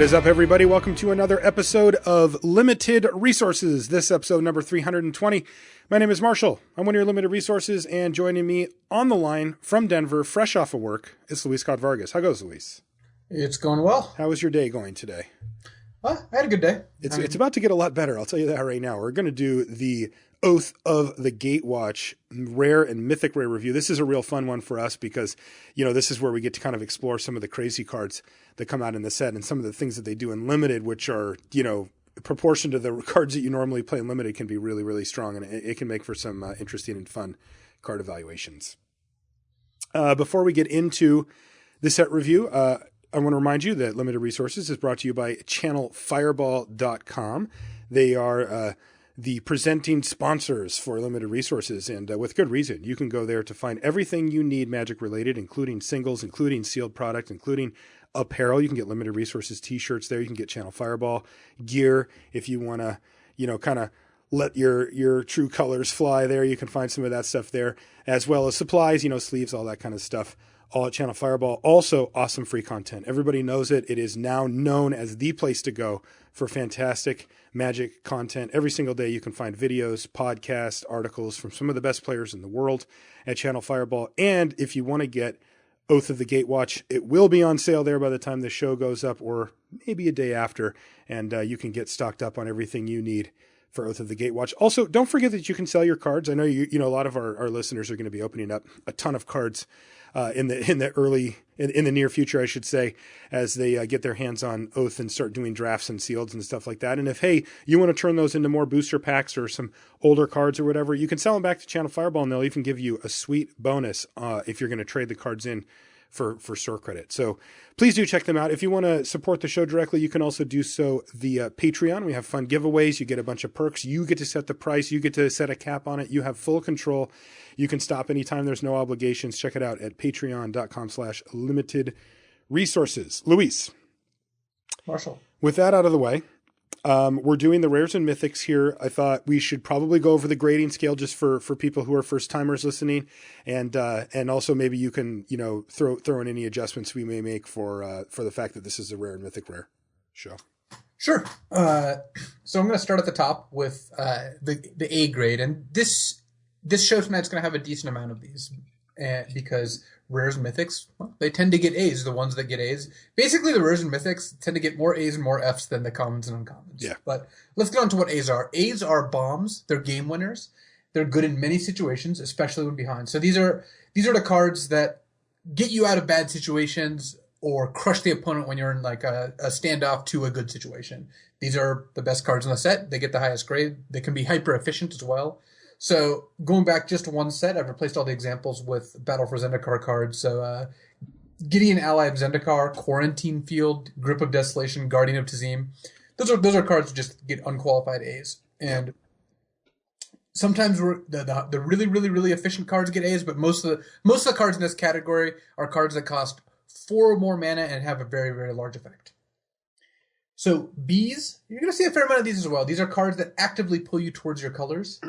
is up, everybody? Welcome to another episode of Limited Resources. This episode number 320. My name is Marshall. I'm one of your Limited Resources, and joining me on the line from Denver, fresh off of work, is Luis Scott-Vargas. How goes, Luis? It's going well. How was your day going today? I had a good day. It's about to get a lot better. I'll tell you that right now. We're going to do the Oath of the Gatewatch Rare and Mythic Rare review. This is a real fun one for us because, this is where we get to kind of explore some of the crazy cards that come out in the set and some of the things that they do in Limited, which are, proportion to the cards that you normally play in Limited can be really, really strong. And it can make for some interesting and fun card evaluations. Before we get into the set review, I want to remind you that Limited Resources is brought to you by channelfireball.com. They are the presenting sponsors for Limited Resources, and with good reason. You can go there to find everything you need Magic related, including singles, including sealed product, including apparel. You can get Limited Resources t-shirts there. You can get Channel Fireball gear if you want to, kind of let your true colors fly there. You can find some of that stuff there, as well as supplies, sleeves, all that kind of stuff. All at Channel Fireball. Also, awesome free content. Everybody knows it. It is now known as the place to go for fantastic Magic content. Every single day you can find videos, podcasts, articles from some of the best players in the world at Channel Fireball. And if you want to get Oath of the Gatewatch, it will be on sale there by the time the show goes up, or maybe a day after. And you can get stocked up on everything you need for Oath of the Gatewatch. Also, don't forget that you can sell your cards. I know a lot of our listeners are going to be opening up a ton of cards in the near future, I should say, as they get their hands on Oath and start doing drafts and sealeds and stuff like that. And if, hey, you want to turn those into more booster packs or some older cards or whatever, you can sell them back to Channel Fireball, and they'll even give you a sweet bonus if you're going to trade the cards in for store credit. So please do check them out. If you want to support the show directly, you can also do so via Patreon. We have fun giveaways. You get a bunch of perks. You get to set the price. You get to set a cap on it. You have full control. You can stop anytime. There's no obligations. Check it out at patreon.com/limited resources. Luis. Marshall. With that out of the way, we're doing the rares and mythics here. I thought we should probably go over the grading scale just for people who are first timers listening, and also maybe you can throw in any adjustments we may make for the fact that this is a rare and mythic rare show. Sure. So I'm going to start at the top with the A grade, and this show tonight's going to have a decent amount of these because rares and mythics, well, they tend to get A's, the ones that get A's. Basically, the rares and mythics tend to get more A's and more F's than the commons and uncommons. Yeah. But let's get on to what A's are. A's are bombs. They're game winners. They're good in many situations, especially when behind. So these are the cards that get you out of bad situations or crush the opponent when you're in like a standoff to a good situation. These are the best cards in the set. They get the highest grade. They can be hyper efficient as well. So going back just one set, I've replaced all the examples with Battle for Zendikar cards. So Gideon Ally of Zendikar, Quarantine Field, Grip of Desolation, Guardian of Tazim. Those are cards that just get unqualified A's. And sometimes the really, really, really efficient cards get A's, but most of the cards in this category are cards that cost 4 or more mana and have a very, very large effect. So B's, you're going to see a fair amount of these as well. These are cards that actively pull you towards your colors,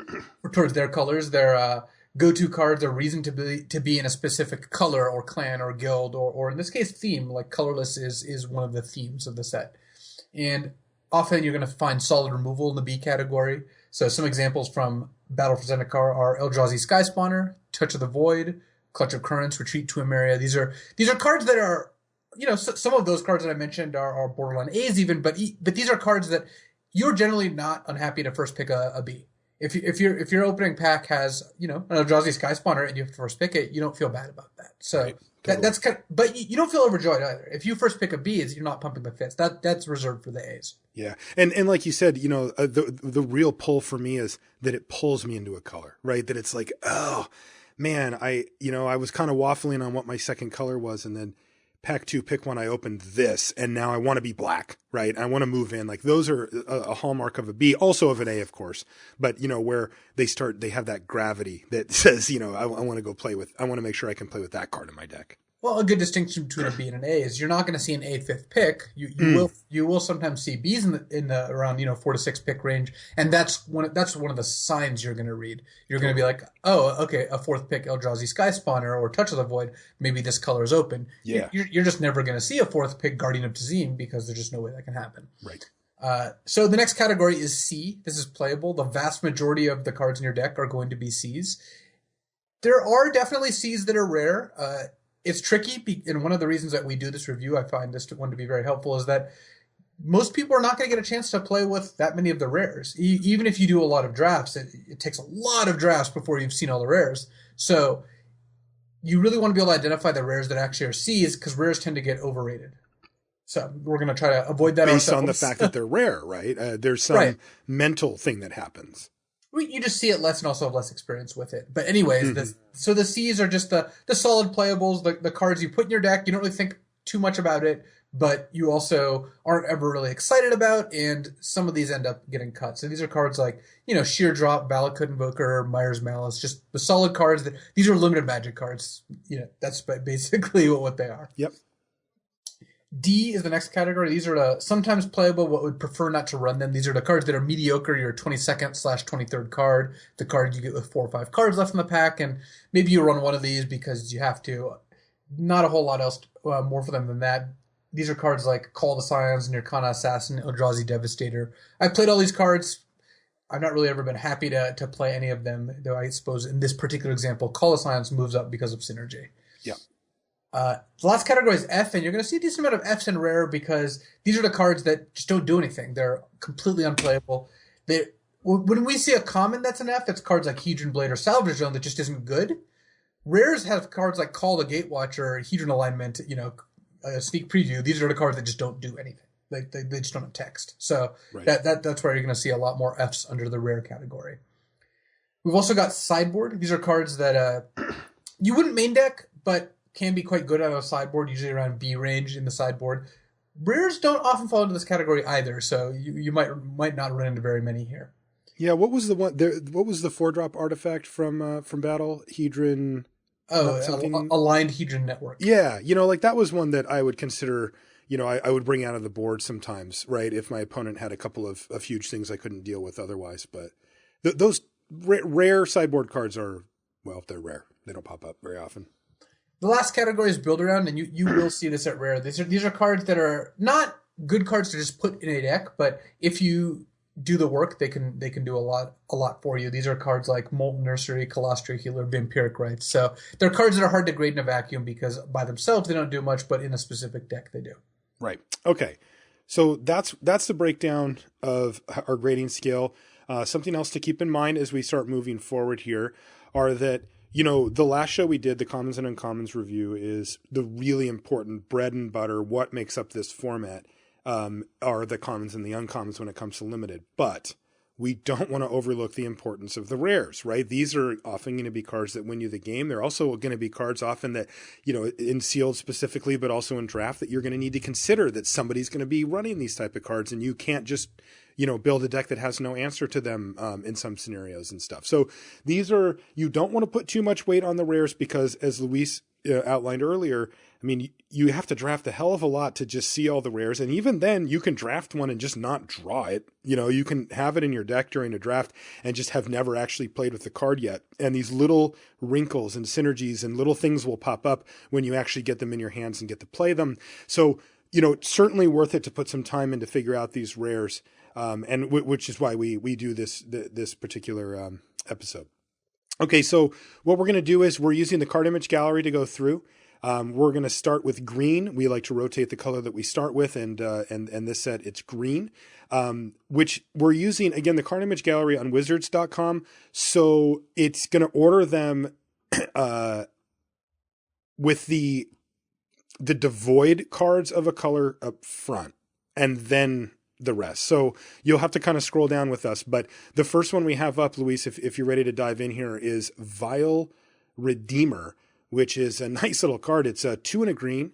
or towards their colors. They're go-to cards, a reason to be in a specific color or clan or guild, or in this case theme, like Colorless is one of the themes of the set. And often you're going to find solid removal in the B category. So some examples from Battle for Zendikar are Eldrazi Skyspawner, Touch of the Void, Clutch of Currents, Retreat to Emeria. These are cards that are, some of those cards that I mentioned are borderline A's even, but these are cards that you're generally not unhappy to first pick a B. If your opening pack has, an Eldrazi Skyspawner and you have to first pick it, you don't feel bad about that. So right. That's kind of, but you don't feel overjoyed either. If you first pick a B, you're not pumping the fist. That's reserved for the A's. Yeah. And like you said, the real pull for me is that it pulls me into a color, right? That it's like, oh man, I was kind of waffling on what my second color was, and then pack 2, pick one, I opened this, and now I want to be black, right? I want to move in. Like those are a hallmark of a B, also of an A, of course. But, where they have that gravity that says, I want to go I want to make sure I can play with that card in my deck. Well, a good distinction between a B and an A is you're not going to see an A fifth pick. You will sometimes see Bs in the around 4 to 6 pick range, and that's one of the signs you're going to read. You're going to be like, oh, okay, a fourth pick Eldrazi Sky Spawner or Touch of the Void. Maybe this color is open. Yeah, you're just never going to see a fourth pick Guardian of Tazim because there's just no way that can happen. Right. So the next category is C. This is playable. The vast majority of the cards in your deck are going to be Cs. There are definitely Cs that are rare. It's tricky, and one of the reasons that we do this review, I find this one to be very helpful, is that most people are not going to get a chance to play with that many of the rares. Even if you do a lot of drafts, it takes a lot of drafts before you've seen all the rares. So you really want to be able to identify the rares that actually are Cs, because rares tend to get overrated. So we're going to try to avoid that based ourselves. on the fact that they're rare, right? There's some mental thing that happens. You just see it less and also have less experience with it. But anyways, so the Cs are just the solid playables, the cards you put in your deck. You don't really think too much about it, but you also aren't ever really excited about, and some of these end up getting cut. So these are cards like, Sheer Drop, Valakut Invoker, Myers Malice, just the solid cards. These are limited magic cards. That's basically what they are. Yep. D is the next category. These are the sometimes playable, but would prefer not to run them. These are the cards that are mediocre, your 22nd/23rd card, the card you get with 4 or 5 cards left in the pack, and maybe you run one of these because you have to. Not a whole lot else more for them than that. These are cards like Call the Scions, Nirkana Assassin, Eldrazi Devastator. I've played all these cards. I've not really ever been happy to play any of them, though I suppose in this particular example, Call the Scions moves up because of synergy. Yeah. The last category is F, and you're going to see a decent amount of Fs in rare because these are the cards that just don't do anything. They're completely unplayable. When we see a common that's an F, it's cards like Hedron Blade or Salvage Zone that just isn't good. Rares have cards like Call the Gatewatch or Hedron Alignment, a sneak preview. These are the cards that just don't do anything. They just don't have text. So that's where you're going to see a lot more Fs under the rare category. We've also got Sideboard. These are cards that you wouldn't main deck, but can be quite good out of a sideboard, usually around B range in the sideboard. Rares don't often fall into this category either, so you might not run into very many here. Yeah, what was the one? What was the 4-drop artifact from Battle? Hedron. Aligned Hedron Network. Yeah, that was one that I would consider. I would bring out of the board sometimes, right? If my opponent had a couple of huge things I couldn't deal with otherwise. But those rare sideboard cards are, they're rare. They don't pop up very often. The last category is Build Around, and you will see this at rare. These are cards that are not good cards to just put in a deck, but if you do the work, they can do a lot for you. These are cards like Molten Nursery, Colostria Healer, Vampiric Rites. So they're cards that are hard to grade in a vacuum because by themselves they don't do much, but in a specific deck they do. Right. Okay. So that's the breakdown of our grading scale. Something else to keep in mind as we start moving forward here are that the last show we did, the Commons and Uncommons review, is the really important bread and butter. What makes up this format are the commons and the uncommons when it comes to limited. But we don't want to overlook the importance of the rares, right? These are often going to be cards that win you the game. They're also going to be cards often that, in sealed specifically, but also in draft, that you're going to need to consider that somebody's going to be running these type of cards, and you can't just build a deck that has no answer to them in some scenarios and stuff. So you don't want to put too much weight on the rares because, as Luis outlined earlier, I mean, you have to draft a hell of a lot to just see all the rares. And even then, you can draft one and just not draw it. You can have it in your deck during a draft and just have never actually played with the card yet. And these little wrinkles and synergies and little things will pop up when you actually get them in your hands and get to play them. So, it's certainly worth it to put some time in to figure out these rares. And which is why we do this particular episode. Okay, so what we're going to do is we're using the card image gallery to go through. We're going to start with green. We like to rotate the color that we start with, and this set it's green, which we're using again the card image gallery on Wizards.com. So it's going to order them with the devoid cards of a color up front, and then the rest. So you'll have to kind of scroll down with us. But the first one we have up, Luis, if you're ready to dive in here, is Vile Redeemer, which is a nice little card. It's a 2 and a green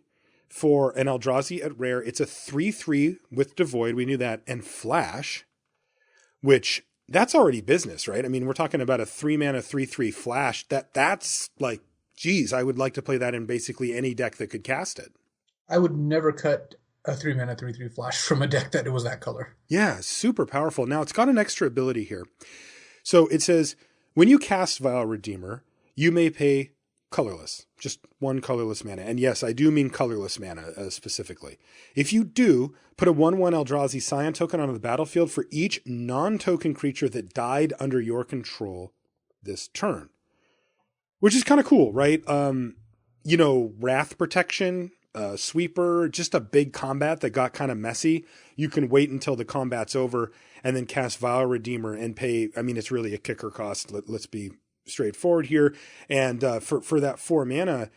for an Eldrazi at rare. It's a 3/3 with Devoid. We knew that. And Flash, which that's already business, right? I mean, we're talking about a 3-mana 3/3 Flash. That's like geez, I would like to play that in basically any deck that could cast it. I would never cut a 3-mana 3/3 flash from a deck that it was that color. Yeah, super powerful. Now, it's got an extra ability here. So it says, when you cast Vile Redeemer, you may pay colorless, just 1 colorless mana. And yes, I do mean colorless mana specifically. If you do, put a 1/1 Eldrazi Scion token onto the battlefield for each non-token creature that died under your control this turn. Which is kind of cool, right? Wrath Protection, Sweeper, just a big combat that got kind of messy. You can wait until the combat's over and then cast Vile Redeemer and pay. I mean, it's really a kicker cost. Let's be straightforward here. And for that 4 mana,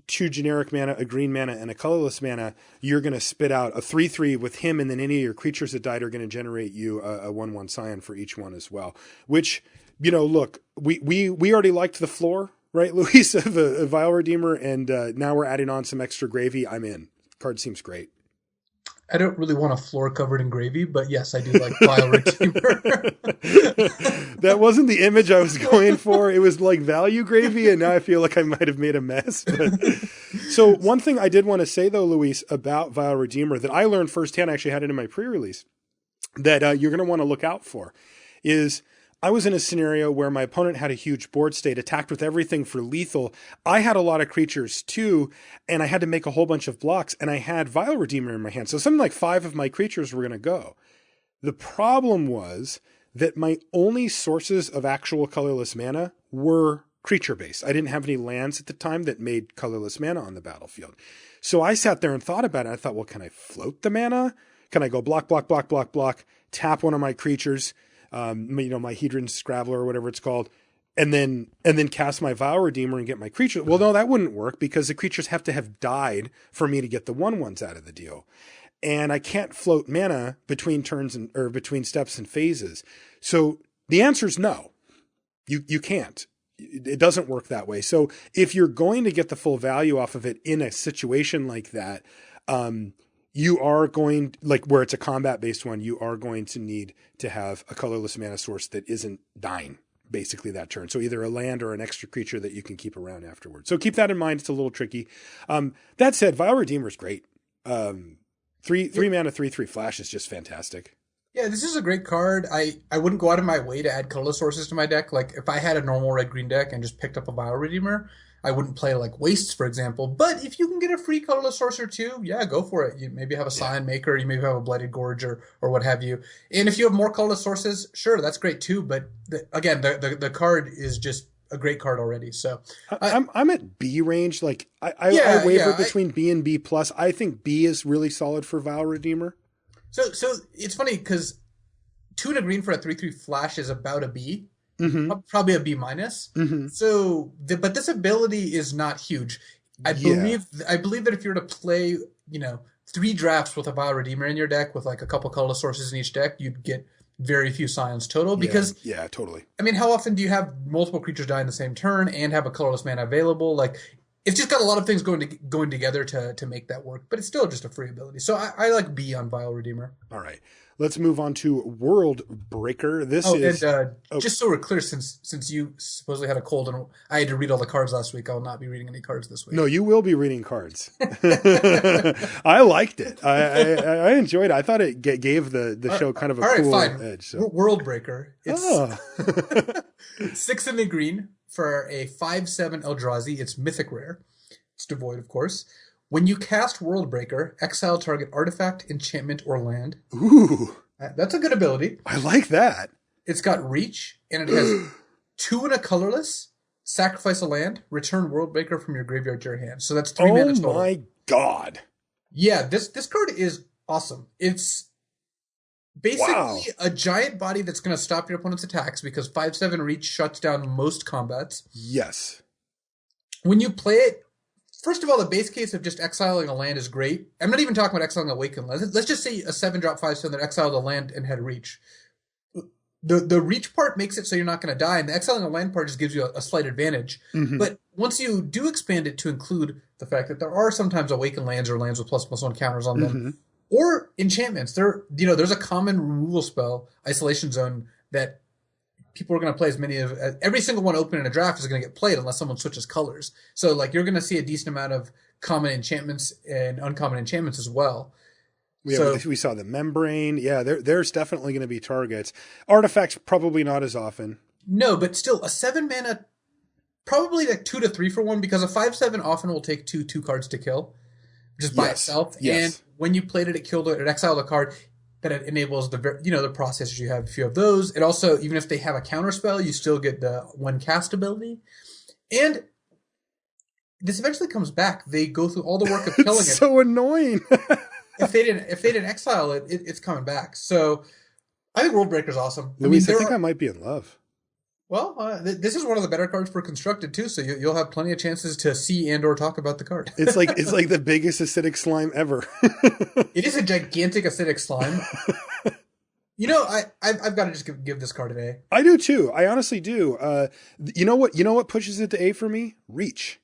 2 generic mana, a green mana, and a colorless mana, you're going to spit out a 3/3 with him, and then any of your creatures that died are going to generate you a 1/1 Scion for each one as well. Which, look, we already liked the floor, right, Luis, of a Vile Redeemer, and now we're adding on some extra gravy. I'm in. Card seems great. I don't really want a floor covered in gravy, but yes, I do like Vile Redeemer. That wasn't the image I was going for. It was like value gravy, and now I feel like I might have made a mess. So one thing I did want to say, though, Luis, about Vile Redeemer that I learned firsthand, I actually had it in my pre-release, that you're going to want to look out for, is I was in a scenario where my opponent had a huge board state, attacked with everything for lethal. I had a lot of creatures too, and I had to make a whole bunch of blocks, and I had Vile Redeemer in my hand. So something like 5 of my creatures were going to go. The problem was that my only sources of actual colorless mana were creature-based. I didn't have any lands at the time that made colorless mana on the battlefield. So I sat there and thought about it. I thought, well, can I float the mana? Can I go block, block, block, block, block, tap one of my creatures, my Hedron Scrabbler or whatever it's called, and then cast my Vile Redeemer and get my creature. Well, no, that wouldn't work because the creatures have to have died for me to get the 1/1s out of the deal. And I can't float mana between turns or between steps and phases. So the answer is no. You can't. It doesn't work that way. So if you're going to get the full value off of it in a situation like that, you are going, like where it's a combat-based one, you are going to need to have a colorless mana source that isn't dying basically that turn. So either a land or an extra creature that you can keep around afterwards. So keep that in mind. It's a little tricky. That said, Vile Redeemer is great. 3 mana, 3/3 flash is just fantastic. Yeah, this is a great card. I wouldn't go out of my way to add colorless sources to my deck. Like if I had a normal red-green deck and just picked up a Vile Redeemer, I wouldn't play like Wastes, for example. But if you can get a free colorless source or two, yeah, go for it. You maybe have a Scion Maker, you maybe have a Blighted Gorge or what have you. And if you have more colorless sources, sure, that's great too. But the card is just a great card already. So I'm at B range. Like I waver between B and B plus. I think B is really solid for Vile Redeemer. So it's funny because 2 and a green for a 3/3 flash is about a B. Mm-hmm. Probably a B minus. Mm-hmm. So, but this ability is not huge. I believe that if you were to play, 3 drafts with a Vile Redeemer in your deck with like a couple colorless sources in each deck, you'd get very few Scions total. Because totally. I mean, how often do you have multiple creatures die in the same turn and have a colorless mana available? Like, it's just got a lot of things going together to make that work. But it's still just a free ability. So I like B on Vile Redeemer. All right. Let's move on to World Breaker. Just so we're clear, since you supposedly had a cold and I had to read all the cards last week, I will not be reading any cards this week. No, you will be reading cards. I liked it. I enjoyed it. I thought it gave the show kind of a cool edge. So. World Breaker. It's 6 in the green for a 5/7 Eldrazi. It's Mythic Rare. It's Devoid, of course. When you cast World Breaker, exile target artifact, enchantment, or land. Ooh. That's a good ability. I like that. It's got reach, and it has 2 and a colorless, sacrifice a land, return World Breaker from your graveyard to your hand. So that's 3 mana total. Oh my god. Yeah, this card is awesome. It's basically a giant body that's going to stop your opponent's attacks because 5/7 reach shuts down most combats. Yes. When you play it, first of all, the base case of just exiling a land is great. I'm not even talking about exiling Awakened Land. Let's just say a 7-drop 5/7 that exiled a land and had reach. The reach part makes it so you're not going to die, and the exiling a land part just gives you a slight advantage. Mm-hmm. But once you do expand it to include the fact that there are sometimes Awakened Lands or lands with ++1 counters on them, or enchantments, there's a common removal spell, Isolation Zone, that people are going to play as many of every single one open in a draft is going to get played unless someone switches colors. So like you're going to see a decent amount of common enchantments and uncommon enchantments as well. We saw the membrane. Yeah, there's definitely going to be targets. Artifacts probably not as often. No, but still a 7 mana, probably like 2 to 3 for one, because a 5/7 often will take two cards to kill just by itself. Yes. And when you played it killed it exiled a card. That it enables the processors you have if you have those. It also, even if they have a counter spell, you still get the one cast ability. And this eventually comes back. They go through all the work of killing it. So annoying. if they didn't exile it, it's coming back. So I think World Breaker's awesome. Luis, I think I might be in love. Well, this is one of the better cards for Constructed too, so you'll have plenty of chances to see and or talk about the card. It's like the biggest acidic slime ever. It is a gigantic acidic slime. I've got to just give this card an A. I do too. I honestly do. You know what pushes it to A for me? Reach.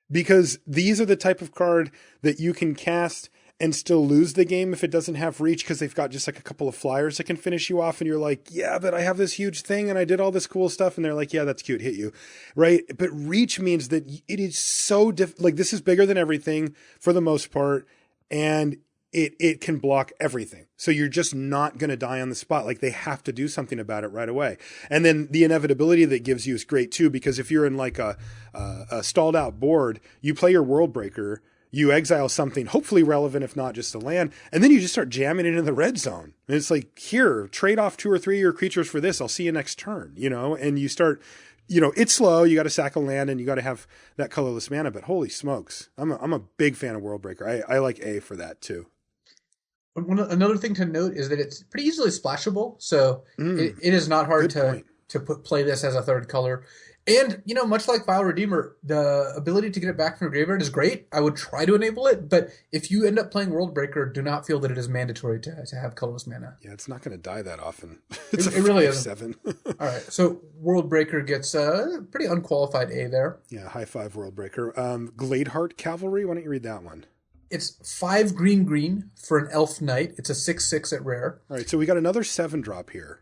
Because these are the type of card that you can cast and still lose the game if it doesn't have reach, because they've got just like a couple of flyers that can finish you off, and you're like, yeah, but I have this huge thing and I did all this cool stuff, and they're like, yeah, that's cute, hit you, right? But reach means that it is so like this is bigger than everything for the most part, and it can block everything. So you're just not going to die on the spot. Like they have to do something about it right away. And then the inevitability that gives you is great too, because if you're in like a stalled out board, you play your World Breaker, you exile something hopefully relevant, if not just a land, and then you just start jamming it in the red zone. And it's like, here, trade off 2 or 3 of your creatures for this. I'll see you next turn, and you start, it's slow. You got to sack a land and you got to have that colorless mana, but holy smokes. I'm a big fan of World Breaker. I like A for that too. Another thing to note is that it's pretty easily splashable. So it is not hard to play this as a third color. And, much like Vile Redeemer, the ability to get it back from your graveyard is great. I would try to enable it, but if you end up playing World Breaker, do not feel that it is mandatory to have colorless mana. Yeah, it's not going to die that often. It really isn't. All right, so World Breaker gets a pretty unqualified A there. Yeah, high five World Breaker. Gladeheart Cavalry, why don't you read that one? It's 5 green for an Elf Knight. It's a 6/6 at rare. All right, so we got another 7-drop here.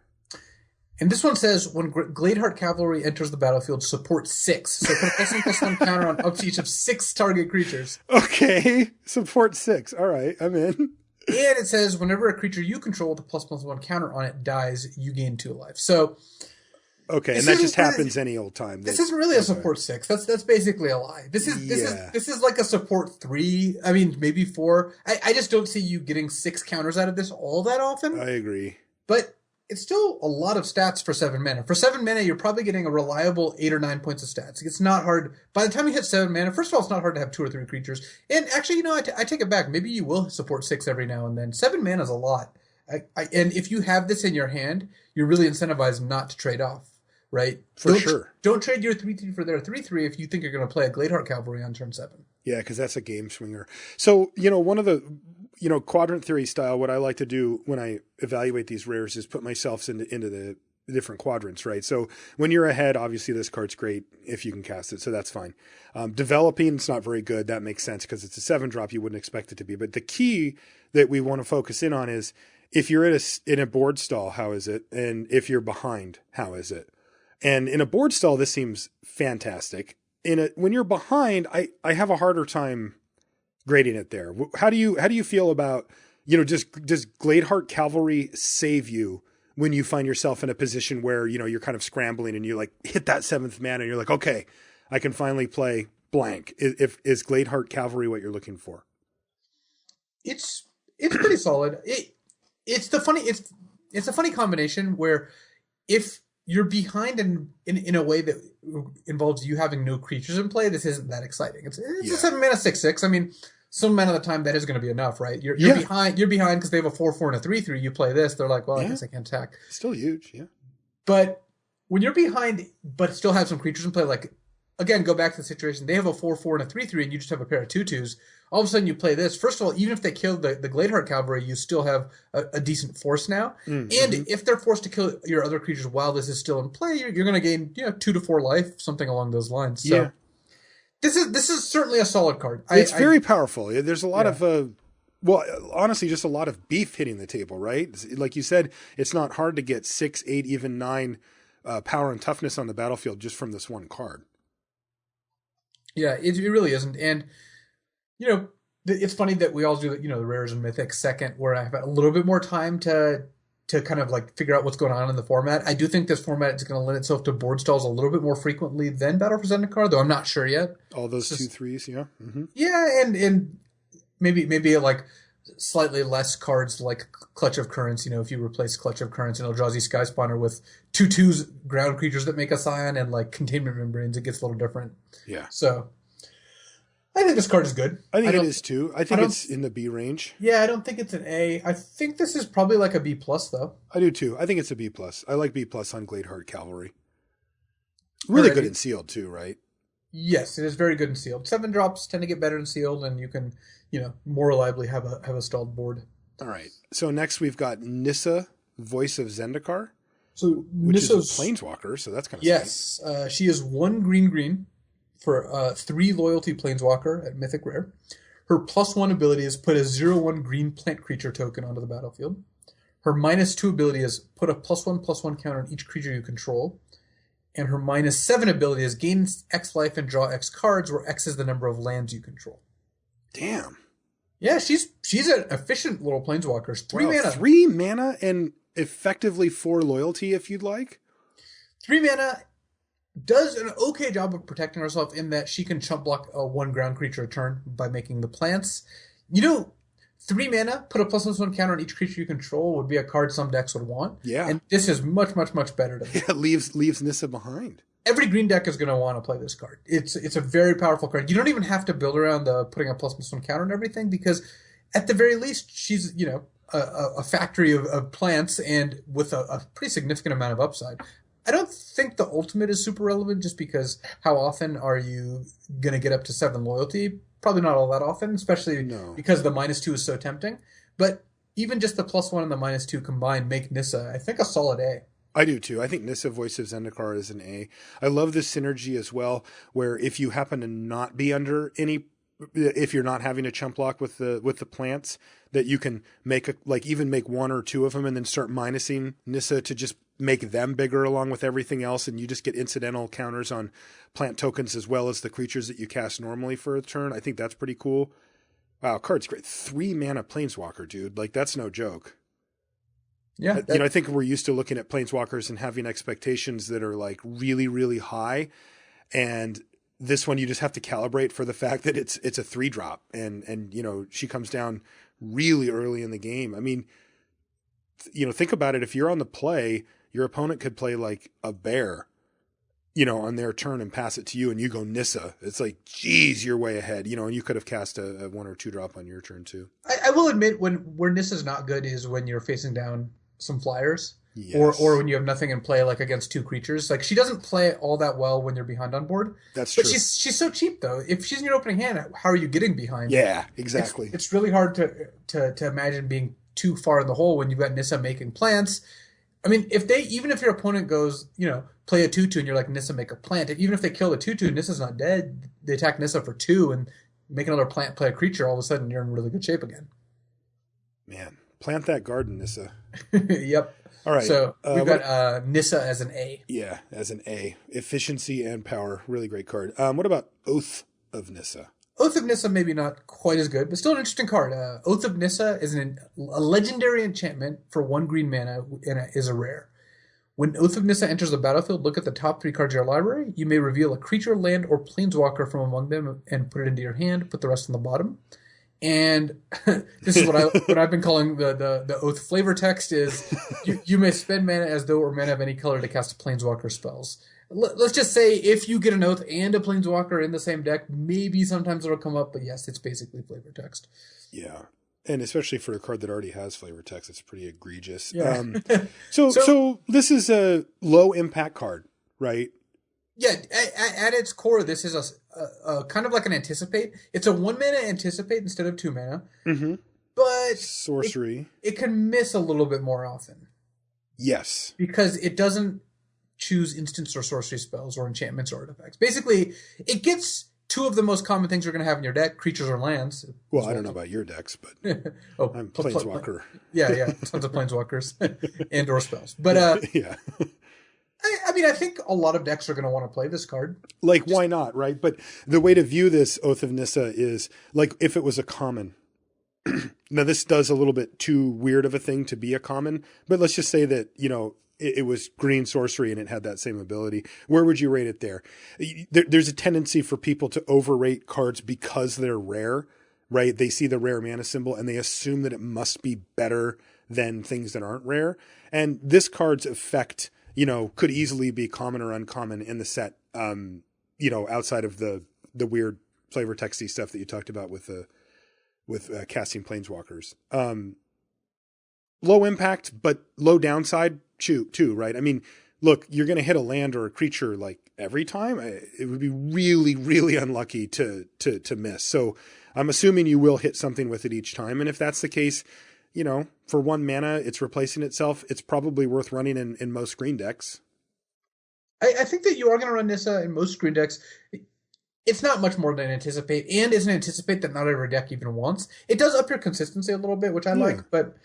And this one says, when Gladeheart Cavalry enters the battlefield, support 6. So put a +1/+1 counter on up to each of 6 target creatures. Okay, support 6. All right, I'm in. And it says, whenever a creature you control with a +1/+1 counter on it dies, you gain 2 life. So, okay, and that just happens any old time. This isn't really a support 6. That's basically a lie. This is like a support 3. I mean, maybe 4. I just don't see you getting 6 counters out of this all that often. I agree. But it's still a lot of stats for 7 mana. For 7 mana, you're probably getting a reliable 8 or 9 points of stats. It's not hard. By the time you hit 7 mana, first of all, it's not hard to have 2 or 3 creatures. And actually, I take it back. Maybe you will support 6 every now and then. 7 mana is a lot. And if you have this in your hand, you're really incentivized not to trade off, right? For sure. Don't trade your 3/3 for their 3/3 if you think you're going to play a Gladeheart Cavalry on turn 7. Yeah, because that's a game swinger. So, one of the... quadrant theory style, what I like to do when I evaluate these rares is put myself into the different quadrants, right? So when you're ahead, obviously this card's great if you can cast it, so that's fine. Developing, it's not very good. That makes sense because it's a 7-drop. You wouldn't expect it to be. But the key that we want to focus in on is if you're in a board stall, how is it? And if you're behind, how is it? And in a board stall, this seems fantastic. When you're behind, I have a harder time grading it there. How do you feel about, does Gladeheart Cavalry save you when you find yourself in a position where, you're kind of scrambling and you like hit that 7th mana and you're like, okay, I can finally play blank. Is Gladeheart Cavalry what you're looking for? It's pretty solid. It's a funny combination where if you're behind in a way that involves you having no creatures in play, this isn't that exciting. It's a 7 mana 6/6. I mean, some amount of the time that is going to be enough, right? You're behind because they have a 4/4 and a 3/3. You play this, they're like, well, I guess I can't attack. Still huge, yeah. But when you're behind, but still have some creatures in play, like again, go back to the situation. They have a 4/4 and a 3/3, and you just have a pair of 2/2s. All of a sudden, you play this. First of all, even if they kill the Gladeheart Cavalry, you still have a decent force now. Mm-hmm. And if they're forced to kill your other creatures while this is still in play, you're going to gain 2 to 4 life, something along those lines. So this is certainly a solid card. It's very powerful. There's a lot of Well, honestly, just a lot of beef hitting the table, right? Like you said, it's not hard to get 6, 8, even 9 power and toughness on the battlefield just from this one card. Yeah, it really isn't. And, it's funny that we all do, the rares and mythics second, where I have a little bit more time to kind of like figure out what's going on in the format. I do think this format is going to lend itself to board stalls a little bit more frequently than Battle for Zendikar, though I'm not sure yet. All those 2/3s, yeah. Mm-hmm. Yeah, and maybe like slightly less cards like Clutch of Currents. If you replace Clutch of Currents and Eldrazi Sky Spawner with 2/2s ground creatures that make a Scion and like Containment Membranes, it gets a little different. Yeah. So I think this card is good. I think it is too. I think it's in the B range. Yeah, I don't think it's an A. I think this is probably like a B plus though. I do too. I think it's a B plus. I like B plus on Gladeheart Cavalry. Really good in sealed too, right? Yes, it is very good in sealed. 7 drops tend to get better in sealed, and you can, more reliably have a stalled board. All right. So next we've got Nissa, Voice of Zendikar. So which is a planeswalker, so that's kind of yes. She is 1 green for 3 loyalty planeswalker at Mythic Rare. Her +1 ability is put a 0/1 green plant creature token onto the battlefield. Her -2 ability is put a +1/+1 counter on each creature you control. And her -7 ability is gain X life and draw X cards, where X is the number of lands you control. Damn. Yeah, she's an efficient little planeswalker. 3 mana. 3 mana and effectively 4 loyalty if you'd like. 3 mana does an okay job of protecting herself in that she can chump block a 1 ground creature a turn by making the plants. 3 mana, put a +1/+1 counter on each creature you control would be a card some decks would want. Yeah. And this is much, much, much better to me. Yeah, leaves Nissa behind. Every green deck is going to want to play this card. It's a very powerful card. You don't even have to build around the putting a +1/+1 counter and everything, because at the very least, she's, a factory of plants and with a pretty significant amount of upside. I don't think the ultimate is super relevant, just because how often are you going to get up to 7 loyalty? Probably not all that often, especially because the -2 is so tempting. But even just the +1 and the -2 combined make Nissa, I think, a solid A. I do too. I think Nissa, Voice of Zendikar is an A. I love this synergy as well, where if you happen to not be under if you're not having a chump block with the plants, that you can make even make 1 or 2 of them and then start minusing Nissa to just make them bigger along with everything else, and you just get incidental counters on plant tokens as well as the creatures that you cast normally for a turn. I think that's pretty cool. Wow, card's great. 3 mana planeswalker, dude. Like, that's no joke. Yeah. I think we're used to looking at planeswalkers and having expectations that are like really, really high. And this one, you just have to calibrate for the fact that it's a 3-drop and she comes down really early in the game. I mean, think about it. If you're on the play, your opponent could play like a bear, on their turn and pass it to you, and you go Nissa. It's like, geez, you're way ahead, and you could have cast a 1 or 2 drop on your turn too. I will admit where Nissa's not good is when you're facing down some flyers. Yes. Or when you have nothing in play, like against 2 creatures. Like, she doesn't play all that well when you're behind on board. That's true. But she's so cheap, though. If she's in your opening hand, how are you getting behind? Yeah, exactly. It's really hard to imagine being too far in the hole when you've got Nissa making plants. I mean, even if your opponent goes, play a 2/2 and you're like, Nissa, make a plant. Even if they kill the 2/2, Nissa's not dead. They attack Nissa for 2 and make another plant play a creature. All of a sudden, you're in really good shape again. Man, plant that garden, Nissa. Yep. All right. So we've got Nissa as an A. Yeah, as an A. Efficiency and power. Really great card. What about Oath of Nissa? Oath of Nissa maybe not quite as good, but still an interesting card. Oath of Nissa is a legendary enchantment for 1 green mana and is a rare. When Oath of Nissa enters the battlefield, look at the top 3 cards of your library. You may reveal a creature, land, or planeswalker from among them and put it into your hand. Put the rest on the bottom. And this is what I've been calling the Oath flavor text is you may spend mana as though it were mana of any color to cast planeswalker spells. Let's just say if you get an Oath and a planeswalker in the same deck, maybe sometimes it'll come up, but yes, it's basically flavor text. Yeah. And especially for a card that already has flavor text, it's pretty egregious. Yeah. So this is a low impact card, right? Yeah, at its core, this is a kind of like an anticipate. It's a 1 mana anticipate instead of 2 mana. Mm-hmm. But sorcery. It can miss a little bit more often. Yes. Because it doesn't choose instants or sorcery spells or enchantments or artifacts. Basically, it gets two of the most common things you're going to have in your deck, creatures or lands. Well, I don't know about your decks, but I'm Planeswalker. Yeah, tons of Planeswalkers and or spells. But yeah. I mean, I think a lot of decks are going to want to play this card. Like, why not, right? But the way to view this Oath of Nissa is, like, if it was a common. Now, this does a little bit too weird of a thing to be a common, but let's just say that, it was green sorcery and it had that same ability. Where would you rate it there? There's a tendency for people to overrate cards because they're rare, right? They see the rare mana symbol and they assume that it must be better than things that aren't rare. And this card's effect, could easily be common or uncommon in the set, outside of the weird flavor texty stuff that you talked about with casting Planeswalkers. Low impact, but low downside too, right? I mean, look, you're going to hit a land or a creature like every time. It would be really, really unlucky to miss. So I'm assuming you will hit something with it each time. And if that's the case, for 1 mana, it's replacing itself. It's probably worth running in most green decks. I think that you are going to run Nissa in most green decks. It's not much more than anticipate, and isn't anticipate that not every deck even wants. It does up your consistency a little bit, which I like, but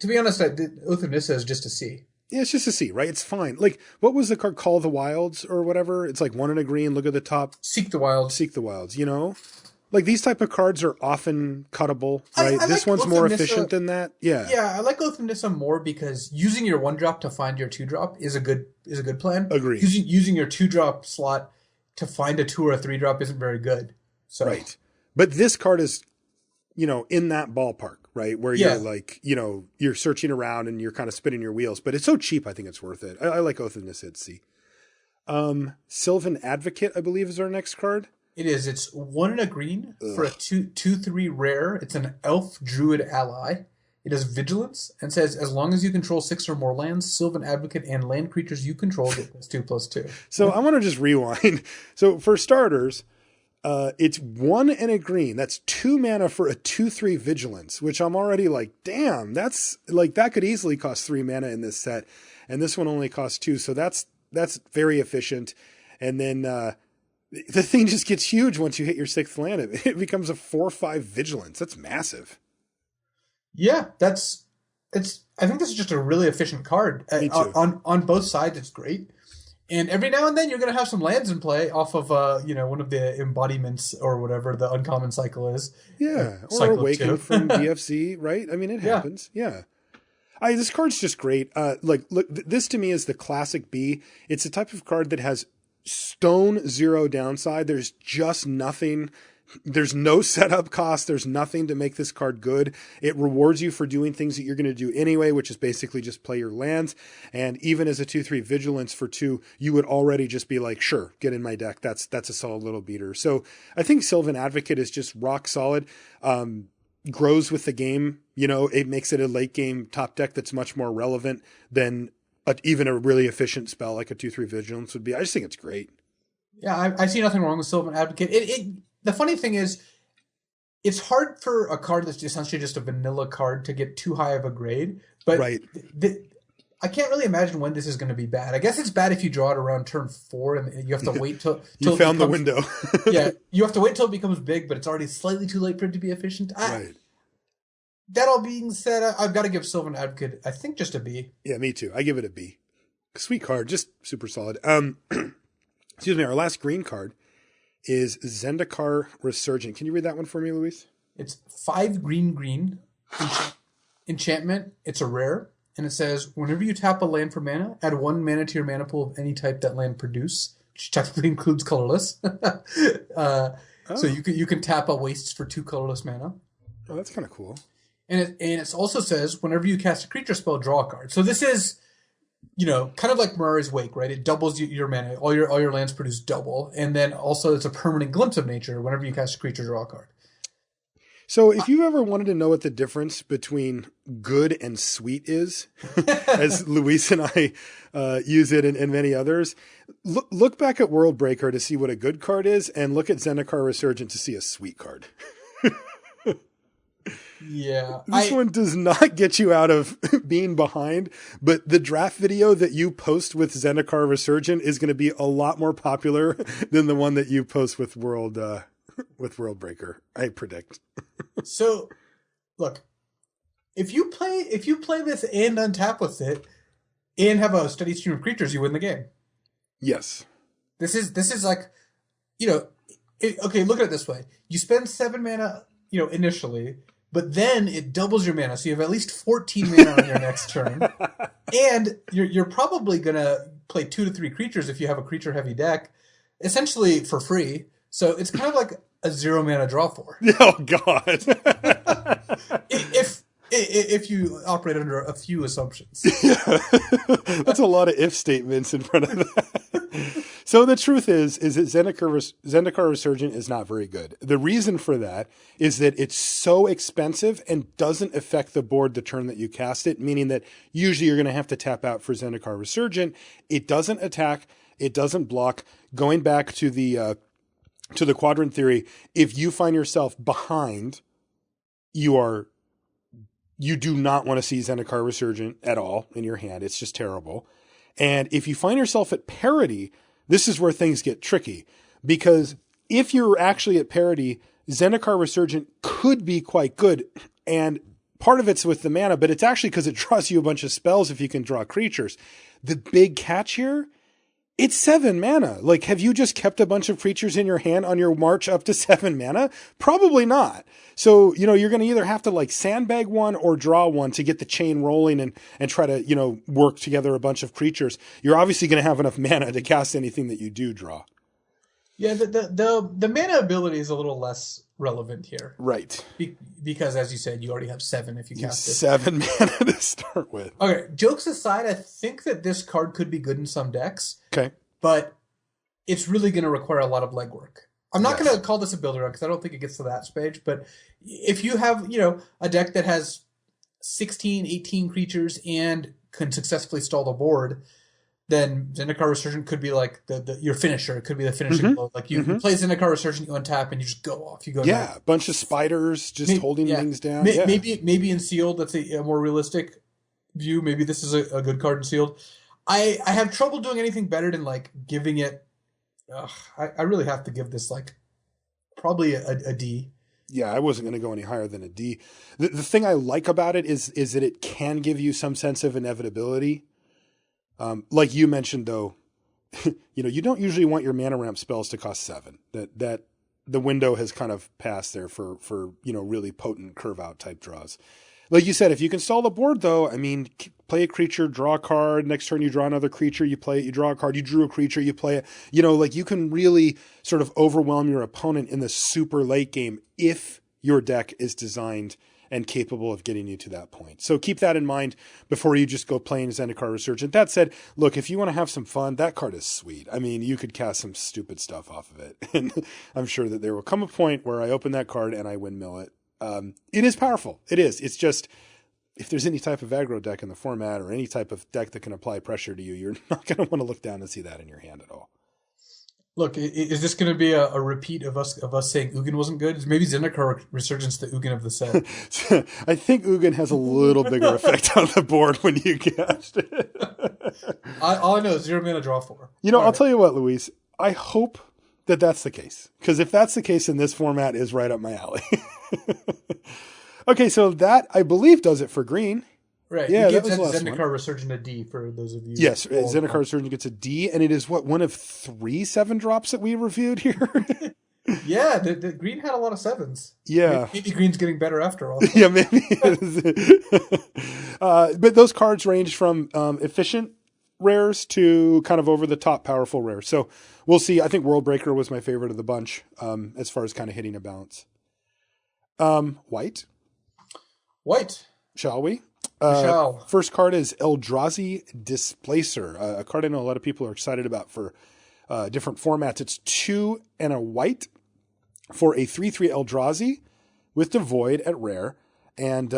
to be honest, Oath of Nissa is just a C. Yeah, it's just a C, right? It's fine. Like, what was the card? Call the Wilds or whatever? It's like 1 in a green, look at the top. Seek the Wilds. Seek the Wilds, Like, these type of cards are often cuttable, right? I this like one's more efficient than that. Yeah. Yeah, I like Oath of Nissa more because using your 1-drop to find your 2-drop is a good plan. Agreed. Using your 2-drop slot to find a 2 or a 3-drop isn't very good. So. Right. But this card is, in that ballpark, right? Where you're like, you're searching around and you're kind of spinning your wheels, but it's so cheap. I think it's worth it. I like Oath of Nissa at C. Sylvan Advocate, I believe, is our next card. It is. It's 1 in a green for a 2/3 rare. It's an elf druid ally. It has vigilance and says, as long as you control 6 or more lands, Sylvan Advocate and land creatures you control get +2/+2. So I want to just rewind. So for starters, it's 1 in a green. That's 2 mana for a 2/3 vigilance, which I'm already like, damn, that's like, that could easily cost 3 mana in this set. And this one only costs 2. So that's very efficient. And then, the thing just gets huge once you hit your 6th land. It becomes a 4/5 vigilance. That's massive. Yeah, I think this is just a really efficient card. Me too. On both sides, it's great. And every now and then you're going to have some lands in play off of, one of the embodiments or whatever the uncommon cycle is. Yeah, or Awaken from DFC, right? I mean, it happens. Yeah. This card's just great. Look, this to me is the classic B. It's the type of card that has stone zero downside. There's just nothing. There's no setup cost. There's nothing to make this card good. It rewards you for doing things that you're going to do anyway, which is basically just play your lands. And even as a 2/3 vigilance for 2, you would already just be like, sure, get in my deck. That's a solid little beater. So I think Sylvan Advocate is just rock solid. Grows with the game. It makes it a late game top deck that's much more relevant than even a really efficient spell like a 2/3 vigilance would be. I just think it's great. Yeah, I see nothing wrong with Sylvan Advocate. The funny thing is, it's hard for a card that's essentially just a vanilla card to get too high of a grade. But right. I can't really imagine when this is going to be bad. I guess it's bad if you draw it around turn 4 and you have to wait till you found the window. Yeah, you have to wait till it becomes big, but it's already slightly too late for it to be efficient. Right. That all being said, I've got to give Sylvan Advocate, I think, just a B. Yeah, me too. I give it a B. Sweet card, just super solid. Excuse me, our last green card is Zendikar Resurgent. Can you read that one for me, Luis? It's 5 green. Enchantment. It's a rare. And it says, whenever you tap a land for mana, add 1 mana to your mana pool of any type that land produce, which technically includes colorless. So you can tap a wastes for 2 colorless mana. Oh, that's kind of cool. And it also says, whenever you cast a creature spell, draw a card. So this is, kind of like Mirari's Wake, right? It doubles your mana. All your lands produce double. And then also it's a permanent glimpse of nature. Whenever you cast a creature, draw a card. So if you ever wanted to know what the difference between good and sweet is, as Luis and I use it and many others, look back at World Breaker to see what a good card is and look at Zendikar Resurgent to see a sweet card. Yeah. This one does not get you out of being behind, but the draft video that you post with Zendikar Resurgent is going to be a lot more popular than the one that you post with Worldbreaker, I predict. So, look, if you play this and untap with it and have a steady stream of creatures, you win the game. Yes. This is like, okay, look at it this way. You spend 7 mana, initially, but then it doubles your mana, so you have at least 14 mana on your next turn. And you're probably going to play 2 to 3 creatures if you have a creature-heavy deck, essentially for free. So it's kind of like a 0 mana draw for. Oh, God. If you operate under a few assumptions. Yeah. That's a lot of if statements in front of that. So the truth is that Zendikar Resurgent is not very good. The reason for that is that it's so expensive and doesn't affect the board the turn that you cast it, meaning that usually you're going to have to tap out for Zendikar Resurgent. It doesn't attack. It doesn't block. Going back to the quadrant theory, if you find yourself behind, you do not want to see Zendikar Resurgent at all in your hand. It's just terrible. And if you find yourself at parity, this is where things get tricky, because if you're actually at parity, Zendikar Resurgent could be quite good. And part of it's with the mana, but it's actually because it draws you a bunch of spells if you can draw creatures. The big catch here, it's 7 mana. Like, have you just kept a bunch of creatures in your hand on your march up to 7 mana? Probably not. So, you're going to either have to like sandbag one or draw one to get the chain rolling and try to, work together a bunch of creatures. You're obviously going to have enough mana to cast anything that you do draw. Yeah, the mana ability is a little less relevant here. Right. Because, as you said, you already have 7 if you cast it. 7 mana to start with. Okay, jokes aside, I think that this card could be good in some decks. Okay. But it's really going to require a lot of legwork. I'm not going to call this a builder run because I don't think it gets to that stage. But if you have, a deck that has 16, 18 creatures and can successfully stall the board, then Zendikar Resurgent could be like your finisher. It could be the finishing blow. Like you play Zendikar Resurgent, you untap, and you just go off. You go. Yeah, a bunch of spiders just holding things down. Maybe in Sealed, that's a more realistic view. Maybe this is a good card in Sealed. I have trouble doing anything better than like giving it. I really have to give this like probably a D. Yeah, I wasn't going to go any higher than a D. The thing I like about it is that it can give you some sense of inevitability. Like you mentioned, though, you don't usually want your mana ramp spells to cost 7. That the window has kind of passed there for really potent curve out type draws. Like you said, if you can stall the board, though, I mean, play a creature, draw a card. Next turn, you draw another creature, you play it. You draw a card, you drew a creature, you play it. You can really sort of overwhelm your opponent in the super late game if your deck is designed and capable of getting you to that point. So keep that in mind before you just go playing Zendikar Resurgent. That said, look, if you want to have some fun, that card is sweet. I mean, you could cast some stupid stuff off of it. And I'm sure that there will come a point where I open that card and I windmill it. It is powerful. It is. It's just, if there's any type of aggro deck in the format or any type of deck that can apply pressure to you, you're not going to want to look down and see that in your hand at all. Look, is this going to be a repeat of us saying Ugin wasn't good? Maybe Zendikar Resurgence the Ugin of the set. I think Ugin has a little bigger effect on the board when you cast it. All I know is 0 mana draw 4. I'll tell you what, Luis. I hope that that's the case. Because if that's the case, then this format is right up my alley. Okay, so that, I believe, does it for green. Right. Yeah, that was was Zendikar Resurgent a D for those of you. Yes, Zendikar Resurgent gets a D, and it is one of 3 7-drops that we reviewed here? Yeah, the green had a lot of 7s. Yeah. Maybe green's getting better after all. Yeah, maybe. But those cards range from efficient rares to kind of over-the-top powerful rares. So we'll see. I think Worldbreaker was my favorite of the bunch as far as kind of hitting a balance. White. Shall we? First card is Eldrazi Displacer, a card I know a lot of people are excited about for different formats. It's 2 and a white for a 3/3 Eldrazi with Devoid at rare. And,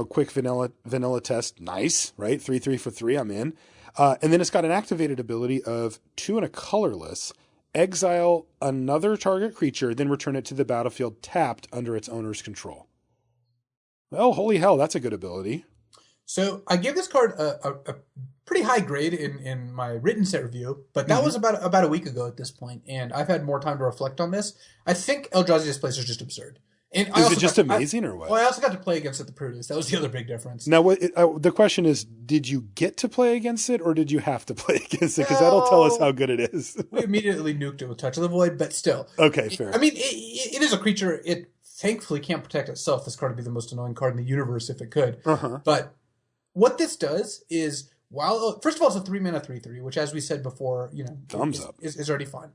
quick vanilla test. Nice, right? 3/3 for 3. I'm in. And then it's got an activated ability of 2 and a colorless. Exile another target creature, then return it to the battlefield tapped under its owner's control. Well, holy hell, that's a good ability. So I give this card a pretty high grade in my written set review, but that was about a week ago at this point, and I've had more time to reflect on this. I think Eldrazi Displacer is just absurd. And is it just amazing or what? Well, I also got to play against it the produce. That was the other big difference. Now, the question is, did you get to play against it or did you have to play against it? Because that'll tell us how good it is. We immediately nuked it with Touch of the Void, but still. Okay, fair. I mean, it is a creature. It thankfully can't protect itself. This card would be the most annoying card in the universe if it could. But what this does is, first of all, it's a 3-mana 3/3, which, as we said before, thumbs up is already fine.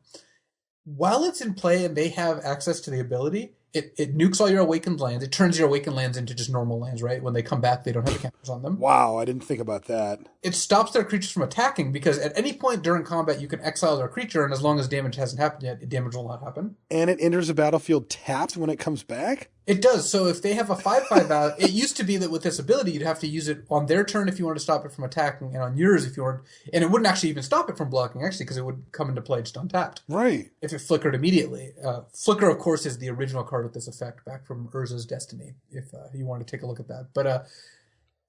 While it's in play and they have access to the ability, it nukes all your awakened lands. It turns your awakened lands into just normal lands, right? When they come back, they don't have the counters on them. Wow, I didn't think about that. It stops their creatures from attacking because at any point during combat, you can exile their creature, and as long as damage hasn't happened yet, damage will not happen. And it enters the battlefield tapped when it comes back? It does. So if they have a 5/5 out, it used to be that with this ability, you'd have to use it on their turn if you wanted to stop it from attacking, and on yours if you wanted. And it wouldn't actually even stop it from blocking, actually, because it would come into play just untapped. Right. If it flickered immediately. Flicker, of course, is the original card with this effect back from Urza's Destiny, if you want to take a look at that. But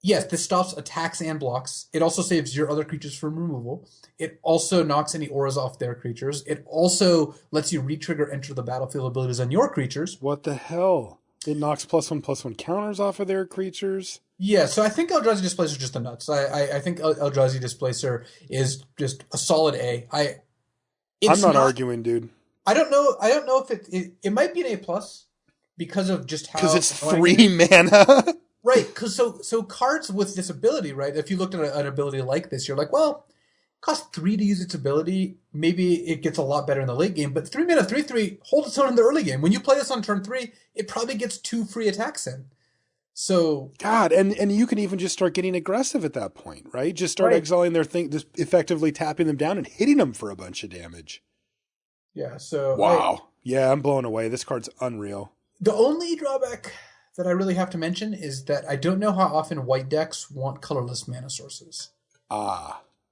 yes, this stops attacks and blocks. It also saves your other creatures from removal. It also knocks any auras off their creatures. It also lets you re-trigger enter the battlefield abilities on your creatures. What the hell? It knocks +1/+1 counters off of their creatures. Yeah, so I think Eldrazi Displacer is just the nuts. I think Eldrazi Displacer is just a solid A. I'm not arguing, dude. I don't know if it might be an A+ because of just how... Because it's 3 mana. Right, because so cards with this ability, right? If you looked at an ability like this, you're like, well, it costs 3 to use its ability. Maybe it gets a lot better in the late game, but 3 mana 3/3 hold its own in the early game. When you play this on turn 3, it probably gets 2 free attacks in. So God, and you can even just start getting aggressive at that point, right? Just start exiling their thing, just effectively tapping them down and hitting them for a bunch of damage. Yeah, so wow. Yeah, I'm blown away. This card's unreal. The only drawback that I really have to mention is that I don't know how often white decks want colorless mana sources.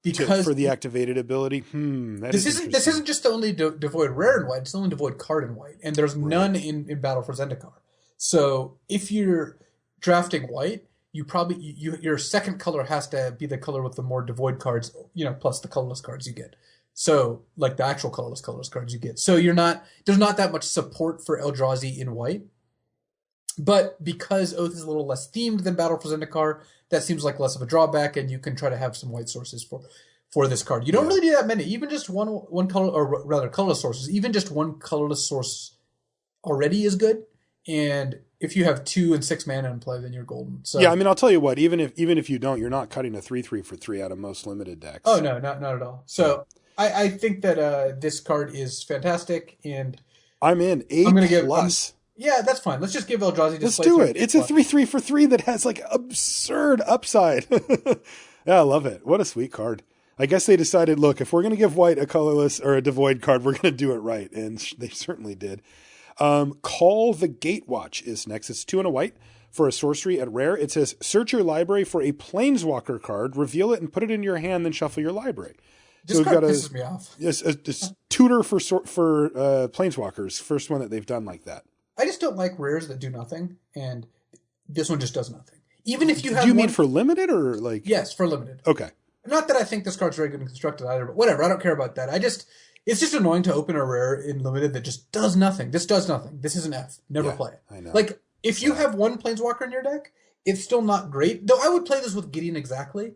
Because for the activated ability, this isn't just the only Devoid rare in white. It's the only Devoid card in white, and there's none in Battle for Zendikar. So if you're drafting white, you probably your second color has to be the color with the more Devoid cards, plus the colorless cards you get. So like the actual colorless cards you get. So there's not that much support for Eldrazi in white. But because Oath is a little less themed than Battle for Zendikar, that seems like less of a drawback, and you can try to have some white sources for this card. You don't really need that many. Even just one color, or rather colorless sources. Even just one colorless source already is good. And if you have 2 and 6 mana in play, then you're golden. So yeah, I mean, I'll tell you what. Even if you don't, you're not cutting a 3/3 for 3 out of most limited decks. Oh no, not at all. So I think that this card is fantastic, and I'm in A+. Yeah, that's fine. Let's just give Eldrazi Displacer. Let's do it. It's a 3/3 for 3 that has like absurd upside. Yeah, I love it. What a sweet card. I guess they decided, look, if we're going to give white a colorless or a Devoid card, we're going to do it right. And they certainly did. Call the Gatewatch is next. It's 2 and a white for a sorcery at rare. It says, search your library for a Planeswalker card, reveal it and put it into your hand, then shuffle your library. This card pisses me off. Yes, a tutor for Planeswalkers. First one that they've done like that. I just don't like rares that do nothing, and this one just does nothing. Even if you have, do you mean for limited or like? Yes, for limited. Okay. Not that I think this card's very good and constructed either, but whatever. I don't care about that. It's just annoying to open a rare in limited that just does nothing. This does nothing. This is an F. Never play it. I know. Like if you have one Planeswalker in your deck, it's still not great. Though I would play this with Gideon exactly.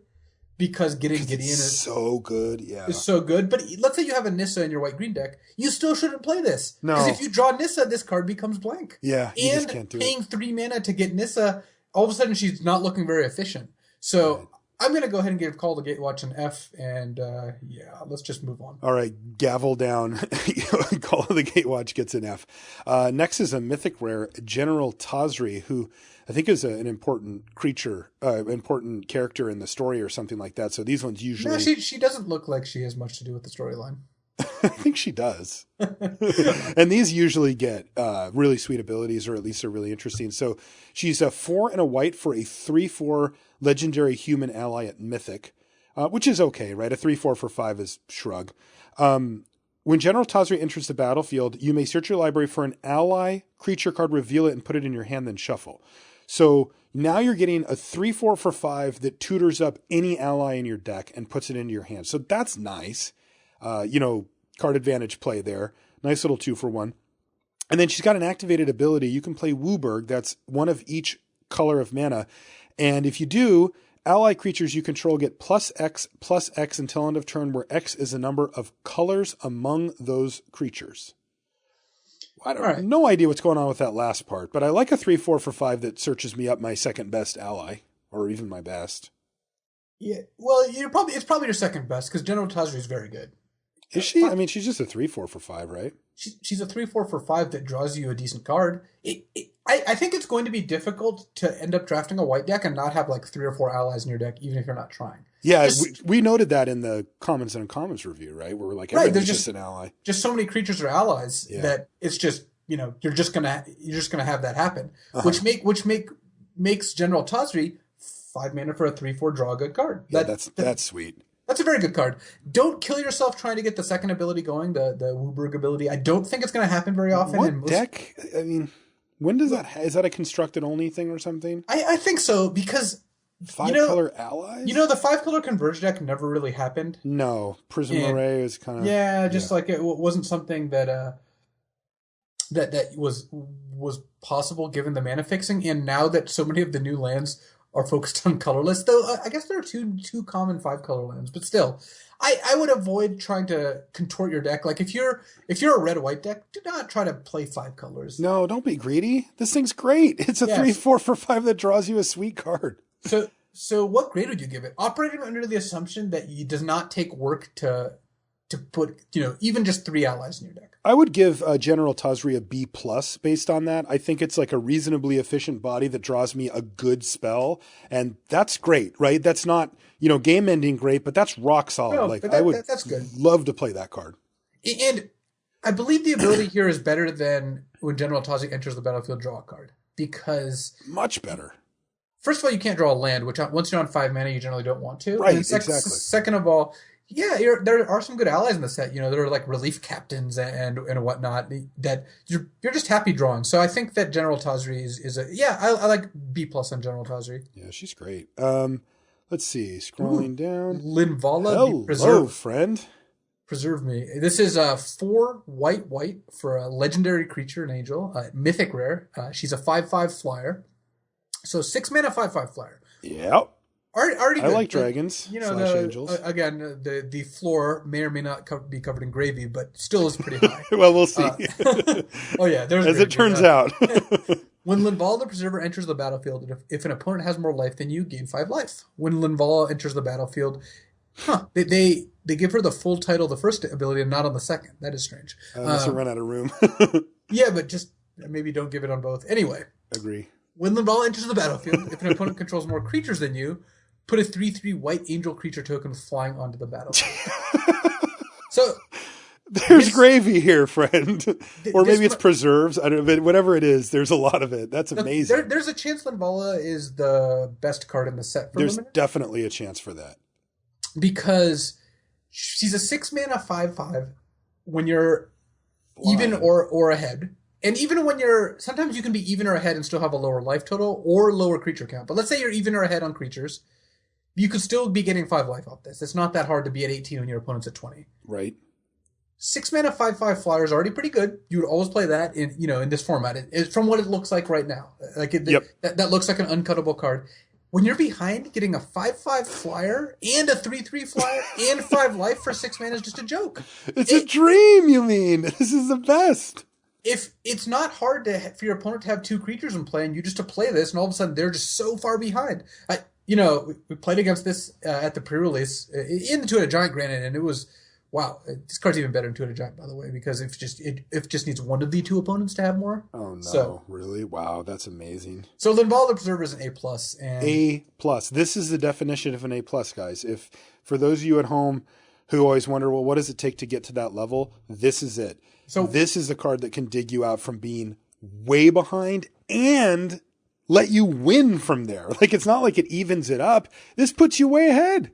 Because Gideon is so good, is so good. But let's say you have a Nissa in your white-green deck, you still shouldn't play this. No. Because if you draw Nissa, this card becomes blank. Yeah, you just And can't do paying 3 mana to get Nissa, all of a sudden she's not looking very efficient. So I'm going to go ahead and give Call the Gatewatch an F, and let's just move on. All right, gavel down. Call the Gatewatch gets an F. Next is a Mythic Rare, General Tazri, who I think is an important creature, important character in the story or something like that. So these ones usually... No, she doesn't look like she has much to do with the storyline. I think she does. And these usually get really sweet abilities, or at least are really interesting. So she's a 4 and a white for a 3/4 legendary human ally at Mythic, which is okay, right? A 3/4 for 5 is shrug. When General Tazri enters the battlefield, you may search your library for an ally creature card, reveal it, and put it in your hand, then shuffle. So now you're getting a 3/4 for 5 that tutors up any ally in your deck and puts it into your hand. So that's nice. Card advantage play there. Nice little 2-for-1. And then she's got an activated ability. You can play Wooburg. That's one of each color of mana. And if you do, ally creatures you control get +X until end of turn, where X is the number of colors among those creatures. I don't no idea what's going on with that last part, but I like a 3/4 for 5 that searches me up my second best ally, or even my best. Yeah, well, it's probably your second best because General Tazri is very good. Is she? I mean, she's just a 3/4 for 5, right? She's a 3/4 for 5 that draws you a decent card. I think it's going to be difficult to end up drafting a white deck and not have like 3 or 4 allies in your deck, even if you're not trying. Yeah, we noted that in the Commons and Uncommons review, right? Where we're like, everything's just an ally. Just so many creatures are allies that it's just, you're just gonna have that happen, which makes General Tazri 5 mana for a 3/4 draw a good card. Yeah, that's sweet. That's a very good card. Don't kill yourself trying to get the second ability going, the Wooburg ability. I don't think it's going to happen very often. What deck? I mean, when does that? Is that a constructed only thing or something? I think so because 5-color allies. The 5-color converge deck never really happened. No, Prism Array is kind of like it wasn't something that that was possible given the mana fixing. And now that so many of the new lands are focused on colorless, though I guess there are two common 5-color lands, but still, I would avoid trying to contort your deck. Like if you're a red-white deck, do not try to play 5 colors. No, don't be greedy. This thing's great. It's a 3/4 for 5 that draws you a sweet card. So what grade would you give it? Operating under the assumption that it does not take work to put even just 3 allies in your deck. I would give General Tazri a B+ based on that. I think it's like a reasonably efficient body that draws me a good spell, and that's great, right? That's not game ending great, but that's rock solid. No, I would that's good. Love to play that card. And I believe the ability here is better than when General Tazri enters the battlefield, draw a card, because much better. First of all, you can't draw a land, which once you're on 5 mana, you generally don't want to. Right, exactly. Second of all, there are some good allies in the set. There are like relief captains and whatnot that you're just happy drawing. So I think that General Tazri is I like B+ on General Tazri. Yeah, she's great. Let's see, scrolling down. Linvala, hello, friend. Preserve me. This is 4 white for a legendary creature, an angel, mythic rare. She's a 5/5 flyer. So 6 mana 5/5 flyer. Yep. Already good. I like dragons. Angels. Again, the floor may or may not be covered in gravy, but still is pretty high. Well, we'll see. There's as it turns out. When Linvala the Preserver enters the battlefield, if an opponent has more life than you, gain 5 life. When Linvala enters the battlefield, they give her the full title, the first ability, and not on the second. That is strange. Unless you run out of room. Yeah, but just maybe don't give it on both. Anyway. Agree. When Linvala enters the battlefield, if an opponent controls more creatures than you, put a 3/3 white angel creature token with flying onto the battlefield. So there's gravy here, friend. Or maybe it's preserves. I don't know, but whatever it is, there's a lot of it. That's amazing. There's a chance Linvala is the best card in the set for There's Limited. Definitely a chance for that. Because she's a 6 mana 5/5 when you're even or ahead. And even when sometimes you can be even or ahead and still have a lower life total or lower creature count. But let's say you're even or ahead on creatures. You could still be getting 5 life off this. It's not that hard to be at 18 when your opponent's at 20. Right. 6 mana 5/5 flyer is already pretty good. You would always play that in this format. From what it looks like right now. That looks like an uncuttable card. When you're behind, getting a 5/5 flyer and a 3/3 flyer and 5 life for 6 mana is just a joke. It's a dream, you mean? This is the best. If it's not hard for your opponent to have 2 creatures in play and you just to play this, and all of a sudden they're just so far behind. We played against this at the pre-release in the Two-Headed Giant, granted, and it was wow. This card's even better in Two-Headed Giant, by the way, because it just needs one of the 2 opponents to have more. Oh no! Really? Wow, that's amazing. So Linvala the Preserver is an A+. And A+. This is the definition of an A+, guys. If for those of you at home who always wonder, well, what does it take to get to that level? This is it. So this is the card that can dig you out from being way behind and let you win from there. Like, it's not like it evens it up. This puts you way ahead.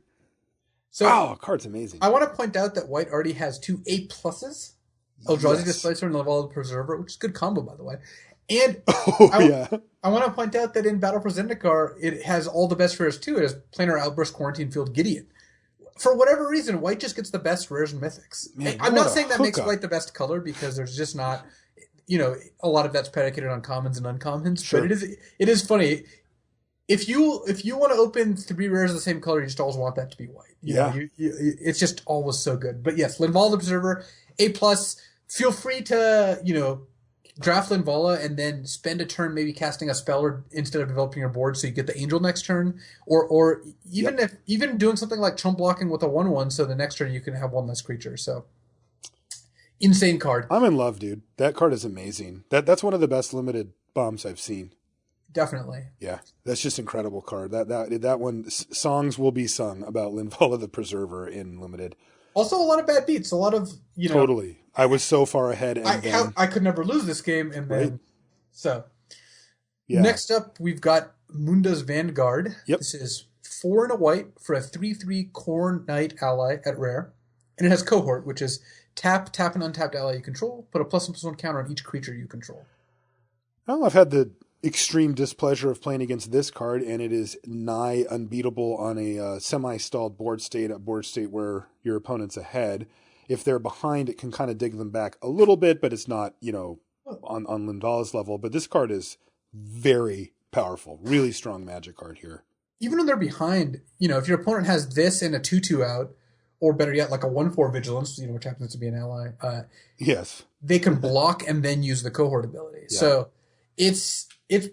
So, wow, card's amazing. I want to point out that white already has 2 A+. Eldrazi Displacer and Linvala the Preserver, which is a good combo, by the way. And Oh, I, yeah. I want to point out that in Battle for Zendikar, it has all the best rares too. It has Planar Outburst, Quarantine Field, Gideon. For whatever reason, white just gets the best rares and mythics. Man, I'm what not a saying that makes hookup. white the best color because there's just not, a lot of that's predicated on commons and uncommons. Sure. But it is funny. If you want to open 3 rares of the same color, you just always want that to be white. It's just always so good. But yes, Linvala the Preserver, A+. Feel free to, draft Linvala and then spend a turn maybe casting a spell or instead of developing your board so you get the Angel next turn. Or even doing something like chump blocking with a 1/1 so the next turn you can have one less creature. So insane card. I'm in love, dude. That card is amazing. That's one of the best limited bombs I've seen. Definitely. Yeah, that's just incredible card. That one, songs will be sung about Linvala the Preserver in limited. Also, a lot of bad beats. A lot of Totally. I was so far ahead, and I could never lose this game, and then Right. so. Yeah. Next up, we've got Munda's Vanguard. Yep. This is 4 and a white for a 3/3 Core Knight ally at rare, and it has Cohort, which is tap an untapped ally you control, put a +1/+1 counter on each creature you control. Well, I've had the extreme displeasure of playing against this card, and it is nigh unbeatable on a semi-stalled board state, a board state where your opponent's ahead. If they're behind, it can kind of dig them back a little bit, but it's not, on Linvala's level. But this card is very powerful, really strong magic card here. Even when they're behind, if your opponent has this and a 2/2 out, or better yet, like a 1/4 Vigilance, which happens to be an ally, Yes. they can block and then use the Cohort ability. Yeah. So it's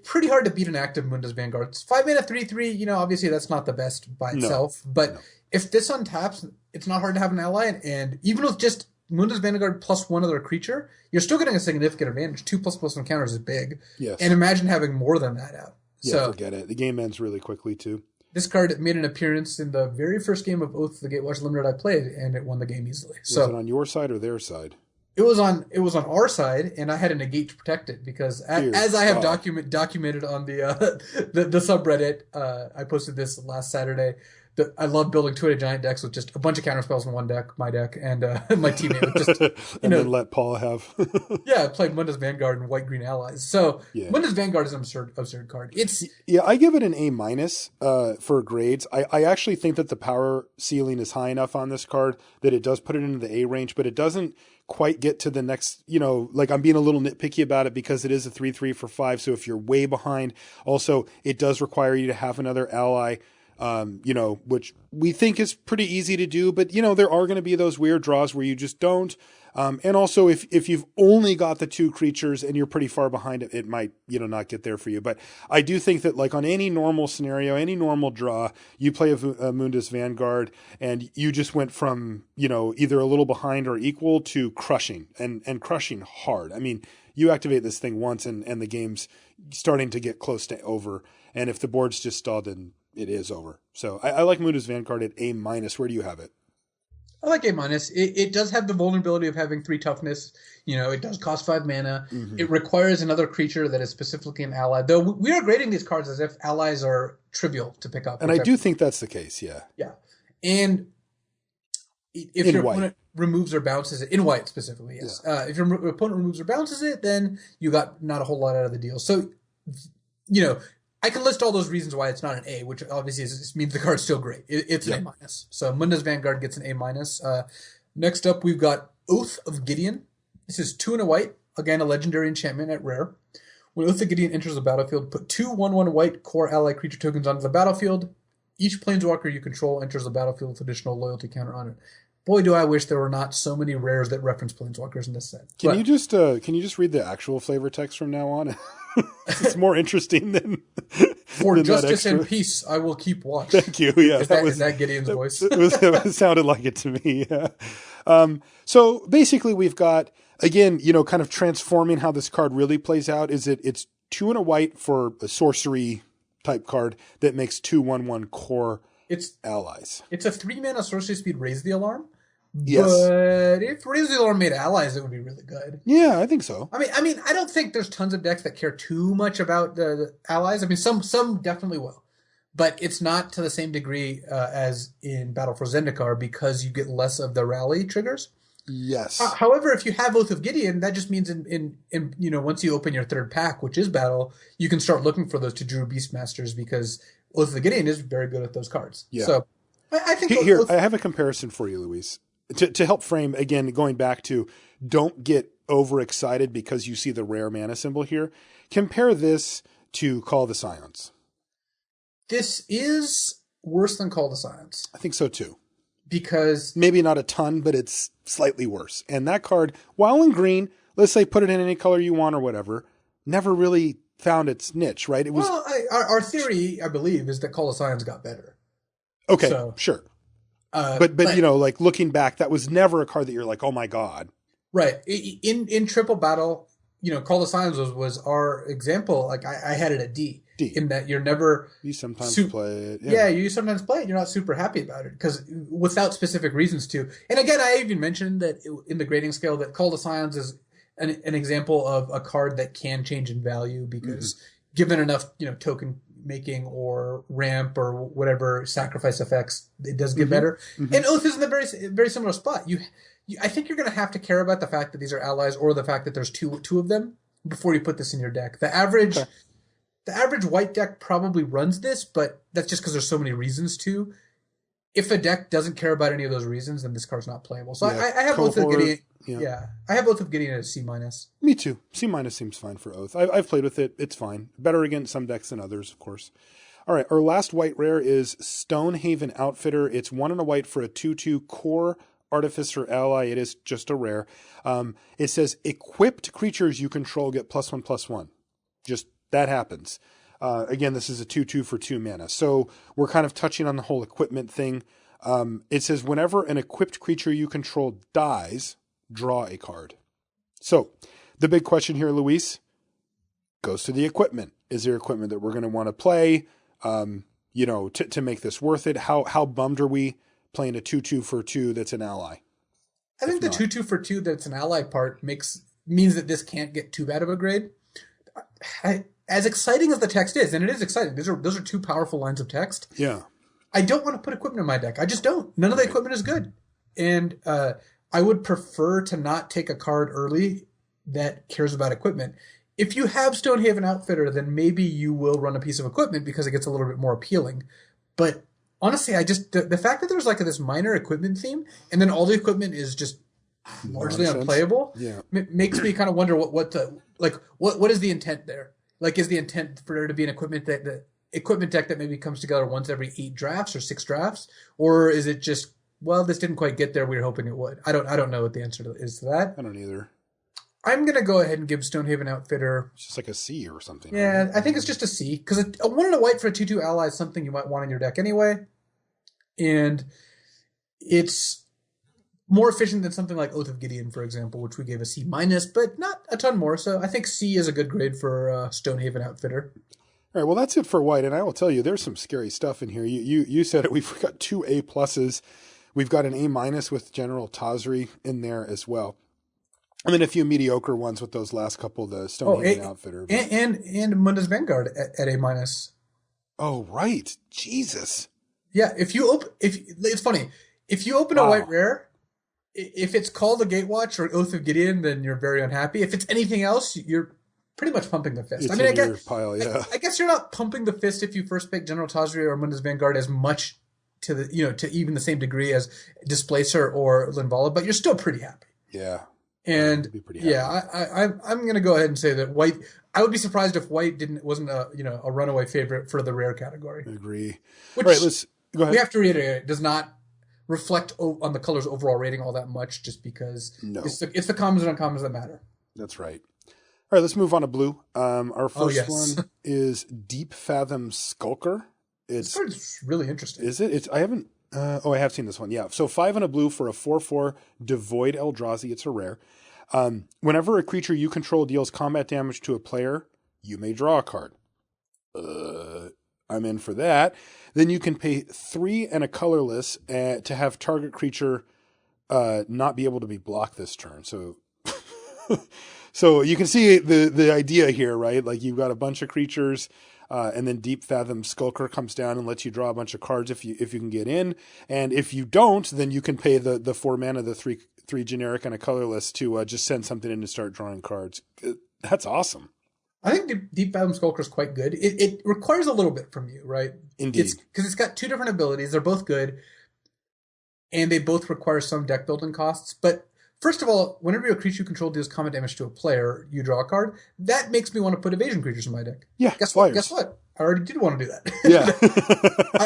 pretty hard to beat an active Munda's Vanguard. It's 5 mana 3/3. Obviously that's not the best by itself, but if this untaps, it's not hard to have an ally. And even with just Munda's Vanguard plus one other creature, you're still getting a significant advantage. 2 ++1 counters is big. Yes. And imagine having more than that out. Yeah, So forget it. The game ends really quickly too. this card made an appearance in the very first game of Oath of the Gatewatch Limited I played, and it won the game easily. Was it on your side or their side? It was on our side, and I had a negate to protect it because as I have documented on the the subreddit, I posted this last Saturday. I love building 2-8 giant decks with just a bunch of counter spells in one deck, my deck, and my teammate with just then let Paul have. I played Munda's Vanguard and white green allies. So Munda's Vanguard is an absurd card. I give it an A- for grades. I actually think that the power ceiling is high enough on this card that it does put it into the A range, but it doesn't quite get to the next, like I'm being a little nitpicky about it because it is a 3/3 for 5. So if you're way behind, also it does require you to have another ally, which we think is pretty easy to do, but there are going to be those weird draws where you just don't. And also if you've only got the 2 creatures and you're pretty far behind it, it might, not get there for you. But I do think that like on any normal scenario, any normal draw, you play a Munda's Vanguard and you just went from, either a little behind or equal to crushing and crushing hard. I mean, you activate this thing once and the game's starting to get close to over. And if the board's just stalled, then it is over. So I like Munda's Vanguard at A-. Where do you have it? I like A-. It does have the vulnerability of having 3 toughness. It does cost 5 mana. Mm-hmm. It requires another creature that is specifically an ally. Though we are grading these cards as if allies are trivial to pick up. And I do think that's the case, yeah. Yeah. And if your opponent removes or bounces it, in white specifically, yes. Yeah. If your opponent removes or bounces it, then you got not a whole lot out of the deal. So, I can list all those reasons why it's not an A, which obviously means the card's still great. It's an A-. So Munda's Vanguard gets an A-. Next up, we've got Oath of Gideon. This is 2 and a white. Again, a legendary enchantment at rare. When Oath of Gideon enters the battlefield, put 2 1/1 white core ally creature tokens onto the battlefield. Each planeswalker you control enters the battlefield with additional loyalty counter on it. Boy, do I wish there were not so many rares that reference planeswalkers in this set. Can you just read the actual flavor text from now on? It's more interesting than for than justice and peace. I will keep watch. Thank you. Yeah, is that Gideon's voice? It sounded like it to me. Yeah. So basically, we've got again, kind of transforming how this card really plays out. It's 2 and a white for a sorcery type card that makes 2 1/1 core allies. It's a 3 mana sorcery speed raise the alarm. Yes. But if Raise the Alarm made allies, it would be really good. Yeah, I think so. I mean, I don't think there's tons of decks that care too much about the allies. I mean, some definitely will. But it's not to the same degree as in Battle for Zendikar because you get less of the rally triggers. Yes. However, if you have Oath of Gideon, that just means in once you open your third pack, which is Battle, you can start looking for those Tajuru Beastmasters because Oath of Gideon is very good at those cards. Yeah. So I think Here, I have a comparison for you, Luis, to help frame, again, going back to don't get overexcited because you see the rare mana symbol here. Compare this to Call the Scions. This is worse than Call to Science. I think so too. Because maybe not a ton, but it's slightly worse. And that card, while in green, let's say put it in any color you want or whatever, never really found its niche, right? It was our theory, I believe, is that Call of Science got better. Okay, so, sure. But like looking back, that was never a card that you're like, oh my God. Right. In triple battle, Call of Science was our example. Like I had it at D. In that you're never... You sometimes play it. Yeah, you sometimes play it. You're not super happy about it because without specific reasons to. And again, I even mentioned that in the grading scale that Call to Scions is an example of a card that can change in value because given enough, token making or ramp or whatever sacrifice effects, it does get better. And Oath is in a very, very similar spot. I think you're going to have to care about the fact that these are allies or the fact that there's two of them before you put this in your deck. The average... Okay. The average white deck probably runs this, but that's just because there's so many reasons to. If a deck doesn't care about any of those reasons, then this card's not playable. So I have Oath of Gideon. Yeah, I have Oath of Gideon at a C-. Me too. C- seems fine for Oath. I've played with it. It's fine. Better against some decks than others, of course. All right, our last white rare is Stonehaven Outfitter. It's 1 and a white for a 2/2 core Artificer ally. It is just a rare. It says equipped creatures you control get +1/+1. Just that happens. Again, this is a 2/2 for 2 mana. So we're kind of touching on the whole equipment thing. It says whenever an equipped creature you control dies, draw a card. So the big question here, Luis, goes to the equipment. Is there equipment that we're going to want to play, to make this worth it? How bummed are we playing a 2/2 for 2 that's an ally? I think the 2/2 for 2 that's an ally part means that this can't get too bad of a grade. As exciting as the text is, and it is exciting, those are two powerful lines of text. Yeah. I don't want to put equipment in my deck. I just don't. None of the equipment is good. And I would prefer to not take a card early that cares about equipment. If you have Stonehaven Outfitter, then maybe you will run a piece of equipment because it gets a little bit more appealing. But honestly, the fact that there's like this minor equipment theme, and then all the equipment is just largely unplayable, makes me kind of wonder what is the intent there? Like, is the intent for there to be an equipment deck that maybe comes together once every 8 drafts or 6 drafts, or is it just, well, this didn't quite get there, we were hoping it would? I don't know what the answer is to that. I don't either. I'm gonna go ahead and give Stonehaven Outfitter. It's just like a C or something. Yeah, right? I think it's just a C because a 1 and a white for a 2/2 ally is something you might want in your deck anyway, and it's more efficient than something like Oath of Gideon, for example, which we gave a C-, but not a ton more. So I think C is a good grade for Stonehaven Outfitter. All right, well, that's it for white, and I will tell you, there's some scary stuff in here. You said it. We've got 2 A+. We've got an A- with General Tazri in there as well. And then a few mediocre ones with those last couple, the Stonehaven Outfitter. And Munda's Vanguard at A-. Oh, right. Jesus. Yeah, it's funny. If you open a white rare, if it's called a Gatewatch or Oath of Gideon, then you're very unhappy. If it's anything else, you're pretty much pumping the fist. I guess you're not pumping the fist if you first pick General Tazri or Munda's Vanguard as much to even the same degree as Displacer or Linvala, but you're still pretty happy. Yeah. And I'm going to go ahead and say that white. I would be surprised if white wasn't a runaway favorite for the rare category. I agree. Which, all right, let's go ahead. We have to reiterate, it does not reflect on the color's overall rating all that much, just because it's the commons and uncommons that matter. That's right. All right, let's move on to blue. Our first one is Deep Fathom Skulker. It's really interesting. Is it? I haven't. I have seen this one. Yeah. So 5 and a blue for a 4/4 Devoid Eldrazi. It's a rare. Whenever a creature you control deals combat damage to a player, you may draw a card. I'm in for that. Then you can pay 3 and a colorless to have target creature not be able to be blocked this turn. So, so you can see the idea here, right? Like you've got a bunch of creatures. And then Deep Fathom Skulker comes down and lets you draw a bunch of cards if you can get in, and if you don't, then you can pay the 4 mana, the three generic and a colorless to just send something in to start drawing cards. That's awesome. I think Deep Fathom Skulker is quite good. It requires a little bit from you, right? Indeed. Because it's got two different abilities. They're both good, and they both require some deck building costs. But first of all, whenever your creature you control deals combat damage to a player, you draw a card. That makes me want to put evasion creatures in my deck. Yeah, Guess what? I already did want to do that. Yeah.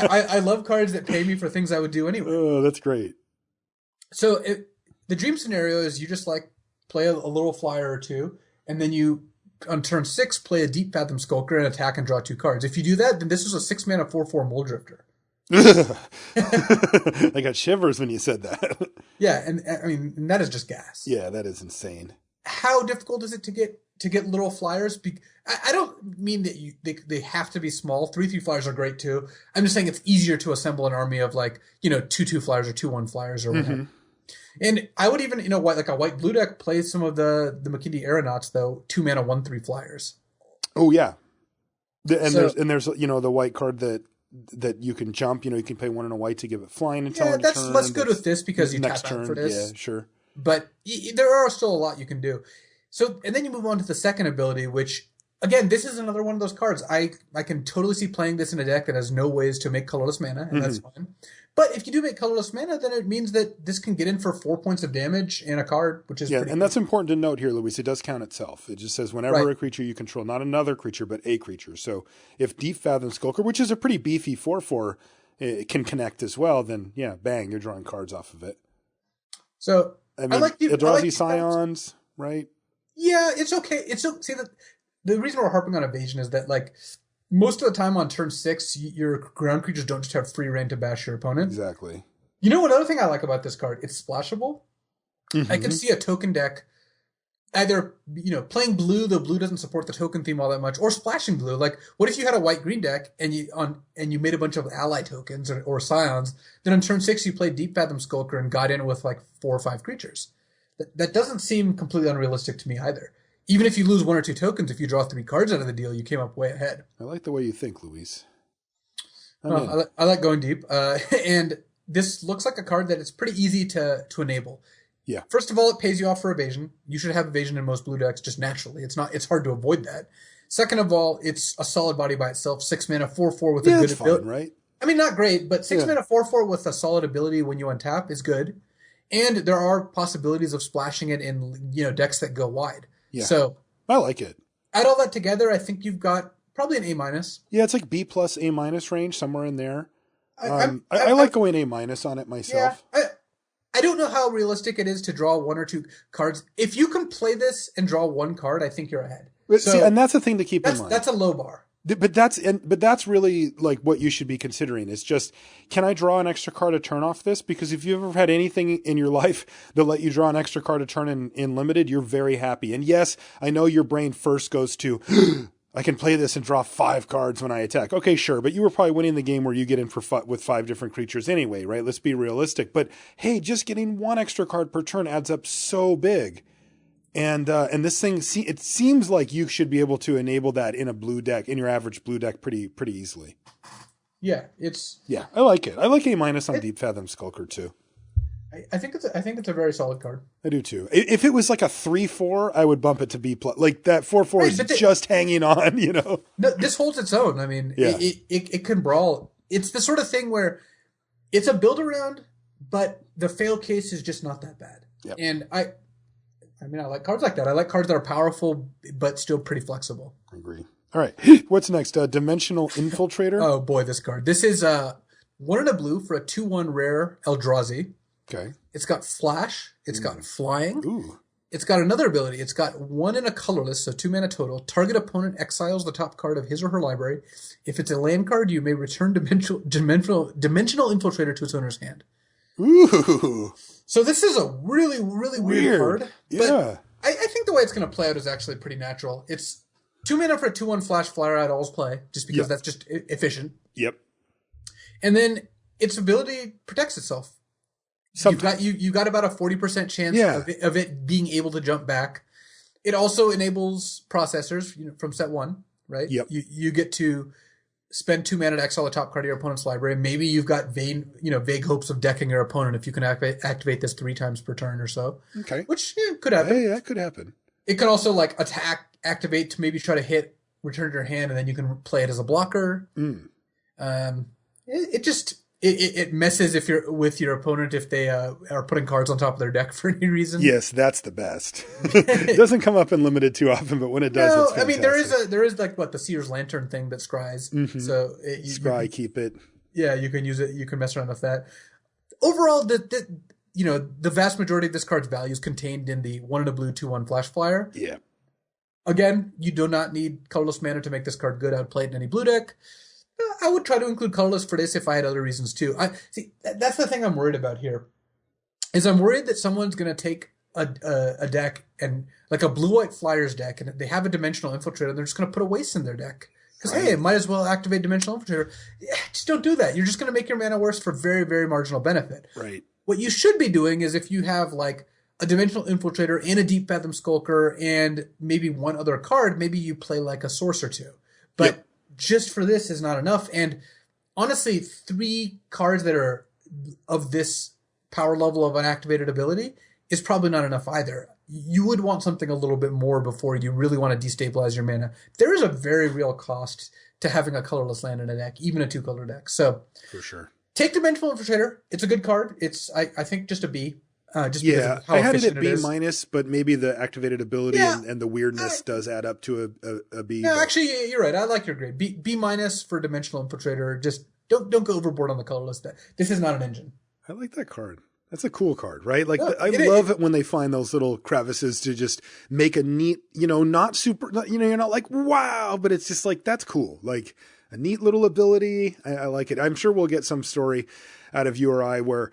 I love cards that pay me for things I would do anyway. Oh, that's great. So the dream scenario is you just like play a little flyer or two, and then you, on turn 6, play a Deep Fathom Skulker and attack and draw 2 cards. If you do that, then this is a 6-mana 4/4 Mole Drifter. I got shivers when you said that. Yeah, and I mean, and that is just gas. Yeah, that is insane. How difficult is it to get little flyers? I don't mean that they have to be small. 3/3 flyers are great too. I'm just saying it's easier to assemble an army of 2/2 flyers or 2/1 flyers or whatever. Mm-hmm. And I would even, like a white blue deck play some of the Makindi Aeronauts though, 2-mana 1/3 flyers. Oh yeah, there's the white card that you can jump. You can pay 1 and a white to give it flying until that's less good with this because you tap out for this. Yeah, sure. But there are still a lot you can do. So, and then you move on to the second ability, which, again, this is another one of those cards. I can totally see playing this in a deck that has no ways to make colorless mana, and that's fine. But if you do make colorless mana, then it means that this can get in for 4 points of damage in a card, which is pretty and that's important to note here, Luis. It does count itself. It just says whenever a creature you control, not another creature, but a creature. So if Deep Fathom Skulker, which is a pretty beefy 4/4, it can connect as well, then bang, you're drawing cards off of it. So Eldrazi Scions, right? Yeah, it's okay. See, the reason we're harping on evasion is that most of the time on turn 6, your ground creatures don't just have free reign to bash your opponent. Exactly. You know, another thing I like about this card, it's splashable. Mm-hmm. I can see a token deck either, playing blue, though blue doesn't support the token theme all that much, or splashing blue. What if you had a white-green deck and you made a bunch of ally tokens or scions, then on turn 6 you played Deep Fathom Skulker and got in with 4 or 5 creatures. That doesn't seem completely unrealistic to me either. Even if you lose 1 or 2 tokens, if you draw 3 cards out of the deal, you came up way ahead. I like the way you think, Luis. I like going deep. And this looks like a card that it's pretty easy to enable. Yeah. First of all, it pays you off for evasion. You should have evasion in most blue decks just naturally. It's hard to avoid that. Second of all, it's a solid body by itself. 6 mana, 4/4 with a good ability. Right? I mean, not great, but 6 mana, 4/4 with a solid ability when you untap is good. And there are possibilities of splashing it in decks that go wide. Yeah. So I like it. Add all that together, I think you've got probably an A-. Yeah, it's like B+ A- range, somewhere in there. I like going A- on it myself. Yeah, I don't know how realistic it is to draw 1 or 2 cards. If you can play this and draw 1 card, I think you're ahead. See, and that's the thing to keep in mind. That's a low bar. But that's really what you should be considering. It's just, can I draw an extra card a turn off this? Because if you've ever had anything in your life that let you draw an extra card a turn in limited, you're very happy. And yes, I know your brain first goes to, I can play this and draw 5 cards when I attack. Okay, sure, but you were probably winning the game where you get in with 5 different creatures anyway, right? Let's be realistic. But hey, just getting 1 extra card per turn adds up so big. And this thing, it seems like you should be able to enable that in a blue deck, in your average blue deck, pretty easily. Yeah, I like it. I like A- on Deep Fathom Skulker too. I think it's a very solid card. I do too. If it was like a 3/4, I would bump it to B+. Like that 4/4 is just hanging on, No, this holds its own. I mean, it can brawl. It's the sort of thing where it's a build around, but the fail case is just not that bad. Yep. And I like cards like that. I like cards that are powerful, but still pretty flexible. I agree. All right. What's next? Dimensional Infiltrator? Oh, boy, this card. This is 1 and a blue for a 2/1 rare Eldrazi. Okay. It's got flash. It's got flying. Ooh. It's got another ability. It's got 1 and a colorless, so 2 mana total. Target opponent exiles the top card of his or her library. If it's a land card, you may return Dimensional Infiltrator to its owner's hand. Ooh. So this is a really, really weird card. Yeah. But I think the way it's going to play out is actually pretty natural. It's 2 mana for a 2/1 flash flyer I'd always play, just because that's just efficient. Yep. And then its ability protects itself. You got about a 40% chance of it being able to jump back. It also enables processors from set 1, right? Yep. You get to spend 2 mana to exile the top card of your opponent's library. Maybe you've got vague hopes of decking your opponent if you can activate this 3 times per turn or so. Okay. Which could happen. Hey, that could happen. It could also like activate to maybe try to hit, return to your hand, and then you can play it as a blocker. It messes if you're with your opponent if they are putting cards on top of their deck for any reason. Yes, that's the best. It doesn't come up in limited too often, but when it does, it's fantastic. I mean there is like the Seer's Lantern thing that scries. Mm-hmm. So scry, keep it. Yeah, you can use it. You can mess around with that. Overall, the vast majority of this card's value is contained in the 1 and a blue 2/1 flash flyer. Yeah. Again, you do not need colorless mana to make this card good. I would play it in any blue deck. I would try to include colorless for this if I had other reasons too. That's the thing I'm worried about here. Is I'm worried that someone's going to take a deck and like a blue-white Flyers deck, and they have a Dimensional Infiltrator, and they're just going to put a waste in their deck. Because, hey, might as well activate Dimensional Infiltrator. Just don't do that. You're just going to make your mana worse for very, very marginal benefit. Right. What you should be doing is if you have, like, a Dimensional Infiltrator and a Deep Fathom Skulker and maybe one other card, maybe you play, like, a Source or two. But just for this is not enough. And honestly, 3 cards that are of this power level of an activated ability is probably not enough either. You would want something a little bit more before you really want to destabilize your mana. There is a very real cost to having a colorless land in a deck, even a 2-color deck. So for sure, take Dimensional Infiltrator. It's a good card. It's I think just a B. Just yeah, because of how I had it at efficient B is. minus, but maybe the activated ability and the weirdness does add up to a B. No, but... actually, you're right. I like your grade. B minus for Dimensional Infiltrator. Just don't go overboard on the colorless deck. This is not an engine. I like that card. That's a cool card, right? Like I love it when they find those little crevices to just make a neat, not super, you're not like, wow, but it's just like, that's cool. Like a neat little ability. I like it. I'm sure we'll get some story out of you or I where,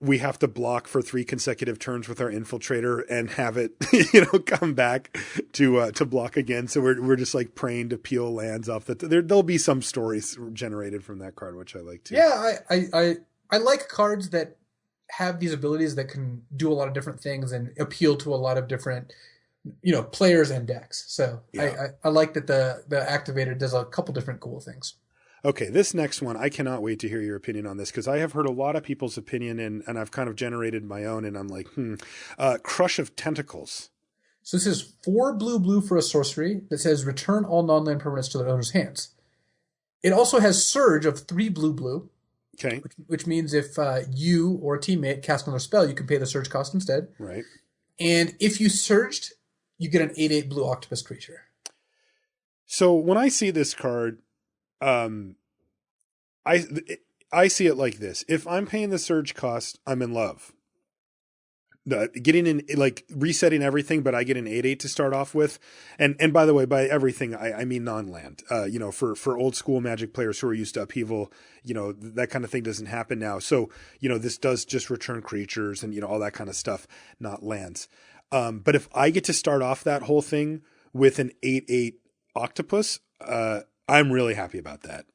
we have to block for 3 consecutive turns with our Infiltrator and have it, come back to block again. So we're just like praying to peel lands off there'll be some stories generated from that card, which I like too. Yeah. I like cards that have these abilities that can do a lot of different things and appeal to a lot of different, players and decks. So yeah. I like that the activator does a couple different cool things. Okay, this next one, I cannot wait to hear your opinion on this because I have heard a lot of people's opinion and I've kind of generated my own and I'm like, Crush of Tentacles. So this is 4 blue for a sorcery that says return all non-land permanents to their owner's hands. It also has Surge of 3 blue. Okay. Which means if you or a teammate cast another spell, you can pay the Surge cost instead. Right. And if you surged, you get an 8/8 blue octopus creature. So when I see this card, I see it like this. If I'm paying the Surge cost, I'm in love. Getting in, like resetting everything, but I get an 8/8 to start off with. And by the way, by everything, I mean non-land, for old school Magic players who are used to upheaval, that kind of thing doesn't happen now. So, this does just return creatures and, all that kind of stuff, not lands. But if I get to start off that whole thing with an 8/8 octopus, I'm really happy about that.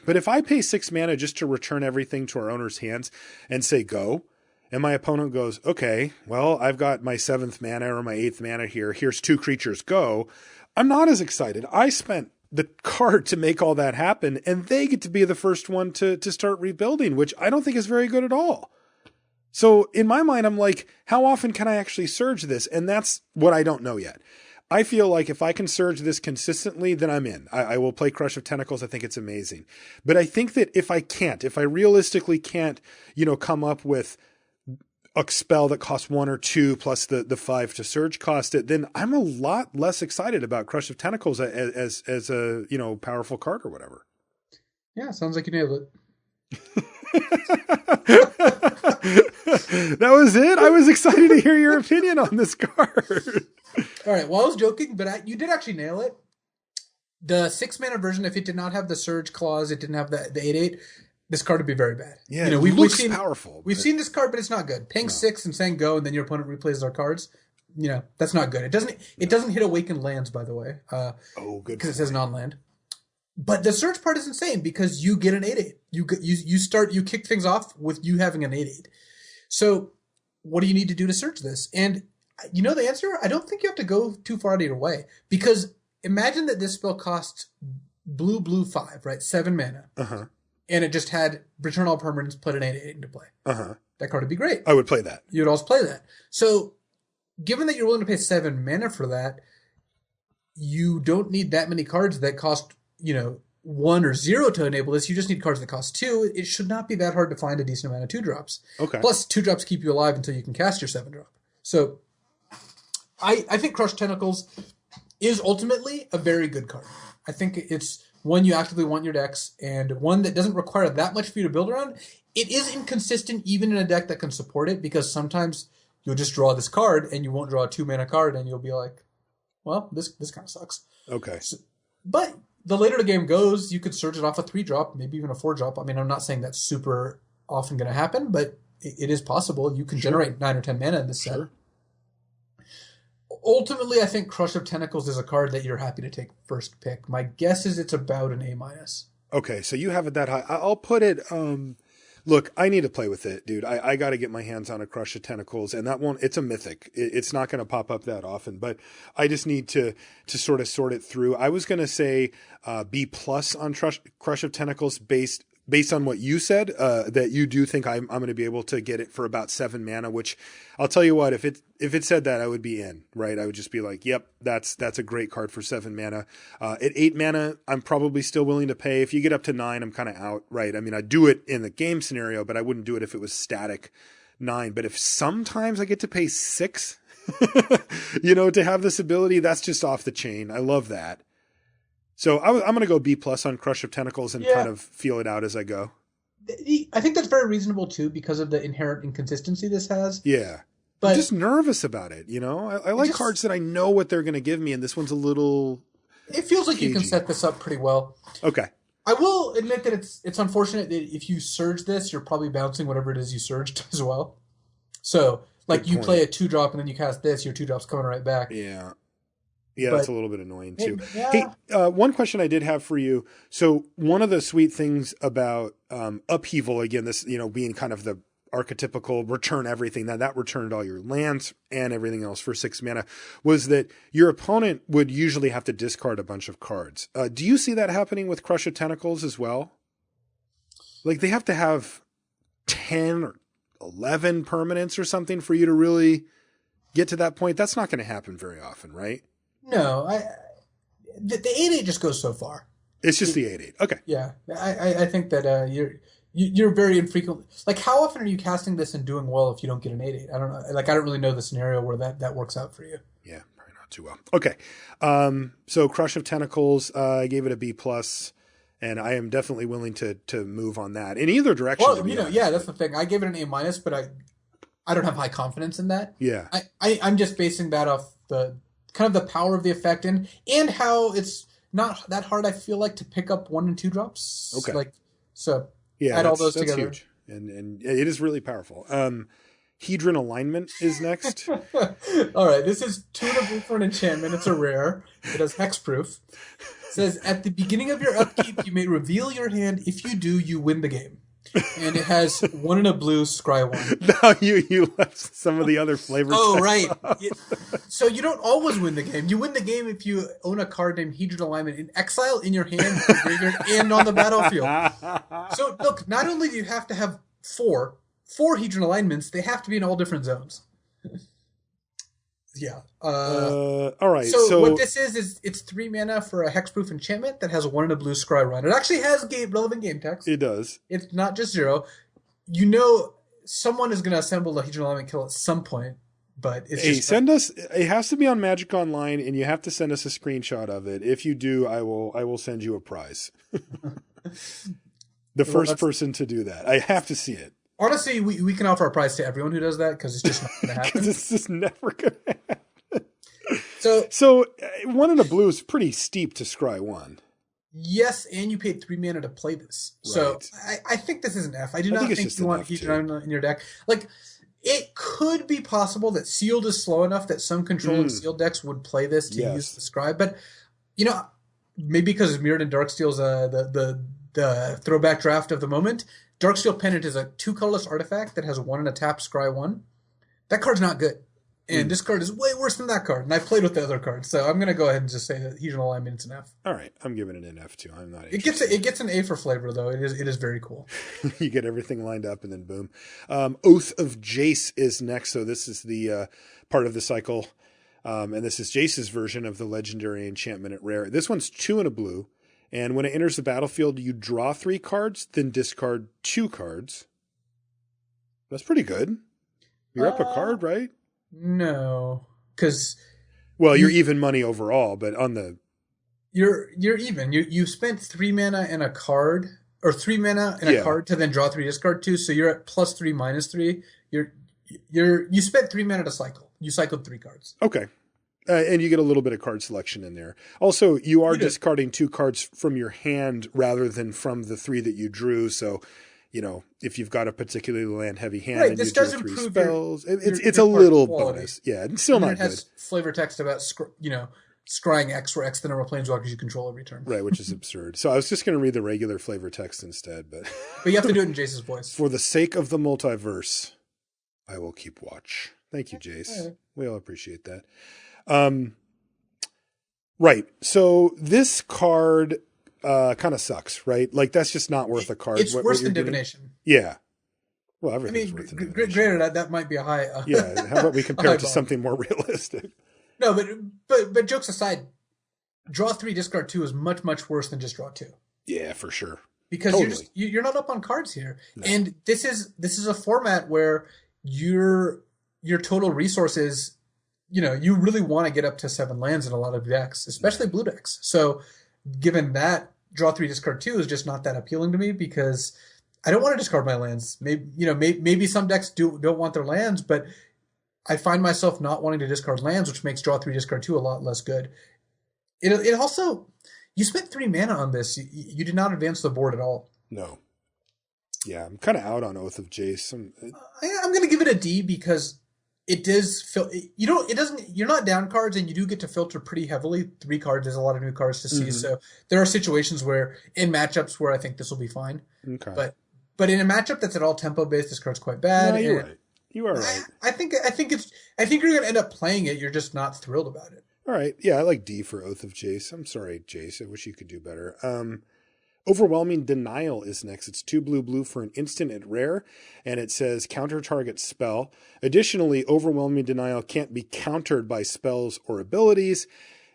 But if I pay 6 mana just to return everything to our owner's hands and say go, and my opponent goes, okay, well, I've got my 7th mana or my 8th mana here. Here's 2 creatures, go. I'm not as excited. I spent the card to make all that happen, and they get to be the first one to start rebuilding, which I don't think is very good at all. So in my mind, I'm like, how often can I actually surge this? And that's what I don't know yet. I feel like if I can surge this consistently, then I'm in. I will play Crush of Tentacles. I think it's amazing. But I think that if I realistically can't, come up with a spell that costs 1 or 2 plus the 5 to surge cost it, then I'm a lot less excited about Crush of Tentacles as a, powerful card or whatever. Yeah, sounds like you nailed it. That was it. I was excited to hear your opinion on this card. All right. Well, I was joking, but you did actually nail it. The 6 mana version, if it did not have the Surge clause, it didn't have the 8/8. This card would be very bad. Yeah, we've seen powerful. We've seen this card, but it's not good. Paying 6 and saying go, and then your opponent replays their cards. That's not good. It doesn't hit Awakened Lands, by the way. Good. Because it says non-land. But the Surge part is insane because you get an 8/8. You kick things off with you having an 8/8. So what do you need to do to search this? And the answer? I don't think you have to go too far out of your way because imagine that this spell costs blue 5, right? 7 mana. Uh-huh. And it just had return all permanents, put an 8/8 into play. Uh-huh. That card would be great. I would play that. You would also play that. So, given that you're willing to pay 7 mana for that, you don't need that many cards that cost, 1 or 0 to enable this. You just need cards that cost 2. It should not be that hard to find a decent amount of 2-drops. Okay. Plus, 2-drops keep you alive until you can cast your 7-drop. So, I think Crushed Tentacles is ultimately a very good card. I think it's one you actively want in your decks, and one that doesn't require that much for you to build around. It is inconsistent even in a deck that can support it, because sometimes you'll just draw this card and you won't draw a 2-mana card, and you'll be like, well, this kind of sucks. Okay. So, but the later the game goes, you could surge it off a 3-drop, maybe even a 4-drop. I mean, I'm not saying that's super often going to happen, but it is possible. You can generate 9 or 10 mana in this set. Ultimately, I think Crush of Tentacles is a card that you're happy to take first pick. My guess is it's about an A-. Okay, so you have it that high. I'll put it... Look, I need to play with it, dude. I got to get my hands on a Crush of Tentacles, and that won't... It's a mythic. It's not going to pop up that often, but I just need to sort of sort it through. I was going to say B+ on Crush of Tentacles based on what you said, that you do think I'm going to be able to get it for about 7 mana, which I'll tell you what, if it said that, I would be in, right? I would just be like, yep, that's a great card for 7 mana. At 8 mana, I'm probably still willing to pay. If you get up to 9, I'm kind of out, right? I mean, I'd do it in the game scenario, but I wouldn't do it if it was static 9. But if sometimes I get to pay 6, to have this ability, that's just off the chain. I love that. So I'm going to go B+ on Crush of Tentacles and kind of feel it out as I go. I think that's very reasonable, too, because of the inherent inconsistency this has. Yeah. But I'm just nervous about it, I like cards that I know what they're going to give me, and this one's a little... It feels like you can set this up pretty well. Okay. I will admit that it's unfortunate that if you surge this, you're probably bouncing whatever it is you surged as well. So, like, you play a 2-drop and then you cast this, your 2-drop's coming right back. Yeah. Yeah, that's a little bit annoying, too. Hey, one question I did have for you. So one of the sweet things about Upheaval, again, this, being kind of the archetypical return everything, that returned all your lands and everything else for 6 mana, was that your opponent would usually have to discard a bunch of cards. Do you see that happening with Crush of Tentacles as well? Like, they have to have 10 or 11 permanents or something for you to really get to that point? That's not going to happen very often, right? No, the 8/8 just goes so far. It's just the 8/8. Okay. Yeah, I think that you're very infrequent. Like, how often are you casting this and doing well if you don't get an 8/8? I don't know. Like, I don't really know the scenario where that works out for you. Yeah, probably not too well. Okay. So Crush of Tentacles, I gave it a B+, and I am definitely willing to move on that in either direction. Well, that's the thing. I gave it an A-, but I don't have high confidence in that. Yeah. I'm just basing that off the kind of the power of the effect and how it's not that hard, I feel like, to pick up 1 and 2 drops. Okay. Add all those together. Huge. And it is really powerful. Hedron Alignment is next. All right. This is 2 and a blue for an enchantment. It's a rare. It has hexproof. It says, at the beginning of your upkeep, you may reveal your hand. If you do, you win the game. And it has 1 and a blue, scry 1. No, you left some of the other flavors. Oh, right. So you don't always win the game. You win the game if you own a card named Hedron Alignment in exile, in your hand, and on the battlefield. So look, not only do you have to have 4 Hedron Alignments, they have to be in all different zones. Yeah. All right. So what this is it's 3 mana for a hexproof enchantment that has 1 and a blue scry 1. It actually has relevant game text. It does. It's not just 0. Someone is going to assemble the Hedron Alignment kill at some point, but it's send us. It has to be on Magic Online, and you have to send us a screenshot of it. If you do, I will send you a prize. The first person to do that. I have to see it. Honestly, we can offer a prize to everyone who does that because it's just not going to happen. Because it's just never going to happen. So 1 and a blue is pretty steep to scry 1. Yes, and you paid 3 mana to play this. Right. So I think this is an F. I do not think you want Hedron in your deck. Like, it could be possible that Sealed is slow enough that some controlling Sealed decks would play this to use the scry. But, maybe because Mirrored and Darksteel's the throwback draft of the moment, Darksteel Pendant is a 2 colorless artifact that has 1 and a tap scry 1. That card's not good. And this card is way worse than that card. And I've played with the other cards. So I'm going to go ahead and just say that Hedron Alignment, it's an F. All right. I'm giving it an F too. I'm not It gets an A for flavor, though. It is very cool. You get everything lined up and then boom. Oath of Jace is next. So this is the part of the cycle. And this is Jace's version of the legendary enchantment at rare. This one's 2 and a blue. And when it enters the battlefield, you draw 3 cards, then discard 2 cards. That's pretty good. You're up a card, right? No, because you're even money overall, but on the you're even. You spent 3 mana and a card, or 3 mana and a card to then draw 3, discard 2. So you're at +3, -3. You spent 3 mana to cycle. You cycled 3 cards. Okay. And you get a little bit of card selection in there. Also, you are discarding 2 cards from your hand rather than from the 3 that you drew. So, if you've got a particularly land-heavy hand and you drew 3 spells, it's a little quality. Bonus. Yeah, it's still not good. It has flavor text about, scrying X, where X the number of planeswalkers you control every turn. Right, which is absurd. So I was just going to read the regular flavor text instead. But you have to do it in Jace's voice. For the sake of the multiverse, I will keep watch. Thank you, Jace. Right. We all appreciate that. Right. So this card kind of sucks, right? Like that's just not worth a card. It's worse than divination. Yeah. Well, everything's worth than divination. Granted, that might be a high. Yeah. How about we compare it to something more realistic? No, but jokes aside, draw 3, discard 2 is much, much worse than just draw 2. Yeah, for sure. Because you're not up on cards here, and this is a format where your total resources. You really want to get up to 7 lands in a lot of decks, especially blue decks. So given that, draw 3, discard 2 is just not that appealing to me because I don't want to discard my lands. Maybe some decks don't want their lands, but I find myself not wanting to discard lands, which makes draw 3, discard 2 a lot less good. It also, you spent 3 mana on this. You did not advance the board at all. No. Yeah, I'm kind of out on Oath of Jace. I'm going to give it a D because it does you're not down cards, and you do get to filter pretty heavily. 3 cards is a lot of new cards to see. Mm-hmm. So there are situations where in matchups where I think this will be fine. Okay. But in a matchup that's at all tempo based, this card's quite bad. No, you're right. You are right. I think you're going to end up playing it. You're just not thrilled about it. All right. Yeah, I like D for Oath of Jace. I'm sorry, Jace. I wish you could do better. Overwhelming Denial is next. It's 2 blue for an instant at rare, and it says counter target spell. Additionally, Overwhelming Denial can't be countered by spells or abilities.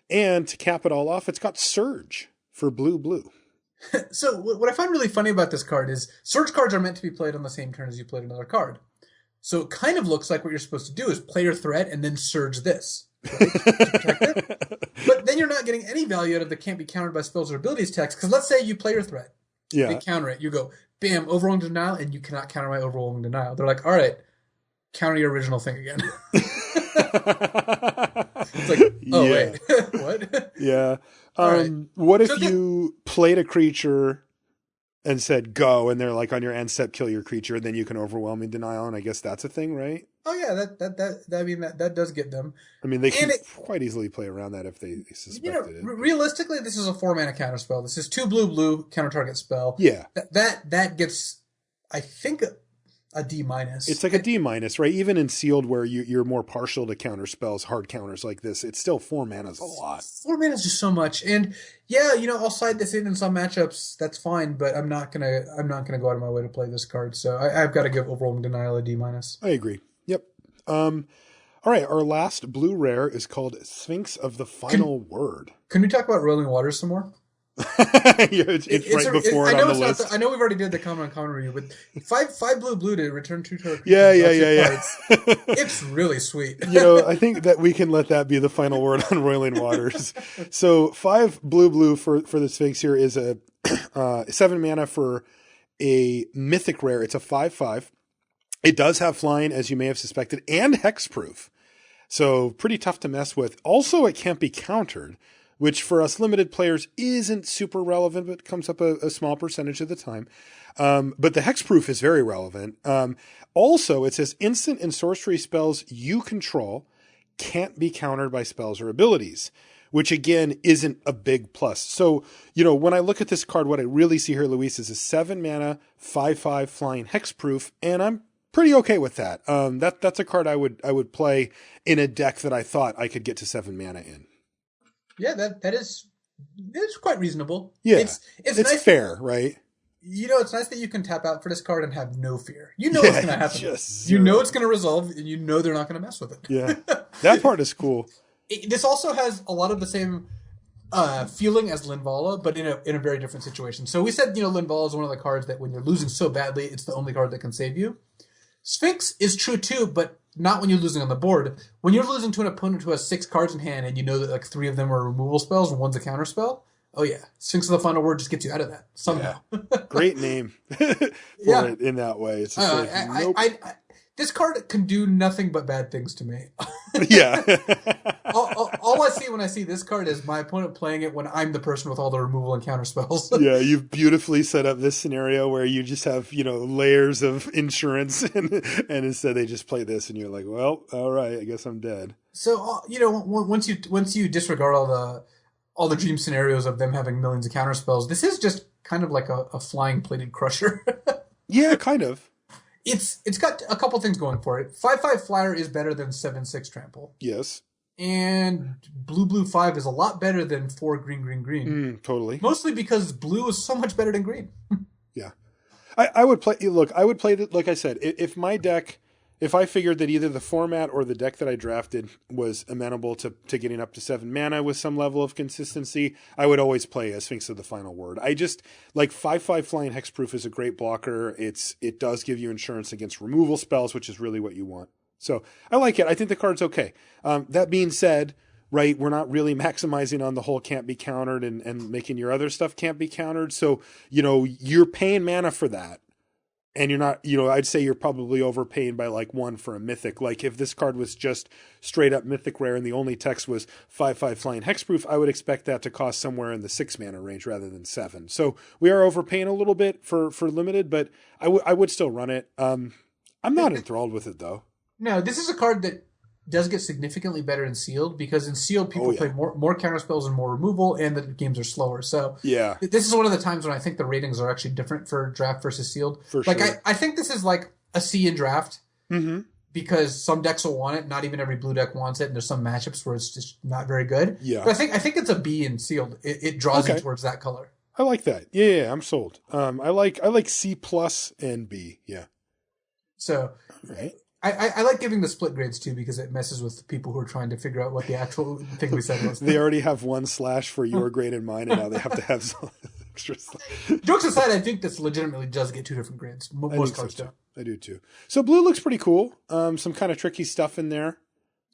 And to cap it all off, it's got Surge for blue. So what I find really funny about this card is Surge cards are meant to be played on the same turn as you played another card. So it kind of looks like what you're supposed to do is play your threat and then Surge this. Right? To protect it. But then you're not getting any value out of the can't be countered by spells or abilities text, because let's say you play your threat. Yeah. They counter it. You go, bam, Overwhelming Denial, and you cannot counter my Overwhelming Denial. They're like, all right, counter your original thing again. It's like, oh, wait, what? Yeah. Right. What if you played a creature and said go, and they're like on your end step, kill your creature, and then you can Overwhelming Denial, and I guess that's a thing, right? Oh yeah, that does get them. I mean, they can quite easily play around that if they suspected it. Realistically, this is a 4 mana counter spell. This is 2 blue counter target spell. Yeah, that gets, I think, a D-. It's like a D-, right? Even in sealed, where you're more partial to counter spells, hard counters like this, it's still 4 mana is a lot. 4 mana is just so much, and yeah, I'll slide this in some matchups. That's fine, but I'm not gonna go out of my way to play this card. So I've got to give Overwhelming Denial a D-. I agree. Yep. All right, our last blue rare is called Sphinx of the Final Word. Can we talk about Rolling Waters some more? it's right before it on the list. I know we've already did the common review, but 5 blue to return 2 target. Yeah. It's really sweet. I think that we can let that be the final word on Roiling Waters. So 5 blue for the Sphinx here is a 7 mana for a Mythic Rare. It's a 5/5. It does have flying, as you may have suspected, and hexproof. So pretty tough to mess with. Also, it can't be countered, which for us limited players isn't super relevant, but comes up a small percentage of the time. But the hexproof is very relevant. Also, it says instant and sorcery spells you control can't be countered by spells or abilities, which again isn't a big plus. So, when I look at this card, what I really see here, Luis, is a 7 mana, 5/5 flying hexproof, and I'm pretty okay with that. That's a card I would play in a deck that I thought I could get to 7 mana in. Yeah, that's quite reasonable. Yeah, it's nice, fair, right? It's nice that you can tap out for this card and have no fear. You know what's going to happen. You know it's going to resolve, and you know they're not going to mess with it. Yeah, that part is cool. This also has a lot of the same feeling as Linvala, but in a very different situation. So we said, Linvala is one of the cards that when you're losing so badly, it's the only card that can save you. Sphinx is true too, but not when you're losing on the board. When you're losing to an opponent who has 6 cards in hand and you know that like 3 of them are removal spells and one's a counter spell, oh yeah, Sphinx of the Final Word just gets you out of that somehow. Yeah. Great name for it in that way. It's just nope. This card can do nothing but bad things to me. Yeah. all I see when I see this card is my opponent playing it when I'm the person with all the removal and counter spells. Yeah, you've beautifully set up this scenario where you just have, layers of insurance and instead they just play this and you're like, well, all right, I guess I'm dead. So, once you disregard all the dream scenarios of them having millions of counter spells, this is just kind of like a flying plated crusher. Yeah, kind of. It's got a couple things going for it. 5/5 flyer is better than 7/6 trample. Yes. And blue 5 is a lot better than 4 green. Totally. Mostly because blue is so much better than green. Yeah. I would play it, like I said, if I figured that either the format or the deck that I drafted was amenable to getting up to 7 mana with some level of consistency, I would always play a Sphinx of the Final Word. I just, 5/5 Flying Hexproof is a great blocker. It does give you insurance against removal spells, which is really what you want. So I like it. I think the card's okay. That being said, right, we're not really maximizing on the whole can't be countered and making your other stuff can't be countered. So, you're paying mana for that. And you're not, I'd say you're probably overpaying by 1 for a mythic. If this card was just straight up Mythic Rare and the only text was 5/5 Flying Hexproof, I would expect that to cost somewhere in the 6 mana range rather than 7. So we are overpaying a little bit for limited, but I would still run it. I'm not enthralled with it though. No, this is a card that does get significantly better in sealed because in sealed people play more counter spells and more removal, and the games are slower. So yeah, this is one of the times when I think the ratings are actually different for draft versus sealed. For sure. I think this is like a C in draft because some decks will want it. Not even every blue deck wants it, and there's some matchups where it's just not very good. Yeah, but I think it's a B in sealed. It draws you towards that color. I like that. Yeah, I'm sold. I like C plus and B. Yeah. So. Right. I like giving the split grades too because it messes with people who are trying to figure out what the actual thing we said was. They already have 1 slash for your grade and mine, and now they have to have some extra slash. Jokes aside, I think this legitimately does get 2 different grades. Most cards do. I do too. So blue looks pretty cool. Some kind of tricky stuff in there.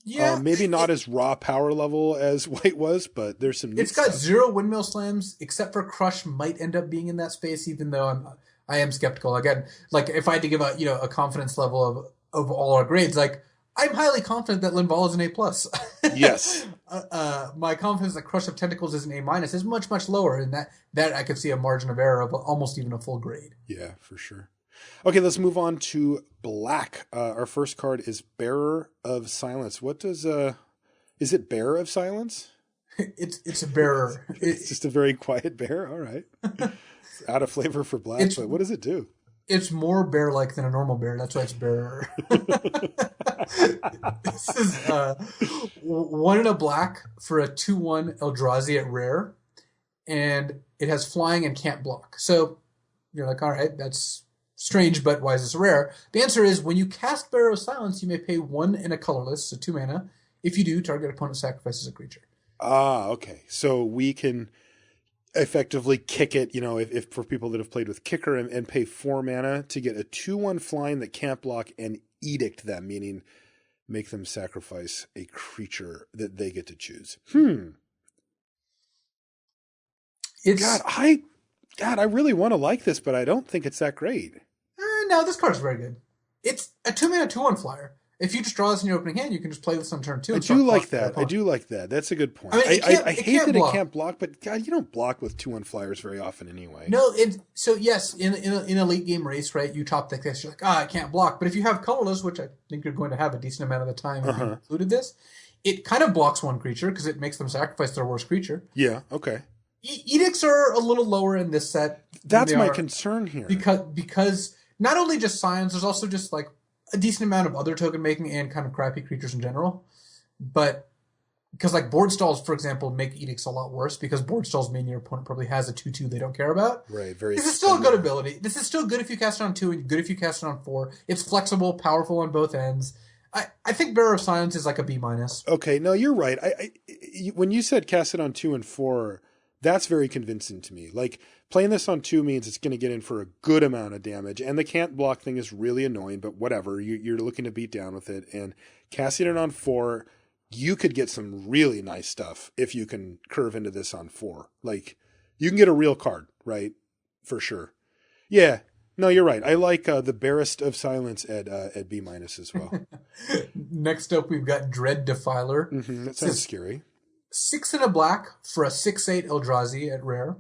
Yeah, maybe not as raw power level as white was, but there's some. It's got 0 windmill slams, except for Crush might end up being in that space. Even though I am skeptical. Again, if I had to give a confidence level of all our grades, I'm highly confident that Linvala is an A+. Yes. My confidence that Crush of Tentacles is an A- is much, much lower, and that I could see a margin of error of almost even a full grade. Yeah, for sure. Okay, let's move on to black. Our first card is Bearer of Silence. What does is it Bearer of Silence? It's a bearer. It's just a very quiet bear. All right. It's out of flavor for black, but what does it do? It's more bear-like than a normal bear. That's why it's bearer. This is 1 in a black for a 2/1 Eldrazi at rare, and it has flying and can't block. So you're like, all right, that's strange, but why is this rare? The answer is when you cast Bearer of Silence, you may pay 1 in a colorless, so 2 mana. If you do, target opponent sacrifices a creature. Ah, okay. So we can effectively kick it, if for people that have played with Kicker and pay 4 mana to get a 2/1 flying that can't block and edict them, meaning make them sacrifice a creature that they get to choose. I really want to like this, but I don't think it's that great. No, this card's very good. It's a 2 mana 2/1 flyer. If you just draw this in your opening hand, you can just play this on turn 2. I do like that. That's a good point. I hate that it can't block, but God, you don't block with 2/1 flyers very often ananyway. No, so yes, in a late game race, right, you top deck this, you're like, I can't block. But if you have Colorless, which I think you're going to have a decent amount of the time if you included this, it kind of blocks one creature because it makes them sacrifice their worst creature. Yeah, okay. Edicts are a little lower in this set. That's my concern here. Because not only just Scions, there's also just a decent amount of other token making and kind of crappy creatures in general. But because like board stalls, for example, make edicts a lot worse because board stalls mean your opponent probably has a 2/2 they don't care about. Right, very. This is still a good ability. This is still good if you cast it on 2 and good if you cast it on 4. It's flexible, powerful on both ends. I think Bearer of Silence is like a B-. Okay, no, you're right. When you said cast it on 2 and 4, that's very convincing to me. Like, playing this on 2 means it's going to get in for a good amount of damage, and the can't block thing is really annoying, but whatever. You're looking to beat down with it, and casting it on 4, you could get some really nice stuff if you can curve into this on 4. Like, you can get a real card, right? For sure. Yeah. No, you're right. I like the Barest of Silence at B- as well. Next up, we've got Dread Defiler. Mm-hmm, that sounds scary. 6 and a black for a 6/8 Eldrazi at rare.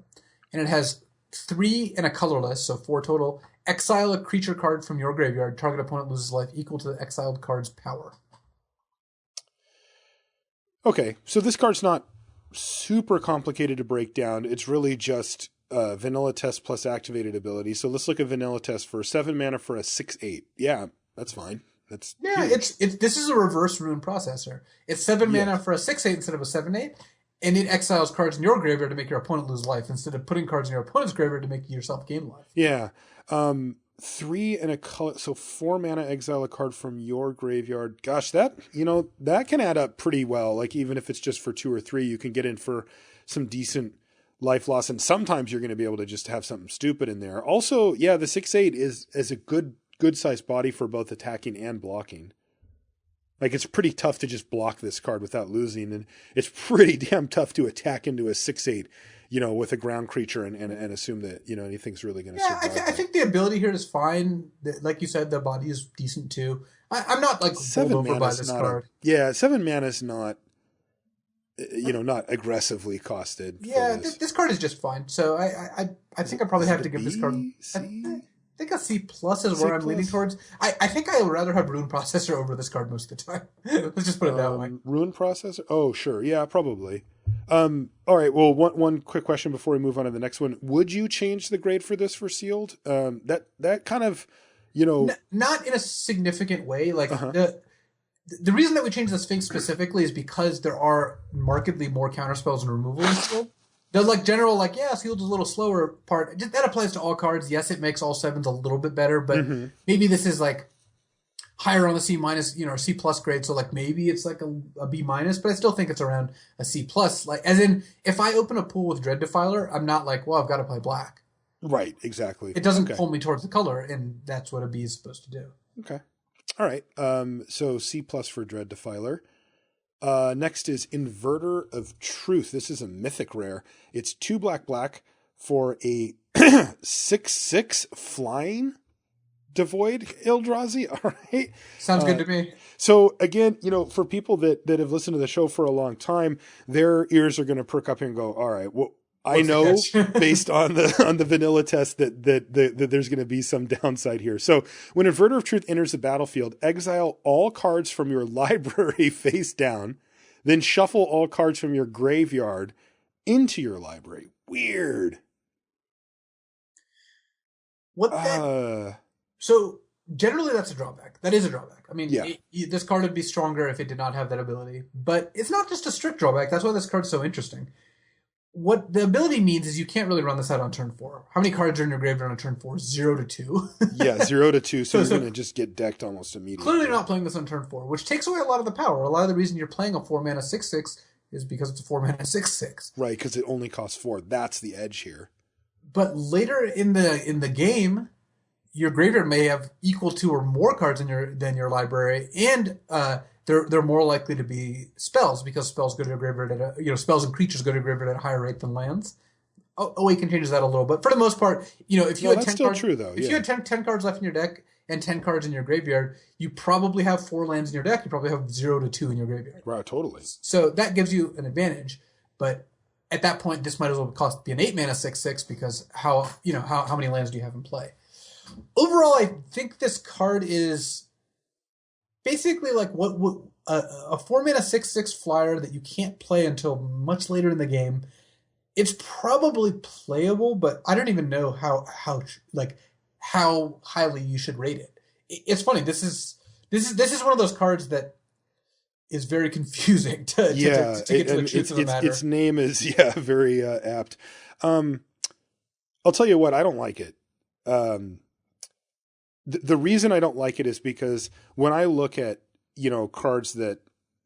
And it has 3 and a colorless, so 4 total. Exile a creature card from your graveyard. Target opponent loses life equal to the exiled card's power. Okay, so this card's not super complicated to break down. It's really just vanilla test plus activated ability. So let's look at vanilla test for 7 mana for a 6/8. Yeah, that's fine. That's huge. This is a reverse rune processor. It's 7 mana for a 6/8 instead of a 7/8, and it exiles cards in your graveyard to make your opponent lose life instead of putting cards in your opponent's graveyard to make yourself gain life. Yeah. 3 and a color, so 4 mana exile a card from your graveyard. Gosh, that can add up pretty well. Like, even if it's just for 2 or 3, you can get in for some decent life loss, and sometimes you're going to be able to just have something stupid in there. Also, yeah, the 6/8 is a good sized body for both attacking and blocking. Like, it's pretty tough to just block this card without losing, and it's pretty damn tough to attack into a 6/8, with a ground creature and assume that, anything's really going to survive. I think the ability here is fine. Like you said, the body is decent too. I'm not like bowled over by this card. 7 mana is not, not aggressively costed. Yeah, this card is just fine. So I think I probably have to give this card. I think a C+ is where I'm leaning towards. I think I would rather have Rune Processor over this card most of the time. Let's just put it that way. Rune Processor? Oh, sure. Yeah, probably. All right. Well, one quick question before we move on to the next one. Would you change the grade for this for sealed? That kind of, not in a significant way. Like the reason that we changed the Sphinx specifically is because there are markedly more counterspells and removal in sealed. The general sealed is a little slower part. That applies to all cards. Yes, it makes all 7s a little bit better, but maybe this is higher on the C-, or C+ grade. So maybe it's a B-, but I still think it's around a C+. As in, if I open a pool with Dread Defiler, I'm not I've got to play black. Right, exactly. It doesn't pull me towards the color, and that's what a B is supposed to do. Okay. All right. So C+ for Dread Defiler. Next is Inverter of Truth. This is a Mythic Rare. It's 2 black for a 6/6 flying Devoid Eldrazi. All right. Sounds good to me. So again, for people that have listened to the show for a long time, their ears are going to perk up here and go, all right, well, I know based on the vanilla test that there's going to be some downside here. So when Inverter of Truth enters the battlefield, exile all cards from your library face down, then shuffle all cards from your graveyard into your library. Weird. So generally that's a drawback. That is a drawback. I mean, this card would be stronger if it did not have that ability, but it's not just a strict drawback. That's why this card's so interesting. What the ability means is you can't really run this out on turn 4. How many cards are in your graveyard on turn 4? 0 to 2. Yeah, 0 to 2. So you're going to just get decked almost immediately. Clearly not playing this on turn 4, which takes away a lot of the power. A lot of the reason you're playing a 4 mana 6/6 is because it's a 4 mana 6/6. Right, because it only costs 4. That's the edge here. But later in the game, your graveyard may have equal to or more cards than your library, and they're more likely to be spells because spells go to your graveyard spells and creatures go to your graveyard at a higher rate than lands. Awaken changes that a little, but for the most part, if you had 10 cards, true, though. If you had 10 cards left in your deck and 10 cards in your graveyard, you probably have 4 lands in your deck. You probably have 0 to 2 in your graveyard. Right, totally. So that gives you an advantage, but at that point, this might as well be an 8 mana 6/6 because how many lands do you have in play? Overall, I think this card is basically what a 4 mana 6/6 flyer that you can't play until much later in the game. It's probably playable, but I don't even know how highly you should rate it. It's funny. This is This is one of those cards that is very confusing to get to the truth of the matter. Its name is very apt. I'll tell you what, I don't like it. The reason I don't like it is because when I look at, cards that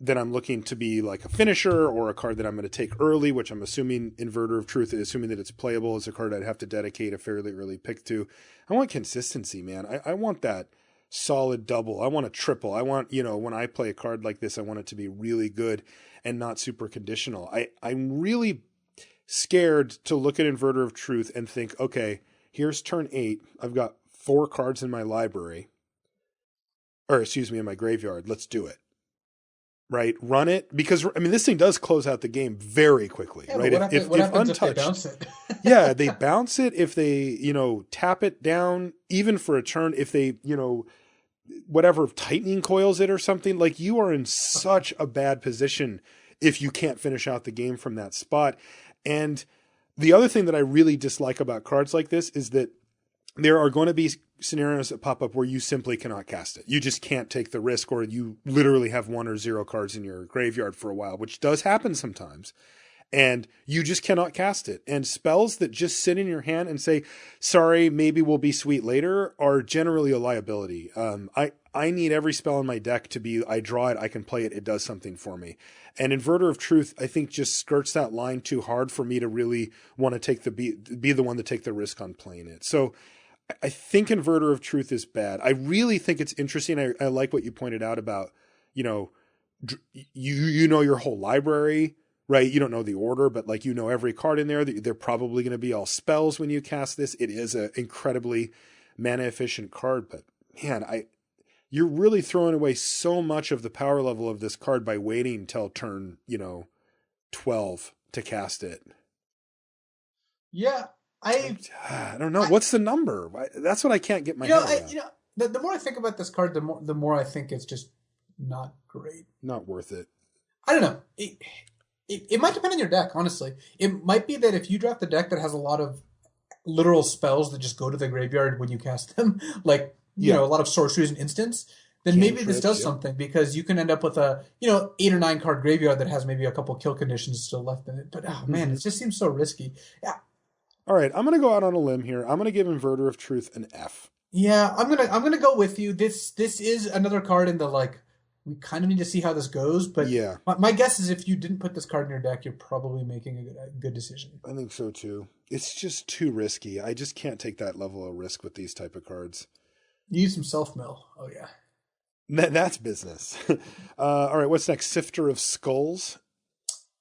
I'm looking to be like a finisher, or a card that I'm going to take early, which I'm assuming Inverter of Truth, assuming that it's playable, is a card I'd have to dedicate a fairly early pick to. I want consistency, man. I want that solid double. I want a triple. I want, when I play a card like this, I want it to be really good and not super conditional. I'm really scared to look at Inverter of Truth and think, okay, here's turn 8. I've got 4 cards in my library, in my graveyard. Let's do it. Right? Run it. Because, this thing does close out the game very quickly, right? If untouched, if they bounce it? Yeah, they bounce it. If they, tap it down, even for a turn, if they, whatever, tightening coils it or something, like, you are in such a bad position if you can't finish out the game from that spot. And the other thing that I really dislike about cards like this is that there are going to be scenarios that pop up where you simply cannot cast it. You just can't take the risk, or you literally have 1 or 0 cards in your graveyard for a while, which does happen sometimes. And you just cannot cast it. And spells that just sit in your hand and say, sorry, maybe we'll be sweet later, are generally a liability. I need every spell in my deck to be, I draw it, I can play it, it does something for me. And Inverter of Truth, I think, just skirts that line too hard for me to really want to be the one to take the risk on playing it. So I think Inverter of Truth is bad. I really think it's interesting. I like what you pointed out about, you know your whole library, right? You don't know the order, but like, every card in there. They're probably going to be all spells when you cast this. It is an incredibly mana efficient card, but man, you're really throwing away so much of the power level of this card by waiting till turn, 12 to cast it. Yeah. I don't know. What's the number? That's what I can't get my head around. The more I think about this card, the more I think it's just not great. Not worth it. I don't know. It might depend on your deck, honestly. It might be that if you draft a deck that has a lot of literal spells that just go to the graveyard when you cast them, like, a lot of sorceries and instants, then maybe this does something, because you can end up with a, 8 or 9 card graveyard that has maybe a couple kill conditions still left in it. But, man, it just seems so risky. Yeah. All right, I'm going to go out on a limb here. I'm going to give Inverter of Truth an F. Yeah, I'm gonna go with you. This is another card in the, like, we kind of need to see how this goes. But yeah, my guess is if you didn't put this card in your deck, you're probably making a good decision. I think so too. It's just too risky. I just can't take that level of risk with these type of cards. You use some self-mill. Oh yeah, that's business. All right, what's next? Sifter of Skulls.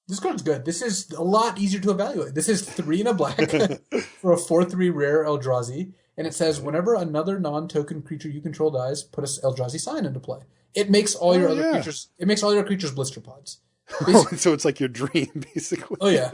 This card's good. This is a lot easier to evaluate. This is 3 and a black for a 4/3 rare Eldrazi, and it says whenever another non-token creature you control dies, put a Eldrazi sign into play. It makes all your other creatures. It makes all your creatures blister pods. So it's like your dream, basically. Oh yeah.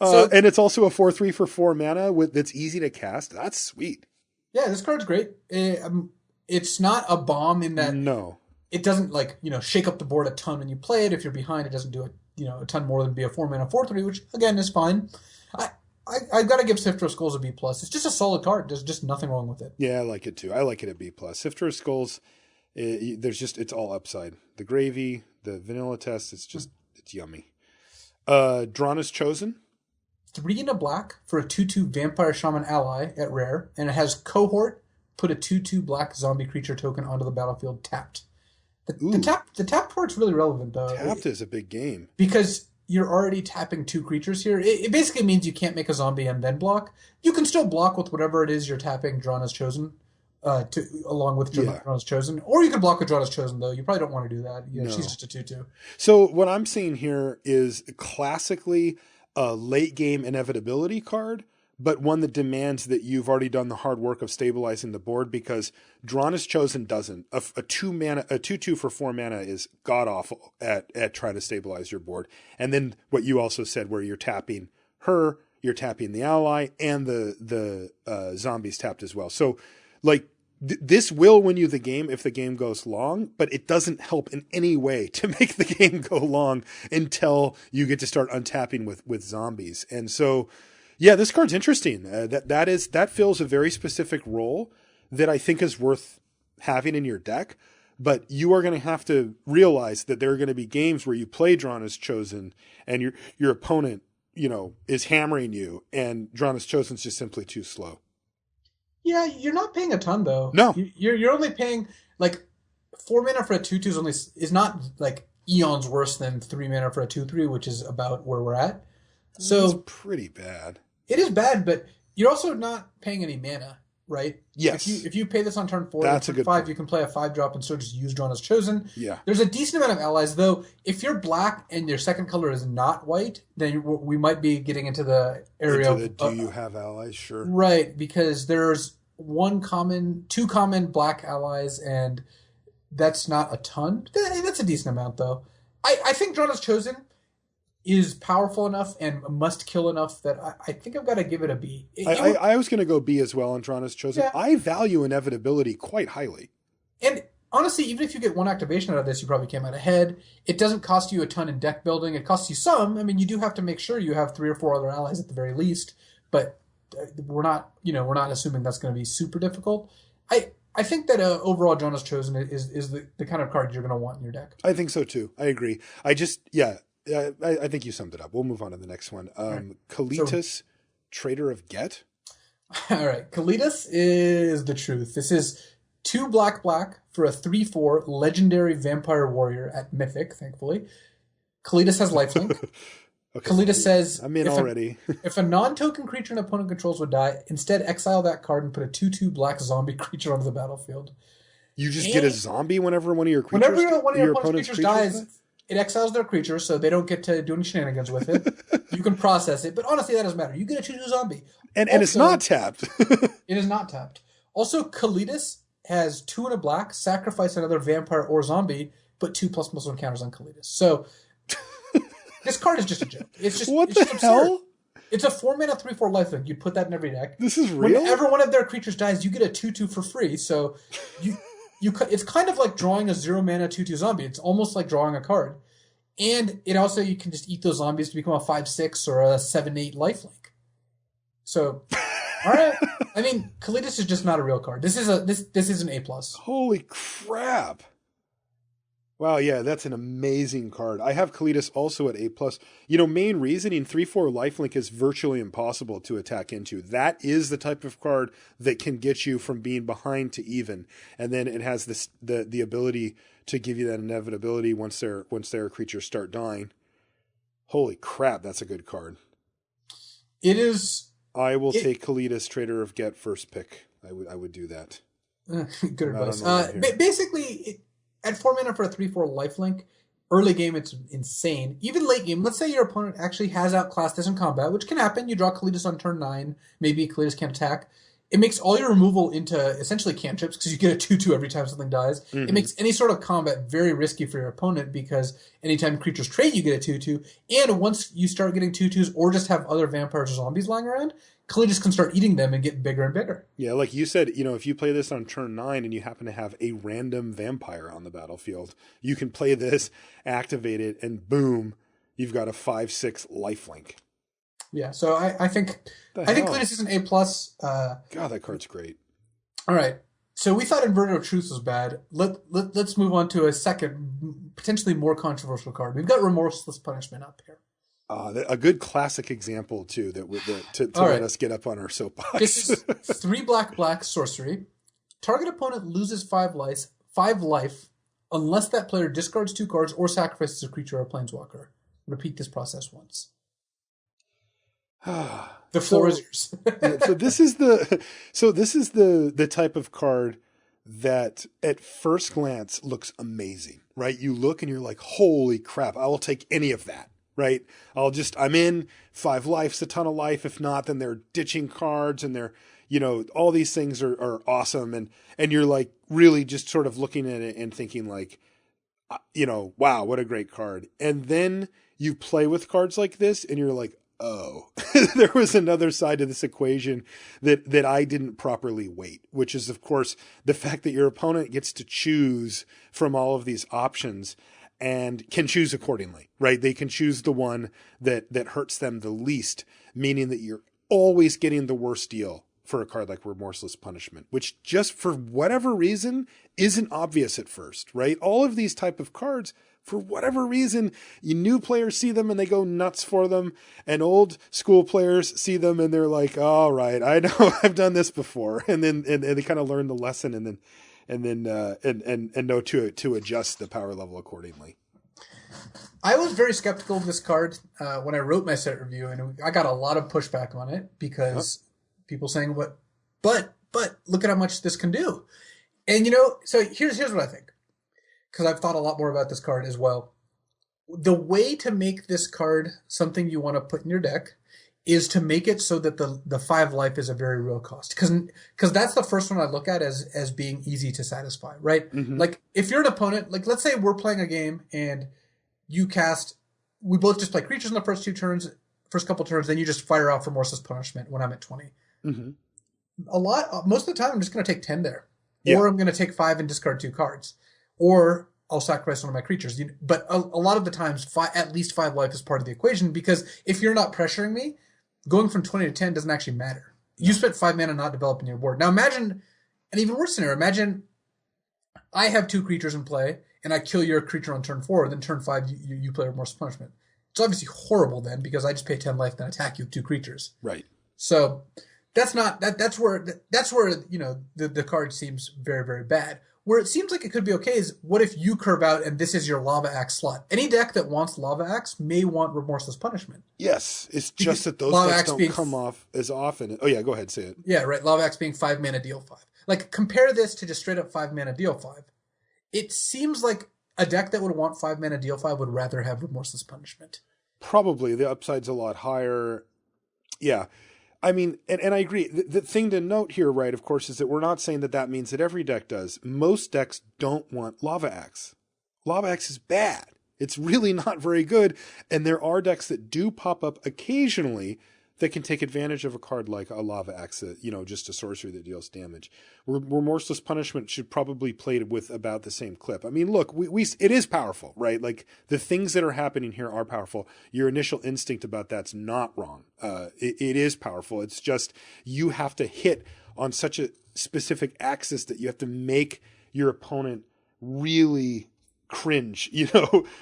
And it's also a 4/3 for 4 mana that's easy to cast. That's sweet. Yeah, this card's great. It's not a bomb in that. No. It doesn't shake up the board a ton when you play it. If you're behind, it doesn't do a ton more than be a 4-mana 4/3, which again is fine. I've got to give Sifter of Skulls a B+. It's just a solid card. There's just nothing wrong with it. Yeah, I like it too. I like it at B+. Sifter of Skulls, it's all upside. The gravy, the vanilla test, it's yummy. Drana's Chosen. 3 and a black for a 2/2 Vampire Shaman ally at rare, and it has Cohort. Put a 2/2 black zombie creature token onto the battlefield tapped. The tapped part's really relevant, though. Tapped is a big game. Because you're already tapping 2 creatures here. It basically means you can't make a zombie and then block. You can still block with whatever it is you're tapping Drana's Chosen, along with Drana's Chosen. Or you can block with Drana's Chosen, though. You probably don't want to do that. No. She's just a 2/2. So what I'm seeing here is classically a late game inevitability card, but one that demands that you've already done the hard work of stabilizing the board, because Drana's Chosen doesn't. A 2/2 for 4 mana is god awful at trying to stabilize your board. And then what you also said, where you're tapping her, you're tapping the ally, and the zombies tapped as well. So like this will win you the game if the game goes long, but it doesn't help in any way to make the game go long until you get to start untapping with zombies. And so, yeah, this card's interesting. That fills a very specific role that I think is worth having in your deck, but you are going to have to realize that there are going to be games where you play Drawn as Chosen and your opponent, is hammering you, and Drawn as Chosen is just simply too slow. Yeah, you're not paying a ton though. No, you're only paying like 4 mana for a 2/2 is not like eons worse than 3 mana for a 2/3, which is about where we're at. So it's pretty bad. It is bad, but you're also not paying any mana, right? Yes. If you pay this on turn 4, that's turn a good 5, point. you can play a 5-drop and still just use Drawn as Chosen. Yeah. There's a decent amount of allies, though. If you're black and your second color is not white, then we might be getting into the area of... Do you have allies? Sure. Right, because there's two common black allies, and that's not a ton. That's a decent amount, though. I think Drawn as Chosen is powerful enough and must kill enough that I think I've got to give it a B. I was going to go B as well on Drawn as Chosen. Yeah. I value inevitability quite highly. And honestly, even if you get one activation out of this, you probably came out ahead. It doesn't cost you a ton in deck building. It costs you some. I mean, you do have to make sure you have 3 or 4 other allies at the very least, but we're not assuming that's going to be super difficult. I think that overall Drawn as Chosen is the kind of card you're going to want in your deck. I think so too. I agree. I think you summed it up. We'll move on to the next one. Right. Kalitas, Trader of Get. All right. Kalitas is the truth. This is 2 black for a 3/4 legendary vampire warrior at Mythic, thankfully. Kalitas has lifelink. Okay, Kalitas says, I'm in already. If a non-token creature an opponent controls would die, instead exile that card and put a 2/2 black zombie creature onto the battlefield. You just get a zombie whenever one of your creatures... Whenever one of your opponent's creatures dies, it exiles their creature, so they don't get to do any shenanigans with it. You can process it, but honestly, that doesn't matter. You get a 2/2 zombie. And it's not tapped. It is not tapped. Also, Kalitas has 2 and a black, sacrifice another vampire or zombie, put 2+/+1 encounters on Kalitas. So... this card is just a joke. It's just what it's the just hell? Absurd. It's a 4 mana 3/4 lifelink. You'd put that in every deck. This is real. Whenever one of their creatures dies, you get a 2/2 for free. So you it's kind of like drawing a 0 mana 2/2 zombie. It's almost like drawing a card, and it also you can just eat those zombies to become a 5/6 or a 7/8 lifelink. So, all right. I mean, Kalitas is just not a real card. This is an A+. Holy crap. Wow, yeah, that's an amazing card. I have Kalitas also at A+. Main reasoning, 3/4 lifelink is virtually impossible to attack into. That is the type of card that can get you from being behind to even. And then it has the ability to give you that inevitability once their creatures start dying. Holy crap, that's a good card. It is. I will take Kalitas, Trader of Get, first pick. I would do that. Good advice. Basically... At 4 mana for a 3/4 lifelink, early game it's insane. Even late game, let's say your opponent actually has outclassed this in combat, which can happen. You draw Kalitas on turn 9, maybe Kalitas can't attack. It makes all your removal into essentially cantrips because you get a 2/2 every time something dies. Mm-hmm. It makes any sort of combat very risky for your opponent because anytime creatures trade, you get a 2/2. And once you start getting 2/2s or just have other vampires or zombies lying around, Kalitas can start eating them and get bigger and bigger. Yeah, like you said, if you play this on turn 9 and you happen to have a random vampire on the battlefield, you can play this, activate it, and boom, you've got a 5/6 lifelink. Yeah, so I think Kalitas is an A+. God, that card's great. All right, so we thought Inverter of Truth was bad. Let's move on to a second, potentially more controversial card. We've got Remorseless Punishment up here. A good classic example too to let us get up on our soapbox. This is 3 black sorcery. Target opponent loses 5 life unless that player discards 2 cards or sacrifices a creature or a planeswalker. Repeat this process once. The floor is yours. So this is the type of card that at first glance looks amazing, right? You look and you're like, holy crap, I will take any of that. Right? I'm in 5 life's a ton of life. If not, then they're ditching cards and they're, all these things are awesome. And you're like really just sort of looking at it and thinking like, wow, what a great card. And then you play with cards like this and you're like, oh, there was another side to this equation that I didn't properly weight, which is of course the fact that your opponent gets to choose from all of these options and can choose accordingly, right? They can choose the one that hurts them the least, meaning that you're always getting the worst deal for a card like Remorseless Punishment, which just for whatever reason isn't obvious at first, right? All of these type of cards, for whatever reason, new players see them and they go nuts for them, and old school players see them and they're like, all right, I know I've done this before. And then and they kind of learn the lesson and know to adjust the power level accordingly. I was very skeptical of this card when I wrote my set review, and I got a lot of pushback on it because people saying, but look at how much this can do. And, so here's what I think, because I've thought a lot more about this card as well. The way to make this card something you want to put in your deck is to make it so that the 5 life is a very real cost. Because that's the first one I look at as being easy to satisfy, right? Mm-hmm. Like, if you're an opponent, like, let's say we're playing a game and we both just play creatures in the first couple turns, then you just fire off Remorseless Punishment when I'm at 20. Mm-hmm. Most of the time, I'm just going to take 10 there. Yeah. Or I'm going to take 5 and discard 2 cards. Or I'll sacrifice one of my creatures. But a lot of the times, at least 5 life is part of the equation, because if you're not pressuring me, going from 20 to 10 doesn't actually matter. Yeah. You spent 5 mana not developing your board. Now imagine an even worse scenario. Imagine I have 2 creatures in play, and I kill your creature on turn 4, then turn 5 you play Remorseless Punishment. It's obviously horrible then, because I just pay 10 life, then attack you with 2 creatures. Right. So that's where the card seems very, very bad. Where it seems like it could be okay is, what if you curve out and this is your Lava Axe slot? Any deck that wants Lava Axe may want Remorseless Punishment. Yes, it's just that those decks don't come off as often. Oh yeah, go ahead, say it. Yeah, right. Lava Axe being 5 mana, deal 5. Like, compare this to just straight up 5 mana, deal 5. It seems like a deck that would want 5 mana, deal 5 would rather have Remorseless Punishment. Probably. The upside's a lot higher. Yeah. I mean, and I agree. The thing to note here, right, of course, is that we're not saying that means that every deck does. Most decks don't want Lava Axe. Lava Axe is bad. It's really not very good. And there are decks that do pop up occasionally that can take advantage of a card like a Lava Axe, just a sorcery that deals damage. Remorseless Punishment should probably play with about the same clip. I mean, look, it is powerful, right? Like, the things that are happening here are powerful. Your initial instinct about that's not wrong. It is powerful. It's just you have to hit on such a specific axis that you have to make your opponent really cringe,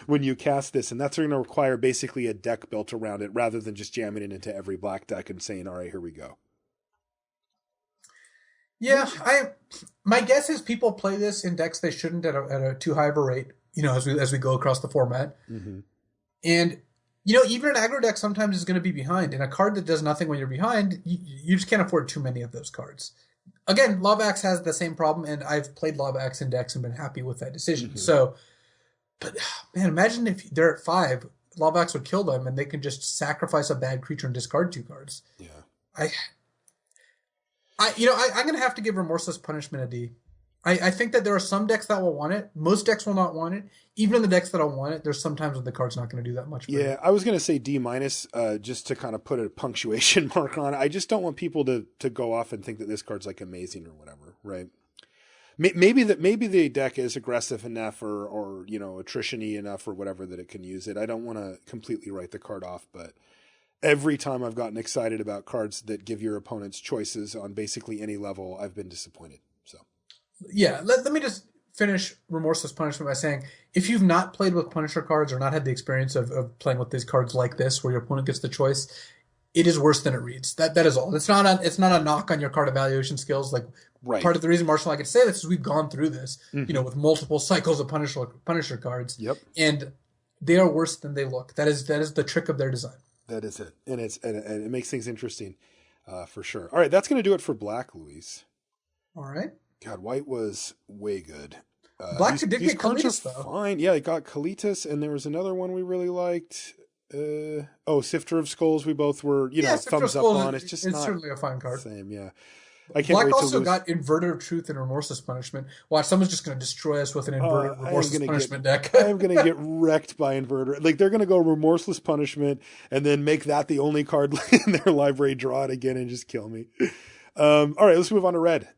when you cast this, and that's going to require basically a deck built around it rather than just jamming it into every black deck and saying, all right, here we go. Yeah, my guess is people play this in decks they shouldn't at a too high of a rate, as we go across the format. Mm-hmm. And even an aggro deck sometimes is going to be behind, and a card that does nothing when you're behind, you just can't afford too many of those cards. Again, Lava Axe has the same problem, and I've played Lava Axe in decks and been happy with that decision. Mm-hmm. So, but man, imagine if they're at 5, Lava Axe would kill them, and they can just sacrifice a bad creature and discard 2 cards. Yeah. I'm going to have to give Remorseless Punishment a D. I think that there are some decks that will want it. Most decks will not want it. Even in the decks that don't want it, there's sometimes when the card's not going to do that much. Yeah, I was going to say D-, just to kind of put a punctuation mark on it. I just don't want people to go off and think that this card's like amazing or whatever, right? Maybe the deck is aggressive enough or attrition-y enough or whatever that it can use it. I don't want to completely write the card off, but every time I've gotten excited about cards that give your opponents choices on basically any level, I've been disappointed. So, yeah, let me just finish Remorseless Punishment by saying, if you've not played with Punisher cards or not had the experience of playing with these cards like this, where your opponent gets the choice, it is worse than it reads. That is all. It's not a knock on your card evaluation skills. Like, right. Part of the reason, Marshall, I could say this is we've gone through this, mm-hmm. With multiple cycles of Punisher cards. Yep. And they are worse than they look. That is the trick of their design. That is it. And it makes things interesting, for sure. All right, that's going to do it for Black, Luis. All right. God, White was way good. Black did get Kalitas, though. Fine. Yeah, it got Kalitas, and there was another one we really liked. Sifter of Skulls. We both were, thumbs up on. It's just not certainly a fine card. Same, yeah. I can't Black wait also to got Inverter of Truth and Remorseless Punishment. Watch, someone's just going to destroy us with an inverted Remorseless Punishment deck. I'm going to get wrecked by Inverter. Like, they're going to go Remorseless Punishment and then make that the only card in their library, draw it again, and just kill me. All right, let's move on to red.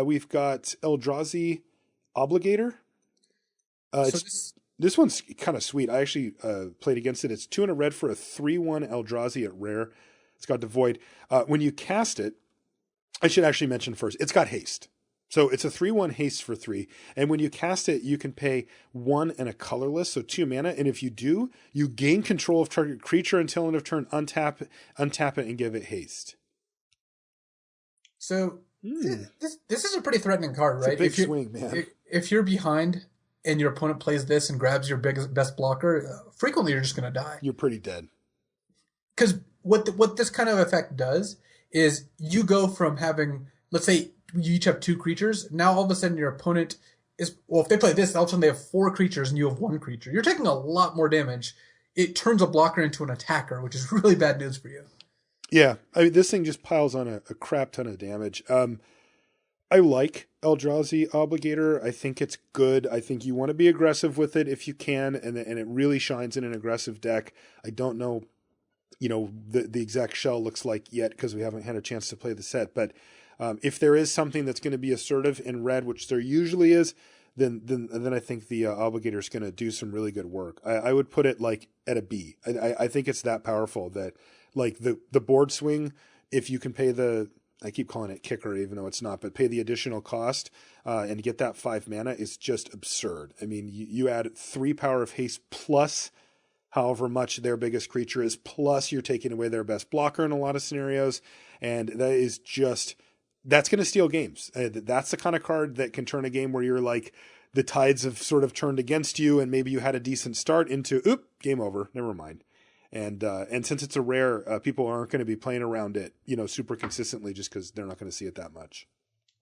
We've got Eldrazi Obligator. This one's kind of sweet. I actually played against it. It's 2 and a red for a 3/1 Eldrazi at rare. It's got Devoid. When you cast it, I should actually mention first, it's got haste. So it's a 3/1 haste for 3. And when you cast it, you can pay 1 and a colorless, so 2 mana. And if you do, you gain control of target creature until end of turn, untap it, and give it haste. So this is a pretty threatening card, right? It's a big swing, man. If you're behind and your opponent plays this and grabs your best blocker, frequently you're just going to die. You're pretty dead. Because what this kind of effect does is you go from having, let's say you each have 2 creatures. Now all of a sudden your opponent is, well, if they play this, all of a sudden they have 4 creatures and you have 1 creature. You're taking a lot more damage. It turns a blocker into an attacker, which is really bad news for you. Yeah, I mean, this thing just piles on a crap ton of damage. I like Eldrazi Obligator. I think it's good. I think you want to be aggressive with it if you can, and it really shines in an aggressive deck. I don't know, the exact shell looks like yet because we haven't had a chance to play the set. But if there is something that's going to be assertive in red, which there usually is, then I think the Obligator is going to do some really good work. I would put it like at a B. I think it's that powerful that like the board swing, if you can pay I keep calling it kicker, even though it's not, but pay the additional cost and get that 5 mana is just absurd. I mean, you add 3 power of haste plus however much their biggest creature is, plus you're taking away their best blocker in a lot of scenarios. And that's going to steal games. That's the kind of card that can turn a game where you're like, the tides have sort of turned against you and maybe you had a decent start into, game over, never mind. And since it's a rare, people aren't going to be playing around it, super consistently just because they're not going to see it that much.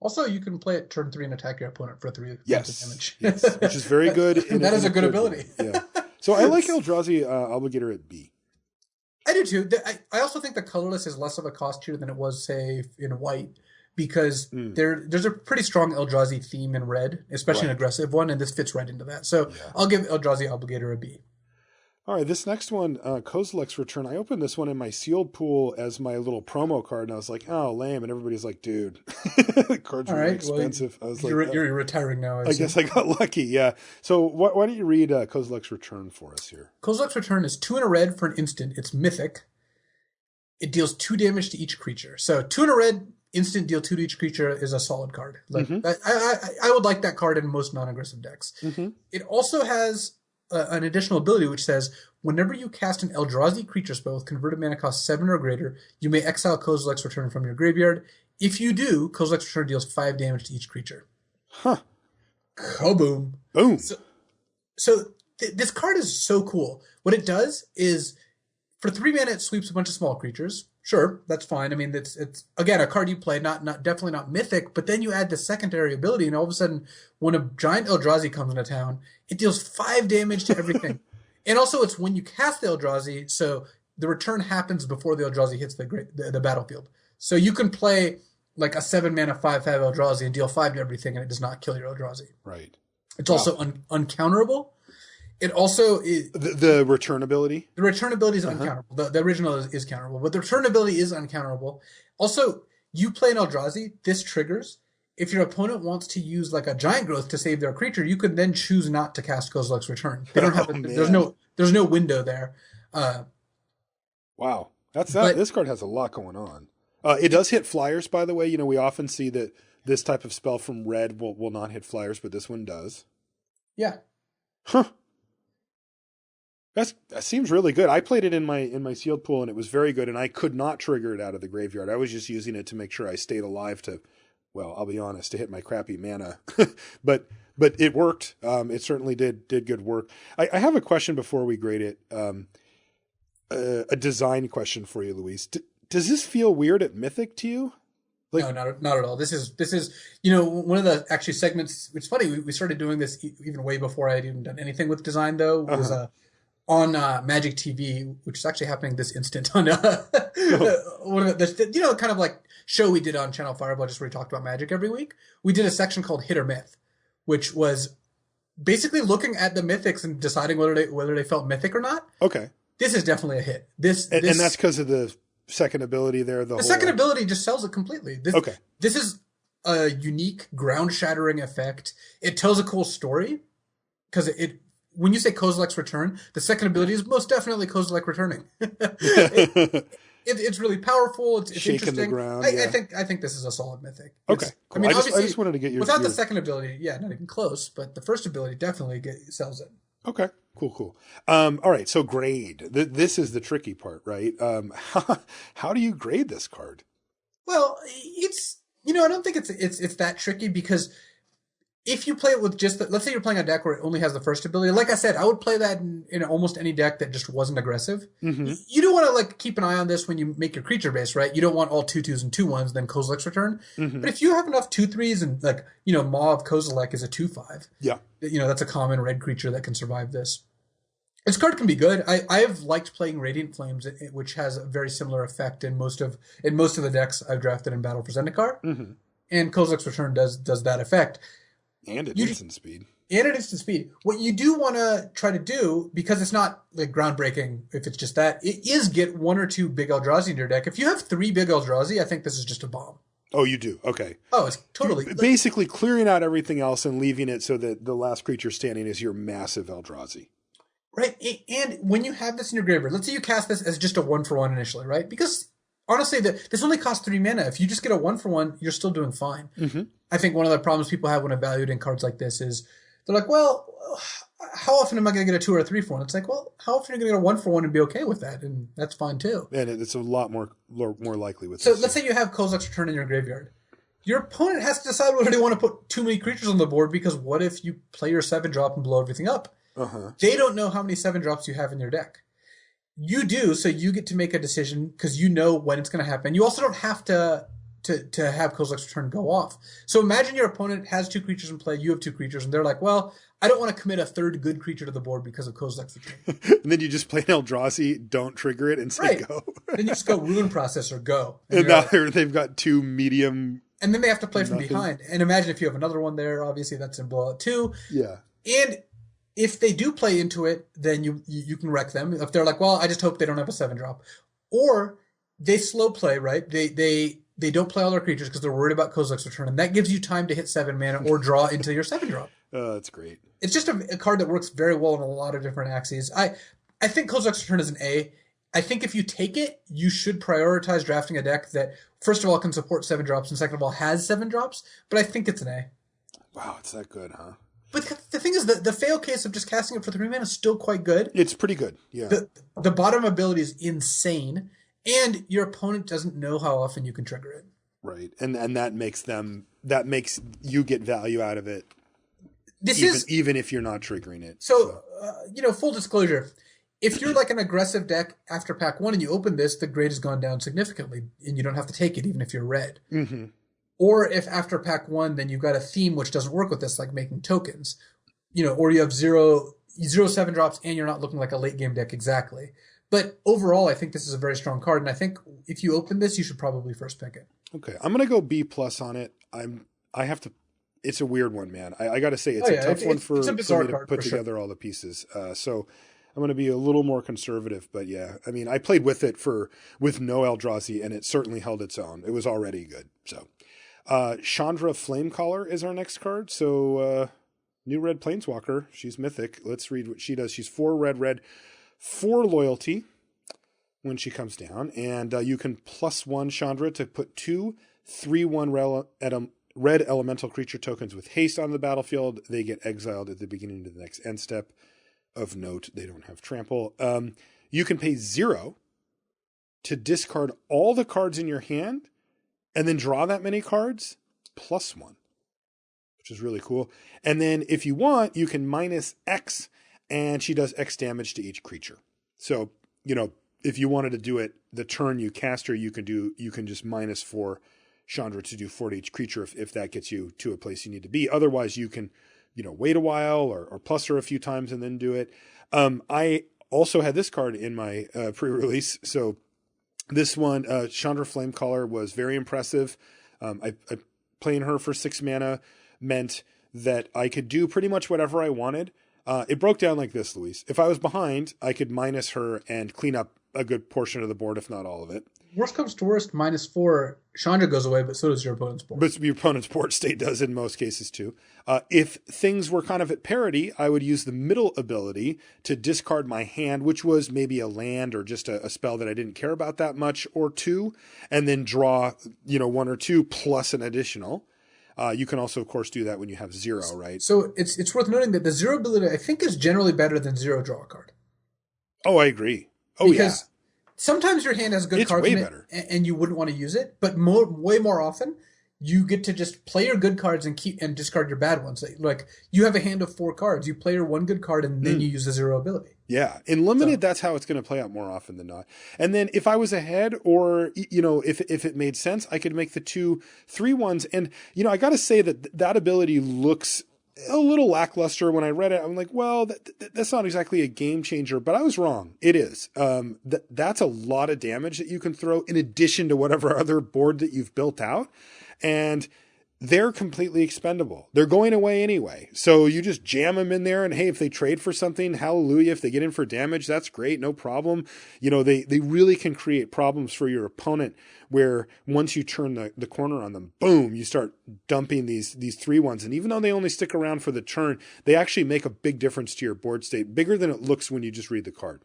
Also, you can play it turn 3 and attack your opponent for 3 damage. Yes, which is very good. That is a good ability. Yeah. So I like Eldrazi Obligator at B. I do too. I also think the colorless is less of a cost here than it was, say, in white, because there's a pretty strong Eldrazi theme in red, especially an aggressive one, and this fits right into that. So I'll give Eldrazi Obligator a B. All right, this next one, Kozilek's Return. I opened this one in my sealed pool as my little promo card, and I was like, oh, lame. And everybody's like, dude, the cards are really expensive. Well, you're retiring now. I guess I got lucky, yeah. So why don't you read Kozilek's Return for us here? Kozilek's Return is 2 and a red for an instant. It's mythic. It deals 2 damage to each creature. So 2 and a red, instant, deal 2 to each creature is a solid card. Like I would like that card in most non-aggressive decks. It also has an additional ability which says, whenever you cast an Eldrazi creature spell with converted mana cost 7 or greater, you may exile Kozilek's Return from your graveyard. If you do, Kozilek's Return deals 5 damage to each creature. Huh. Kaboom. Boom. So this card is so cool. What it does is, for 3 mana, it sweeps a bunch of small creatures. Sure, that's fine. I mean, it's again a card you play, not definitely not mythic. But then you add the secondary ability, and all of a sudden, when a giant Eldrazi comes into town, it deals 5 damage to everything. And also, it's when you cast the Eldrazi, so the return happens before the Eldrazi hits the battlefield. So you can play like a 7 mana 5/5 Eldrazi and deal 5 to everything, and it does not kill your Eldrazi. Right. It's also uncounterable. It also is the return ability. The return ability is uncounterable. The original is counterable, but the return ability is uncounterable. Also, you play an Eldrazi, this triggers. If your opponent wants to use like a giant growth to save their creature, you could then choose not to cast Kozilek's Return. They don't have there's no window there. Wow, this card has a lot going on. It does hit flyers, by the way. We often see that this type of spell from red will not hit flyers, but this one does. Yeah. Huh. That seems really good. I played it in my sealed pool, and it was very good, and I could not trigger it out of the graveyard. I was just using it to make sure I stayed alive to, well, I'll be honest, to hit my crappy mana. but it worked. It certainly did good work. I have a question before we grade it. A design question for you, Luis. Does this feel weird at Mythic to you? No, not at all. This is one of the actually segments. It's funny, we started doing this even way before I had even done anything with design, though. Was on Magic TV, which is actually happening this instant on one of the kind of like show we did on Channel Fireball, just where we talked about Magic every week. We did a section called Hit or Myth, which was basically looking at the mythics and deciding whether they felt mythic or not. Okay, this is definitely a hit. And that's because of the second ability there. The second ability just sells it completely. This is a unique ground shattering effect. It tells a cool story because when you say Kozilek's Return, the second ability is most definitely Kozilek returning. It's really powerful. It's Shaking interesting. the ground. I think this is a solid Mythic. Okay, cool. I just wanted to get your without the second ability. Yeah, not even close. But the first ability definitely sells it. Okay, cool. All right, so grade. This is the tricky part, right? How do you grade this card? Well, it's I don't think it's that tricky because if you play it with just let's say you're playing a deck where it only has the first ability. Like I said, I would play that in almost any deck that just wasn't aggressive. Mm-hmm. You don't want to like keep an eye on this when you make your creature base, right? You don't want all 2/2s and 2/1s, then Kozilek's Return. Mm-hmm. But if you have enough 2/3s and like Maw of Kozilek is a 2/5. Yeah. That's a common red creature that can survive this. This card can be good. I have liked playing Radiant Flames, which has a very similar effect in most of the decks I've drafted in Battle for Zendikar. Mm-hmm. And Kozilek's Return does that effect. And at instant speed. What you do want to try to do, because it's not like groundbreaking if it's just that, it is get 1 or 2 big Eldrazi in your deck. If you have 3 big Eldrazi, I think this is just a bomb. Oh, you do? Okay. Oh, it's totally... Basically clearing out everything else and leaving it so that the last creature standing is your massive Eldrazi. Right. And when you have this in your graveyard, let's say you cast this as just a 1-for-1 initially, right? Because honestly, this only costs 3 mana. If you just get a 1-for-1, you're still doing fine. Mm-hmm. I think one of the problems people have when evaluating cards like this is they're like, well, how often am I going to get a 2 or a 3-for-1? It's like, well, how often are you going to get a 1-for-1 and be okay with that? And that's fine too. And it's a lot more likely with So this. let's say you have Kozilek's Return in your graveyard. Your opponent has to decide whether they want to put too many creatures on the board, because what if you play your 7-drop and blow everything up? Uh-huh. They don't know how many 7-drops you have in your deck. You do, so you get to make a decision because you know when it's going to happen. You also don't have to have Kozilek's Return go off. So imagine your opponent has 2 creatures in play, you have 2 creatures, and they're like, well, I don't want to commit a 3rd good creature to the board because of Kozilek's Return. And then you just play an Eldrazi, don't trigger it, and say go. Then you just go Ruin Processor, go. And now they've got 2 medium... And then they have to play from behind. And imagine if you have another one there, obviously that's in blowout too. Yeah. And if they do play into it, then you can wreck them. If they're like, well, I just hope they don't have a 7-drop. Or they slow play, right? They don't play all their creatures because they're worried about Kozilek's Return. And that gives you time to hit 7 mana or draw into your 7-drop. Oh, that's great. It's just a card that works very well on a lot of different axes. I think Kozilek's Return is an A. I think if you take it, you should prioritize drafting a deck that, first of all, can support 7-drops, and second of all, has 7-drops. But I think it's an A. Wow, it's that good, huh? But the thing is that the fail case of just casting it for 3 mana is still quite good. It's pretty good, yeah. The bottom ability is insane, and your opponent doesn't know how often you can trigger it. Right, and that makes you get value out of it. Even if you're not triggering it. So. Full disclosure. If you're like an aggressive deck after pack 1 and you open this, the grade has gone down significantly and you don't have to take it even if you're red. Mm-hmm. Or if after pack 1, then you've got a theme which doesn't work with this, like making tokens, or you have zero 7-drops and you're not looking like a late game deck exactly. But overall, I think this is a very strong card. And I think if you open this, you should probably first pick it. Okay. I'm going to go B+ on it. It's a weird one, man. I got to say, it's a tough one for me to put together all the pieces. So I'm going to be a little more conservative, but yeah, I mean, I played with it with no Eldrazi, and it certainly held its own. It was already good. So, Chandra Flamecaller is our next card. So, new red Planeswalker. She's mythic. Let's read what she does. She's 4 red, 4 loyalty when she comes down, and you can +1 Chandra to put 2 3/1 red elemental creature tokens with haste on the battlefield. They get exiled at the beginning of the next end step. Of note, they don't have trample. You can pay 0 to discard all the cards in your hand and then draw that many cards +1, which is really cool. And then if you want, you can -X, and she does X damage to each creature. So, if you wanted to do it the turn you cast her, you can just -4 Chandra to do 4 to each creature if that gets you to a place you need to be. Otherwise, you can wait a while or plus her a few times and then do it. I also had this card in my pre-release. So this one, Chandra Flamecaller, was very impressive. I playing her for 6 mana meant that I could do pretty much whatever I wanted. It broke down like this, Luis. If I was behind, I could minus her and clean up a good portion of the board, if not all of it. Worst comes to worst, -4. Chandra goes away, but so does your opponent's board. But your opponent's board state does in most cases too. If things were kind of at parity, I would use the middle ability to discard my hand, which was maybe a land or just a spell that I didn't care about that much, or two, and then draw, one or two plus an additional. You can also, of course, do that when you have 0, right? So it's worth noting that the 0 ability, I think, is generally better than 0 draw a card. Oh, I agree. Oh, because sometimes your hand has good cards in it, and you wouldn't want to use it, but way more often, you get to just play your good cards and discard your bad ones. Like, you have a hand of 4 cards. You play your one good card, and then you use the 0 ability. Yeah. In Limited, that's how it's going to play out more often than not. And then if I was ahead, or, if it made sense, I could make the 2 3-1s. And, I got to say that ability looks a little lackluster. When I read it, I'm like, well, that's not exactly a game changer, but I was wrong. It is. That's a lot of damage that you can throw in addition to whatever other board that you've built out. And they're completely expendable. They're going away anyway. So you just jam them in there, and hey, if they trade for something, hallelujah. If they get in for damage, that's great. No problem. They really can create problems for your opponent, where once you turn the corner on them, boom, you start dumping these 3-1s. And even though they only stick around for the turn, they actually make a big difference to your board state, bigger than it looks when you just read the card.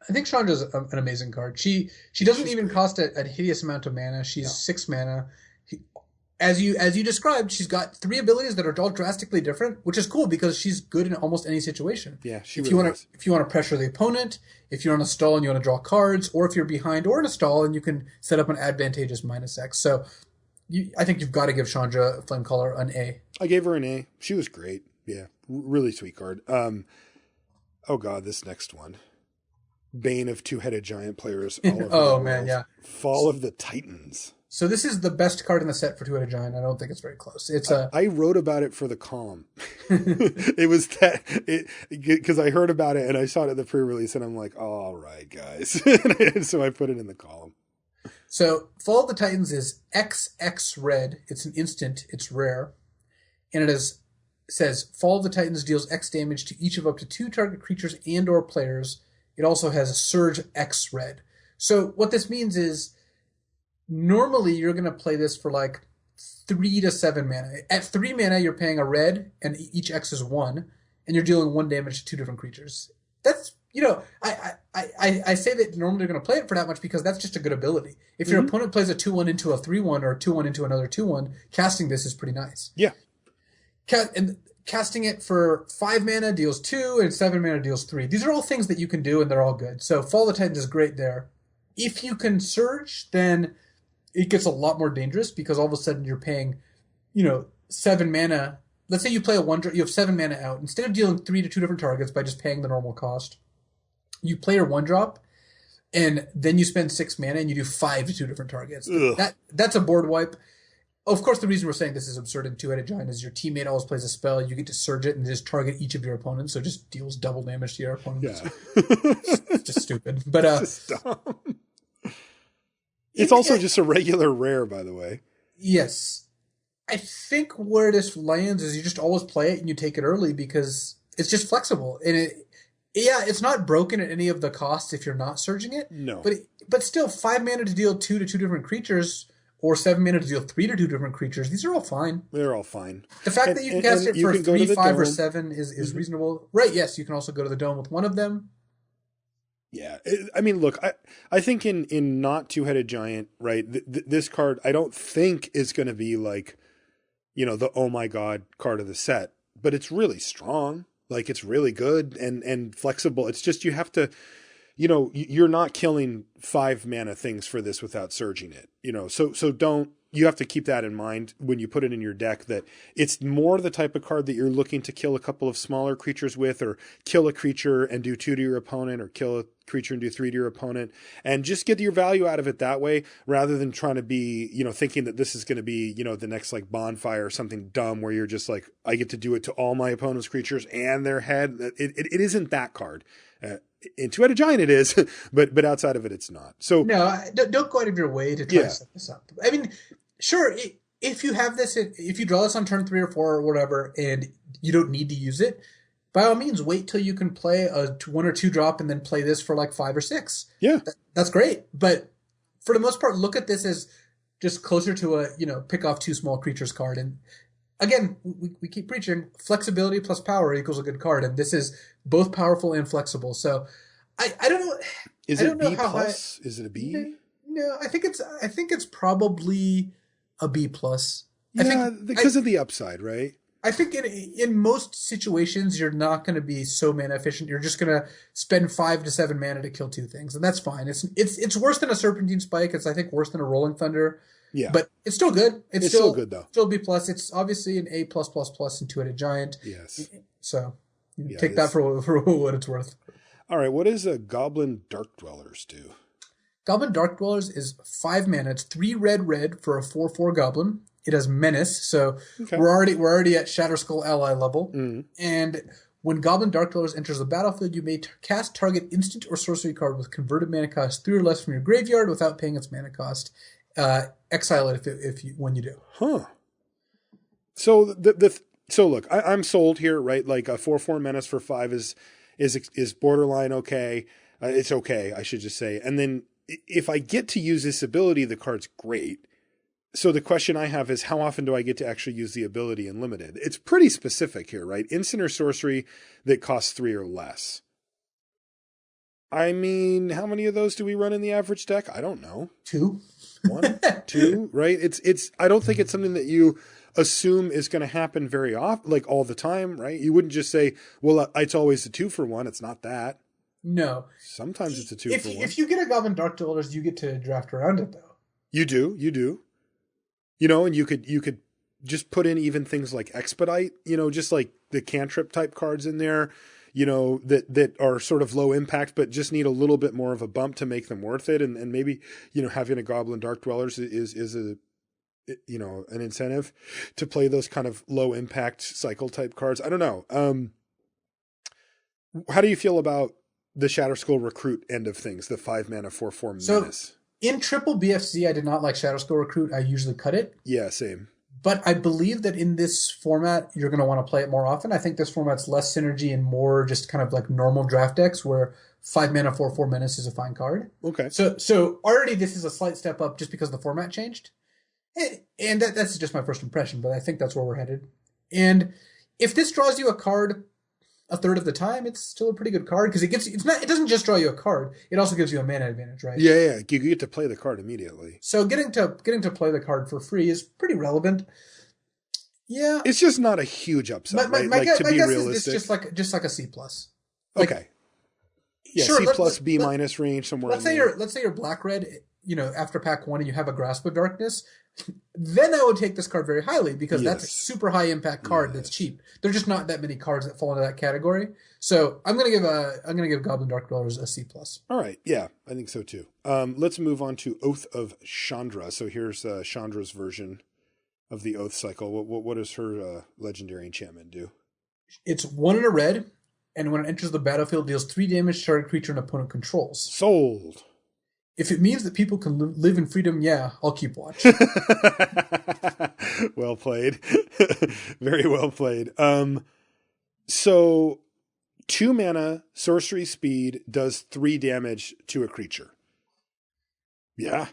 I think Chandra's an amazing card. She doesn't even cost a hideous amount of mana. She's 6 mana. As you described, she's got 3 abilities that are all drastically different, which is cool because she's good in almost any situation. Yeah, if you want to pressure the opponent, if you're on a stall and you want to draw cards, or if you're behind or in a stall and you can set up an advantageous -X. So I think you've got to give Chandra Flamecaller an A. I gave her an A. She was great. Yeah, really sweet card. Oh God, this next one. Bane of two-headed giant players. Oh man, yeah. Fall of the Titans. So this is the best card in the set for two-headed giant. I don't think it's very close. I wrote about it for the column. It was because I heard about it and I saw it at the pre-release and I'm like, all right, guys. So I put it in the column. So Fall of the Titans is XX red. It's an instant. It's rare, and says Fall of the Titans deals X damage to each of up to 2 target creatures and/or players. It also has a Surge X red. So what this means is normally you're going to play this for like 3 to 7 mana. At 3 mana, you're paying a red, and each X is 1, and you're dealing 1 damage to 2 different creatures. That's, I say that normally you're going to play it for that much because that's just a good ability. If your opponent plays a 2-1 into a 3-1 or a 2-1 into another 2-1, casting this is pretty nice. Yeah. And casting it for 5 mana deals 2, and 7 mana deals 3. These are all things that you can do, and they're all good. So Fall of the Titans is great there. If you can Surge, then it gets a lot more dangerous because all of a sudden you're paying, 7 mana. Let's say you play you have 7 mana out. Instead of dealing 3 to 2 different targets by just paying the normal cost, you play your 1-drop, and then you spend 6 mana and you do 5 to 2 different targets. That's a board wipe. Of course, the reason we're saying this is absurd in Two-Headed Giant is your teammate always plays a spell, you get to Surge it and just target each of your opponents, so it just deals double damage to your opponents. Yeah. It's just stupid. But it's just dumb. It's also just a regular rare, by the way. Yes. I think where this lands is you just always play it and you take it early because it's just flexible. And it's not broken at any of the costs if you're not Surging it. No. But still, 5 mana to deal 2 to 2 different creatures, or 7 mana to deal 3 to 2 different creatures. These are all fine. They're all fine. The fact that you can cast it for 3, 5, or 7 is reasonable. Right, yes, you can also go to the dome with one of them. Yeah. I mean, look, I think in not Two-Headed Giant, right, this card, I don't think is going to be like, the oh my God card of the set. But it's really strong. Like, it's really good and flexible. It's just you have to... you're not killing 5 mana things for this without Surging it, so don't, you have to keep that in mind when you put it in your deck, that it's more the type of card that you're looking to kill a couple of smaller creatures with, or kill a creature and do 2 to your opponent, or kill a creature and do 3 to your opponent, and just get your value out of it that way, rather than trying to be, thinking that this is going to be, the next like bonfire or something dumb where you're just like, I get to do it to all my opponent's creatures and their head. It isn't that card. In Two-Headed Giant it is, but outside of it, it's not. So no, don't go out of your way to try to set this up. I mean, sure, if you have this, if you draw this on turn 3 or 4 or whatever, and you don't need to use it, by all means, wait till you can play a 1 or 2 drop and then play this for like 5 or 6. Yeah. That's great. But for the most part, look at this as just closer to a, pick off 2 small creatures card. And again, we keep preaching flexibility plus power equals a good card. And this is both powerful and flexible. So I don't know. Is it B plus? Is it a B? No, I think it's probably a B plus. Yeah, because of the upside, right? I think in most situations you're not going to be so mana efficient. You're just going to spend 5 to 7 mana to kill 2 things, and that's fine. It's worse than a Serpentine Spike. It's I think worse than a Rolling Thunder. Yeah, but it's still good. It's still good though. Still B plus. It's obviously an A plus plus plus intuitive giant. Yes. So take that for what it's worth. All right, what does a Goblin Dark Dwellers do? Goblin Dark Dwellers is 5 mana. It's 3 red for a 4/4 goblin. It has menace, so we're already at Shatterskull ally level. Mm. And when Goblin Dark Dwellers enters the battlefield, you may cast target instant or sorcery card with converted mana cost 3 or less from your graveyard without paying its mana cost. Exile it when you do. Huh. So so look, I'm sold here, right? Like a 4/4 menace for 5 is borderline okay. It's okay, I should just say. And then if I get to use this ability, the card's great. So the question I have is, how often do I get to actually use the ability in limited? It's pretty specific here, right? Instant or sorcery that costs 3 or less. I mean, how many of those do we run in the average deck? I don't know. 2. 1, 2, right? It's. I don't think it's something that you assume is going to happen very often, like all the time, right? You wouldn't just say, well, it's always a 2-for-1. It's not that. No. Sometimes it's a 2-for-1. If you get a Goblin Dark Dwellers, you get to draft around it, though. You do. And you could just put in even things like Expedite, just like the cantrip type cards in there, that are sort of low impact, but just need a little bit more of a bump to make them worth it. And maybe, having a Goblin Dark Dwellers is an incentive to play those kind of low impact cycle type cards. I don't know. How do you feel about the Shatterskull Recruit end of things, the 5 mana 4/4 menace? In triple BFZ, I did not like Shatterskull Recruit. I usually cut it. Yeah, same. But I believe that in this format, you're going to want to play it more often. I think this format's less synergy and more just kind of like normal draft decks where 5 mana 4/4 menace is a fine card. Okay. So already this is a slight step up just because the format changed. And that's just my first impression, but I think that's where we're headed. And if this draws you a card a third of the time, it's still a pretty good card because it doesn't just draw you a card, it also gives you a mana advantage, right? Yeah, you get to play the card immediately. So getting to play the card for free is pretty relevant. Yeah, it's just not a huge upside, right? My guess realistic, is just like a C plus. Okay. Yeah, sure, C plus B minus range somewhere. Let's say you're black red, after pack 1 and you have a Grasp of Darkness. Then I would take this card very highly because that's a super high impact card that's cheap. There's just not that many cards that fall into that category. So I'm gonna give Goblin Dark Dwellers a C plus. All right, yeah, I think so too. Let's move on to Oath of Chandra. So here's Chandra's version of the Oath cycle. What does her legendary enchantment do? It's 1 and a red, and when it enters the battlefield, deals 3 damage to target creature an opponent controls. Sold. If it means that people can live in freedom, yeah, I'll keep watch. Well played. Very well played. So 2 mana, sorcery speed, does 3 damage to a creature. Yeah.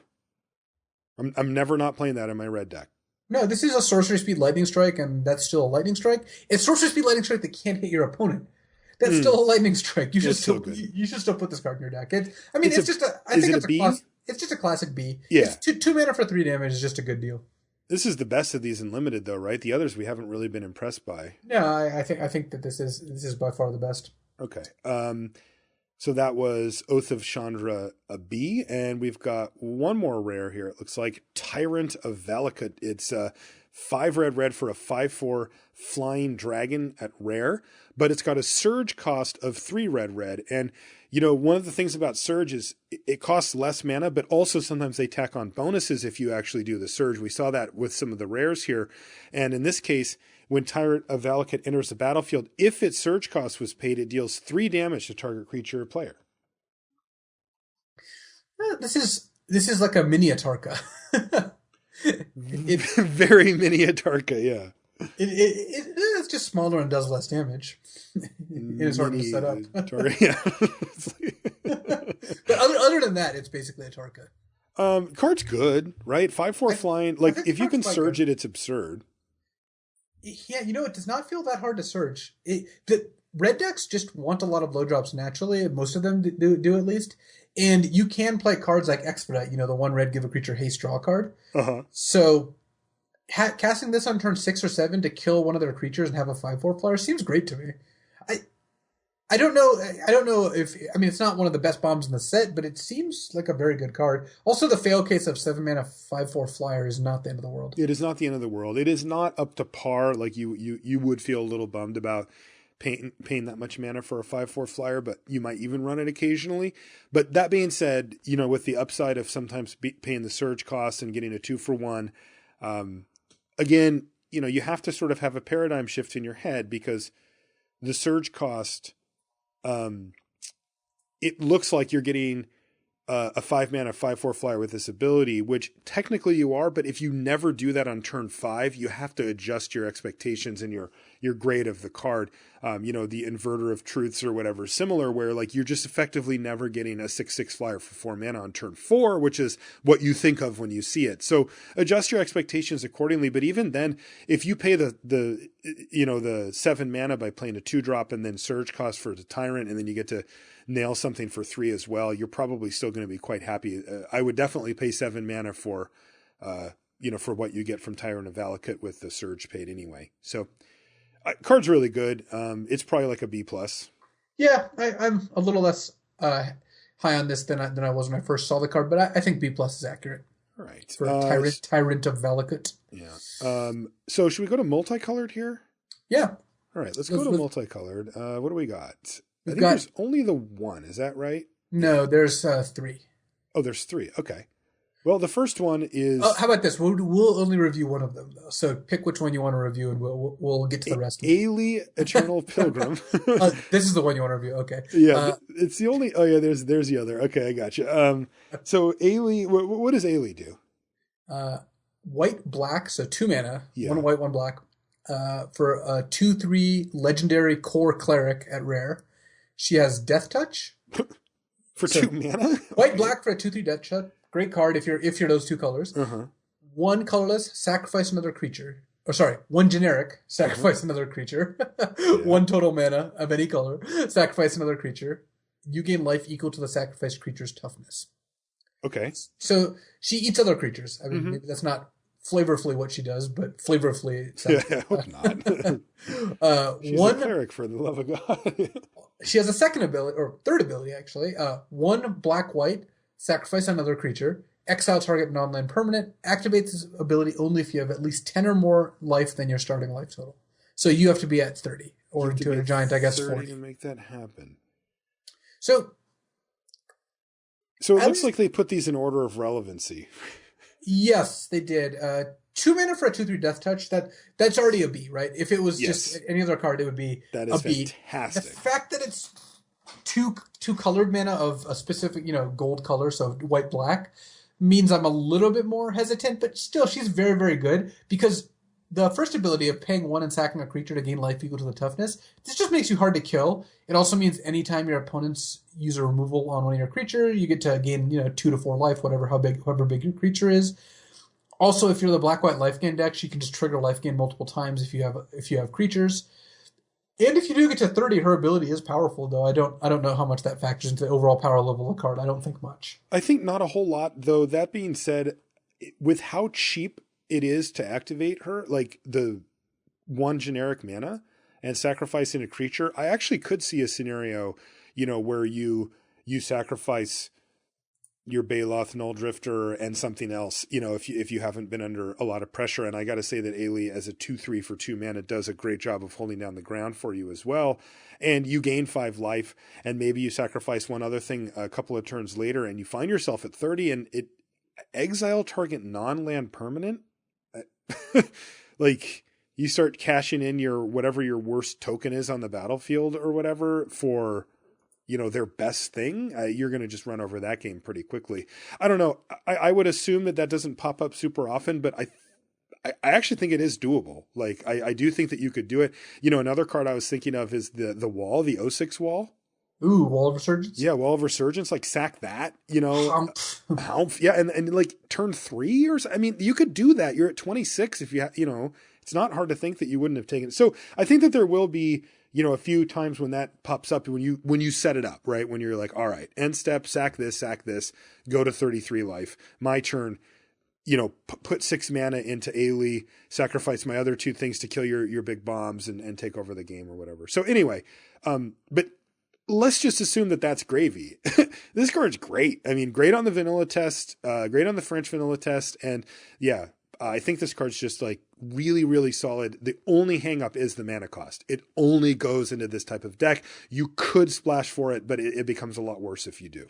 I'm never not playing that in my red deck. No, this is a sorcery speed lightning strike, and that's still a lightning strike. It's sorcery speed lightning strike that can't hit your opponent. That's still a lightning strike. You should still put this card in your deck. It's just a classic B. Yeah. It's 2 mana for 3 damage is just a good deal. This is the best of these in limited, though, right? The others we haven't really been impressed by. No, I think that this is by far the best. Okay. So that was Oath of Chandra, a B, and we've got one more rare here. It looks like Tyrant of Valakut. It's 5 red for a 5/4 flying dragon at rare, but it's got a surge cost of 3 red. And, one of the things about surge is it costs less mana, but also sometimes they tack on bonuses if you actually do the surge. We saw that with some of the rares here. And in this case, when Tyrant of Valakut enters the battlefield, if its surge cost was paid, it deals 3 damage to target creature or player. This is like a mini Atarka. Very mini Atarka, yeah. It's just smaller and does less damage. It is hard to set up. Yeah. But other than that, it's basically a Tarka. Card's good, right? 5/4 flying. Like, if you can surge good. it's absurd. Yeah, it does not feel that hard to surge. The red decks just want a lot of low drops naturally. Most of them do at least. And you can play cards like Expedite, the one red give a creature haste draw card. Uh-huh. So casting this on turn 6 or 7 to kill one of their creatures and have a 5/4 flyer seems great to me. I don't know. I don't know if it's not one of the best bombs in the set, but it seems like a very good card. Also, the fail case of 7 mana 5/4 flyer is not the end of the world. It is not the end of the world. It is not up to par. Like you would feel a little bummed about paying that much mana for a 5/4 flyer, but you might even run it occasionally. But that being said, with the upside of sometimes paying the surge costs and getting a 2-for-1, again, you have to sort of have a paradigm shift in your head, because the surge cost, it looks like you're getting a 5 mana 5/4 flyer with this ability, which technically you are, but if you never do that on turn 5, you have to adjust your expectations and your grade of the card. The inverter of truths or whatever similar, where like you're just effectively never getting a 6/6 flyer for 4 mana on turn 4, which is what you think of when you see it. So adjust your expectations accordingly. But even then, if you pay the 7 mana by playing a 2-drop and then surge cost for the Tyrant, and then you get to nail something for 3 as well, you're probably still going to be quite happy. I would definitely pay 7 mana for what you get from Tyrant of Valakut with the surge paid anyway. So card's really good. It's probably like a B+. Yeah, I'm a little less high on this than I was when I first saw the card, but I think B+ is accurate. All right. For Tyrant of Valakut. Yeah. So should we go to multicolored here? Yeah. All right, let's go to multicolored. What do we got? I think there's only the one. Is that right? No, there's 3. Oh, there's 3. Okay. Well, the first one is... Oh, how about this? We'll only review one of them, though. So pick which one you want to review, and we'll get to the rest. Ailey Eternal Pilgrim. This is the one you want to review. Okay. Yeah, it's the only... Oh, yeah, there's the other. Okay, I got you. So Ailey... What does Ailey do? White, black, so 2 mana. Yeah. 1 white, 1 black. For a 2/3 legendary core cleric at rare. She has Death Touch. For 2 mana? White, black for a 2/3 Death Touch. Great card if you're those 2 colors. Uh-huh. 1 colorless, sacrifice another creature. Or sorry, 1 generic, sacrifice another creature. Yeah. 1 total mana of any color, sacrifice another creature. You gain life equal to the sacrificed creature's toughness. Okay. So she eats other creatures. I mean, maybe that's not flavorfully what she does, but flavorfully. I hope not. She's a cleric, for the love of God. She has a second ability, or third ability actually. 1 black-white, sacrifice another creature, exile target non-land permanent, activate this ability only if you have at least 10 or more life than your starting life total. So you have to be at 30, or to a giant, I guess, 40. To make that happen. So it looks like they put these in order of relevancy. Yes, they did. 2 mana for a 2/3 Death Touch. That's already a B, right? If it was just any other card, it would be that is a B. Fantastic. The fact that it's two colored mana of a specific, gold color, so white black, means I'm a little bit more hesitant. But still, she's very, very good, because the first ability of paying 1 and sacking a creature to gain life equal to the toughness, this just makes you hard to kill. It also means anytime your opponents use a removal on one of your creature, you get to gain 2 to 4 life, however big your creature is. Also, if you're the black-white life gain deck, you can just trigger life gain multiple times if you have creatures. And if you do get to 30, her ability is powerful, though. I don't know how much that factors into the overall power level of the card. I don't think much. I think not a whole lot, though. That being said, with how cheap it is to activate her, like the 1 generic mana and sacrificing a creature, I actually could see a scenario, where you sacrifice your Baloth Null Drifter and something else, if you haven't been under a lot of pressure. And I got to say that Ailey, as a 2/3 for 2 mana, does a great job of holding down the ground for you as well. And you gain 5 life, and maybe you sacrifice one other thing a couple of turns later, and you find yourself at 30, and it exile target non-land permanent. Like, you start cashing in whatever your worst token is on the battlefield or whatever for their best thing, you're going to just run over that game pretty quickly. I don't know. I would assume that doesn't pop up super often, but I actually think it is doable. Like, I do think that you could do it. You know, another card I was thinking of is the wall, the O6 wall. Ooh, Wall of Resurgence? Yeah, Wall of Resurgence, like sack that, you know. Humph. Humph, yeah, and like turn 3 or so. I mean, you could do that. You're at 26 if you know, it's not hard to think that you wouldn't have taken it. So I think that there will be, you know, a few times when that pops up when you set it up, right? When you're like, all right, end step, sack this, go to 33 life. My turn, you know, put 6 mana into Ailey, sacrifice my other 2 things to kill your big bombs and take over the game or whatever. So anyway, but let's just assume that that's gravy. This card's great. I mean, great on the vanilla test, great on the French vanilla test. And yeah, I think this card's just like really, really solid. The only hang up is the mana cost. It only goes into this type of deck. You could splash for it, but it becomes a lot worse if you do.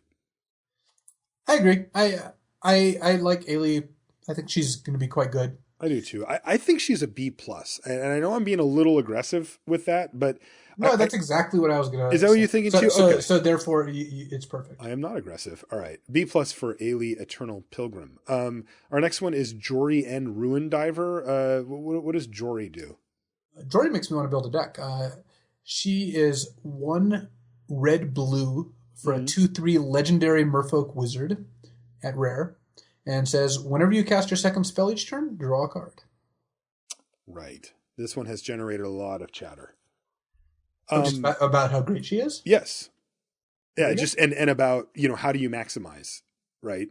I agree. I like Ailey. I think she's going to be quite good. I do too. I think she's a B+. And I know I'm being a little aggressive with that, but no, that's exactly what I was going to say. Is that what you're thinking too? Okay. So therefore, it's perfect. I am not aggressive. All right. B+ for Ailey Eternal Pilgrim. Our next one is Jory and Ruin Diver. What does Jory do? Jory makes me want to build a deck. She is 1 red-blue for a 2/3 legendary Merfolk Wizard at rare. And says, whenever you cast your second spell each turn, draw a card. Right. This one has generated a lot of chatter. Just about how great she is? Yes. Yeah, just and about, you know, how do you maximize, right?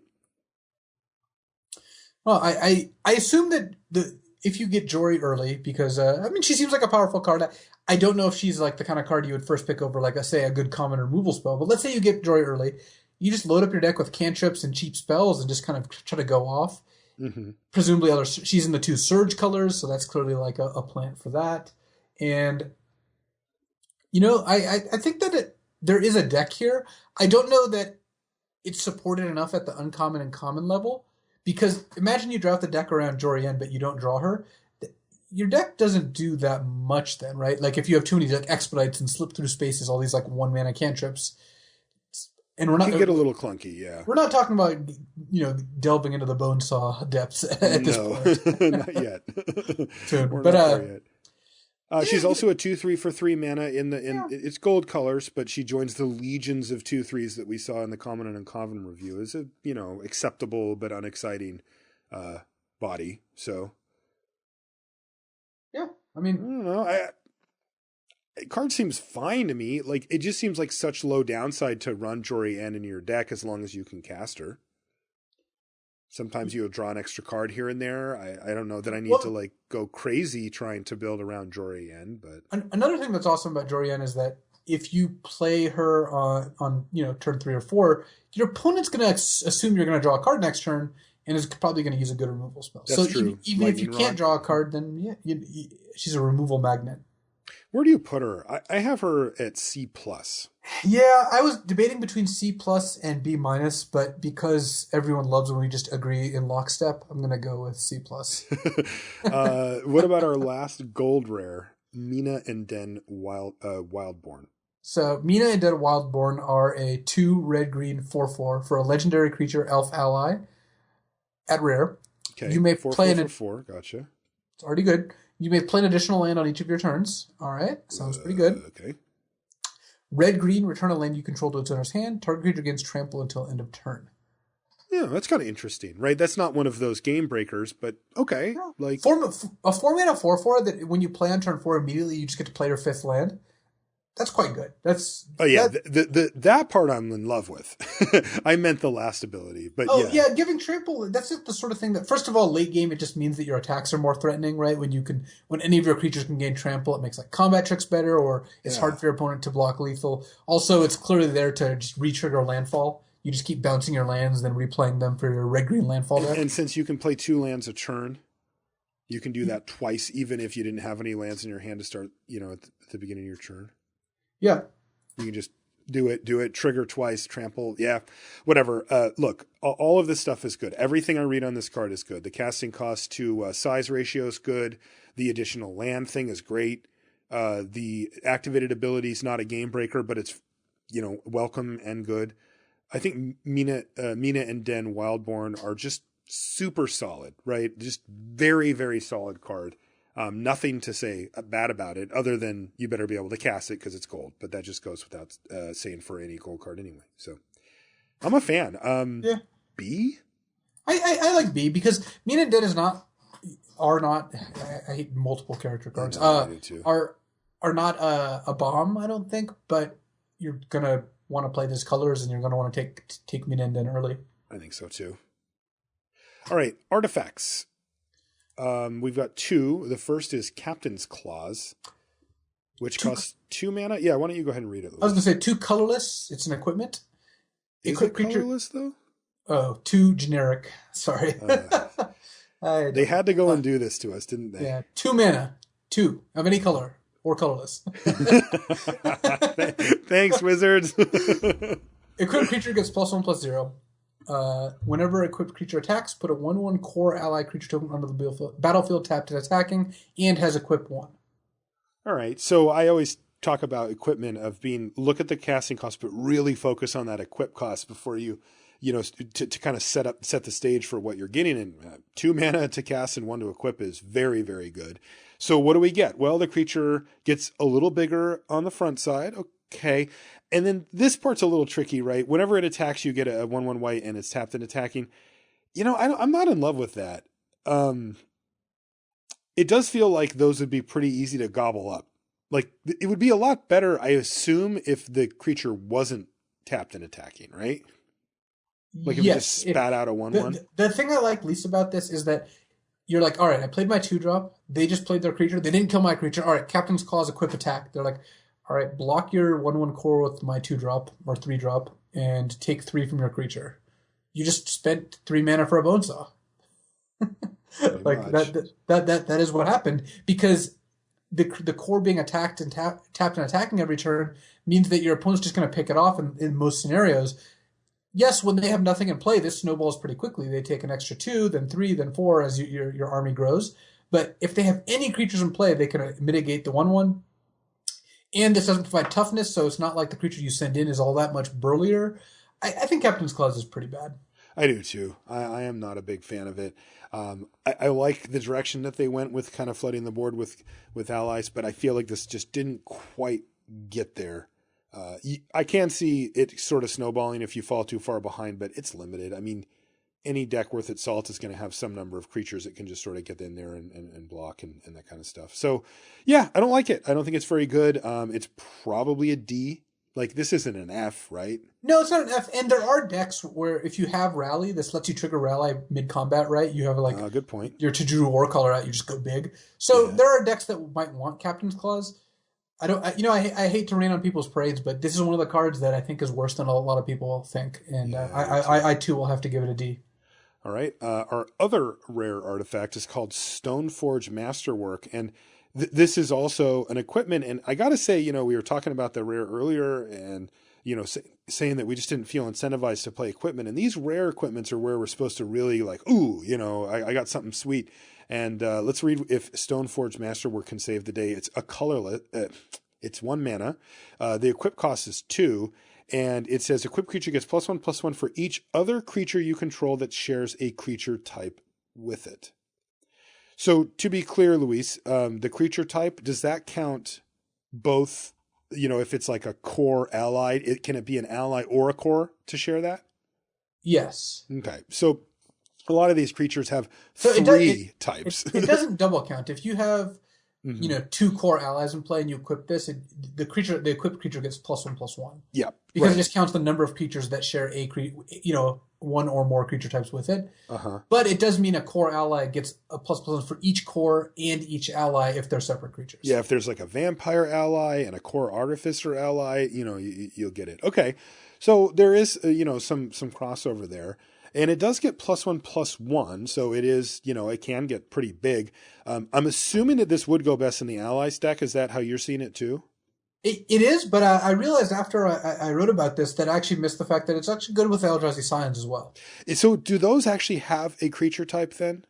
Well, I assume that if you get Jory early, because, I mean, she seems like a powerful card. I don't know if she's like the kind of card you would first pick over, like, say, a good common removal spell. But let's say you get Jory early. You just load up your deck with cantrips and cheap spells and just kind of try to go off. Mm-hmm. Presumably, she's in the 2 Surge colors, so that's clearly like a plant for that. And, you know, I think that there is a deck here. I don't know that it's supported enough at the uncommon and common level, because imagine you draft the deck around Jorian, but you don't draw her. Your deck doesn't do that much then, right? Like if you have too many like Expedites and Slip Through Spaces, all these like 1-mana cantrips. And we're not get a little clunky, yeah. We're not talking about, you know, delving into the bonesaw depths at this point. Not yet. Soon. But not there yet. She's also a 2/3 for 3 mana in it's gold colors, but she joins the legions of 2/3s that we saw in the common and uncommon review. Is a, you know, acceptable but unexciting body. So yeah, I mean, I don't know. Card seems fine to me. Like, it just seems like such low downside to run Jory Ann in your deck as long as you can cast her. Sometimes you'll draw an extra card here and there. I don't know that I need to like go crazy trying to build around Jory Ann, but another thing that's awesome about Jory Ann is that if you play her on you know, turn 3 or 4, your opponent's going to assume you're going to draw a card next turn and is probably going to use a good removal spell. That's true. Even if you can't draw a card, then yeah, she's a removal magnet. Where do you put her? I have her at C+. Yeah, I was debating between C+ and B-, but because everyone loves when we just agree in lockstep, I'm going to go with C+. What about our last gold rare, Mina and Den Wildborn? So Mina and Den Wildborn are a 2 red-green 4/4 for a legendary creature elf ally at rare. Okay, you may 4, play 4 for 4. Gotcha. It's already good. You may play an additional land on each of your turns. All right. Sounds pretty good. Okay. Red-green, return a land you control to its owner's hand. Target creature gains trample until end of turn. Yeah, that's kind of interesting, right? That's not one of those game breakers, but okay. Yeah. Like a 4-mana 4/4 that when you play on turn 4 immediately you just get to play your 5th land. That's quite good. That part I'm in love with. I meant the last ability, but giving trample. That's the sort of thing that, first of all, late game it just means that your attacks are more threatening, right? When any of your creatures can gain trample, it makes like combat checks better, or it's hard for your opponent to block lethal. Also, it's clearly there to just re-trigger landfall. You just keep bouncing your lands, then replaying them for your red-green landfall deck. And since you can play 2 lands a turn, you can do that twice, even if you didn't have any lands in your hand to start, you know, at the beginning of your turn. Yeah. You can just do it, trigger twice, trample. Yeah, whatever. Look, all of this stuff is good. Everything I read on this card is good. The casting cost to size ratio is good. The additional land thing is great. The activated ability is not a game breaker, but it's, you know, welcome and good. I think Mina and Den Wildborn are just super solid, right? Just very, very solid card. Nothing to say bad about it other than you better be able to cast it because it's gold. But that just goes without saying for any gold card anyway. So I'm a fan. Yeah. B? I like B because Mean and Dead are not. I hate multiple character cards. I do too. Are not a bomb, I don't think, but you're gonna want to play these colors and you're gonna want to take Mean and Dead early. I think so too. All right, artifacts. We've got 2. The first is Captain's Claws, which costs 2 mana. Yeah, why don't you go ahead and read it, Louis? I was going to say 2 colorless. It's an equipment. Is it colorless, though? Oh, 2 generic. Sorry. They had to go and do this to us, didn't they? Yeah, 2 mana. 2 of any color or colorless. Thanks, wizards. Equipped creature gets +1/+0. Whenever equipped creature attacks, put a 1/1 core ally creature token onto the battlefield tapped and attacking, and has equipped 1. All right. So I always talk about equipment of look at the casting cost, but really focus on that equip cost before you to kind of set the stage for what you're getting. And 2 mana to cast and 1 to equip is very, very good. So what do we get? Well, the creature gets a little bigger on the front side. Okay. And then this part's a little tricky, right? Whenever it attacks, you get a 1/1 white and it's tapped and attacking. I'm not in love with that. It does feel like those would be pretty easy to gobble up. Like it would be a lot better, I assume, if the creature wasn't tapped and attacking, right? Like if it just spat out a 1/1. The thing I like least about this is that you're like, all right, I played my 2-drop. They just played their creature. They didn't kill my creature. All right, Captain's Claws, equip attack. They're like, all right, block your 1/1 core with my 2-drop or 3-drop and take 3 from your creature. You just spent 3 mana for a Bonesaw. Like that is what happened because the core being attacked and tapped and attacking every turn means that your opponent's just going to pick it off in most scenarios. Yes, when they have nothing in play, this snowballs pretty quickly. They take an extra 2, then 3, then 4 as your army grows. But if they have any creatures in play, they can mitigate the 1/1. And this doesn't provide toughness, so it's not like the creature you send in is all that much burlier. I think Captain's Claws is pretty bad. I do too. I am not a big fan of it. I like the direction that they went with kind of flooding the board with allies, but I feel like this just didn't quite get there. I can see it sort of snowballing if you fall too far behind, but it's limited. I mean, any deck worth its salt is going to have some number of creatures that can just sort of get in there and block and that kind of stuff. So yeah, I don't like it. I don't think it's very good. It's probably a D. Like this isn't an F, right? No, it's not an F. And there are decks where if you have Rally, this lets you trigger Rally mid-combat, right? You have like good point. Your Tajuru War Color out, you just go big. So there are decks that might want Captain's Claws. I hate to rain on people's parades, but this is one of the cards that I think is worse than a lot of people think. And I too will have to give it a D. All right. Our other rare artifact is called Stoneforge Masterwork. And this is also an equipment. And I got to say, we were talking about the rare earlier and, saying that we just didn't feel incentivized to play equipment. And these rare equipments are where we're supposed to really like, ooh, I got something sweet. And let's read if Stoneforge Masterwork can save the day. It's a colorless. It's 1 mana. The equip cost is 2. And it says equipped creature gets +1/+1 for each other creature you control that shares a creature type with it. So to be clear, Luis, the creature type, does that count both, if it's like a core allied, can it be an ally or a core to share that? Yes. Okay. So a lot of these creatures have 3 types. It doesn't double count. If you have, 2 core allies in play and you equip this, the equipped creature gets +1/+1. Yeah. Because it just counts the number of creatures that share one or more creature types with it. Uh-huh. But it does mean a core ally gets a +1 for each core and each ally if they're separate creatures. Yeah, if there's like a vampire ally and a core artificer ally, you'll get it. Okay. So there is, some crossover there. And it does get +1/+1, so it is, it can get pretty big. I'm assuming that this would go best in the ally stack. Is that how you're seeing it too? It is, but I realized after I wrote about this that I actually missed the fact that it's actually good with Eldrazi Scions as well. So do those actually have a creature type then?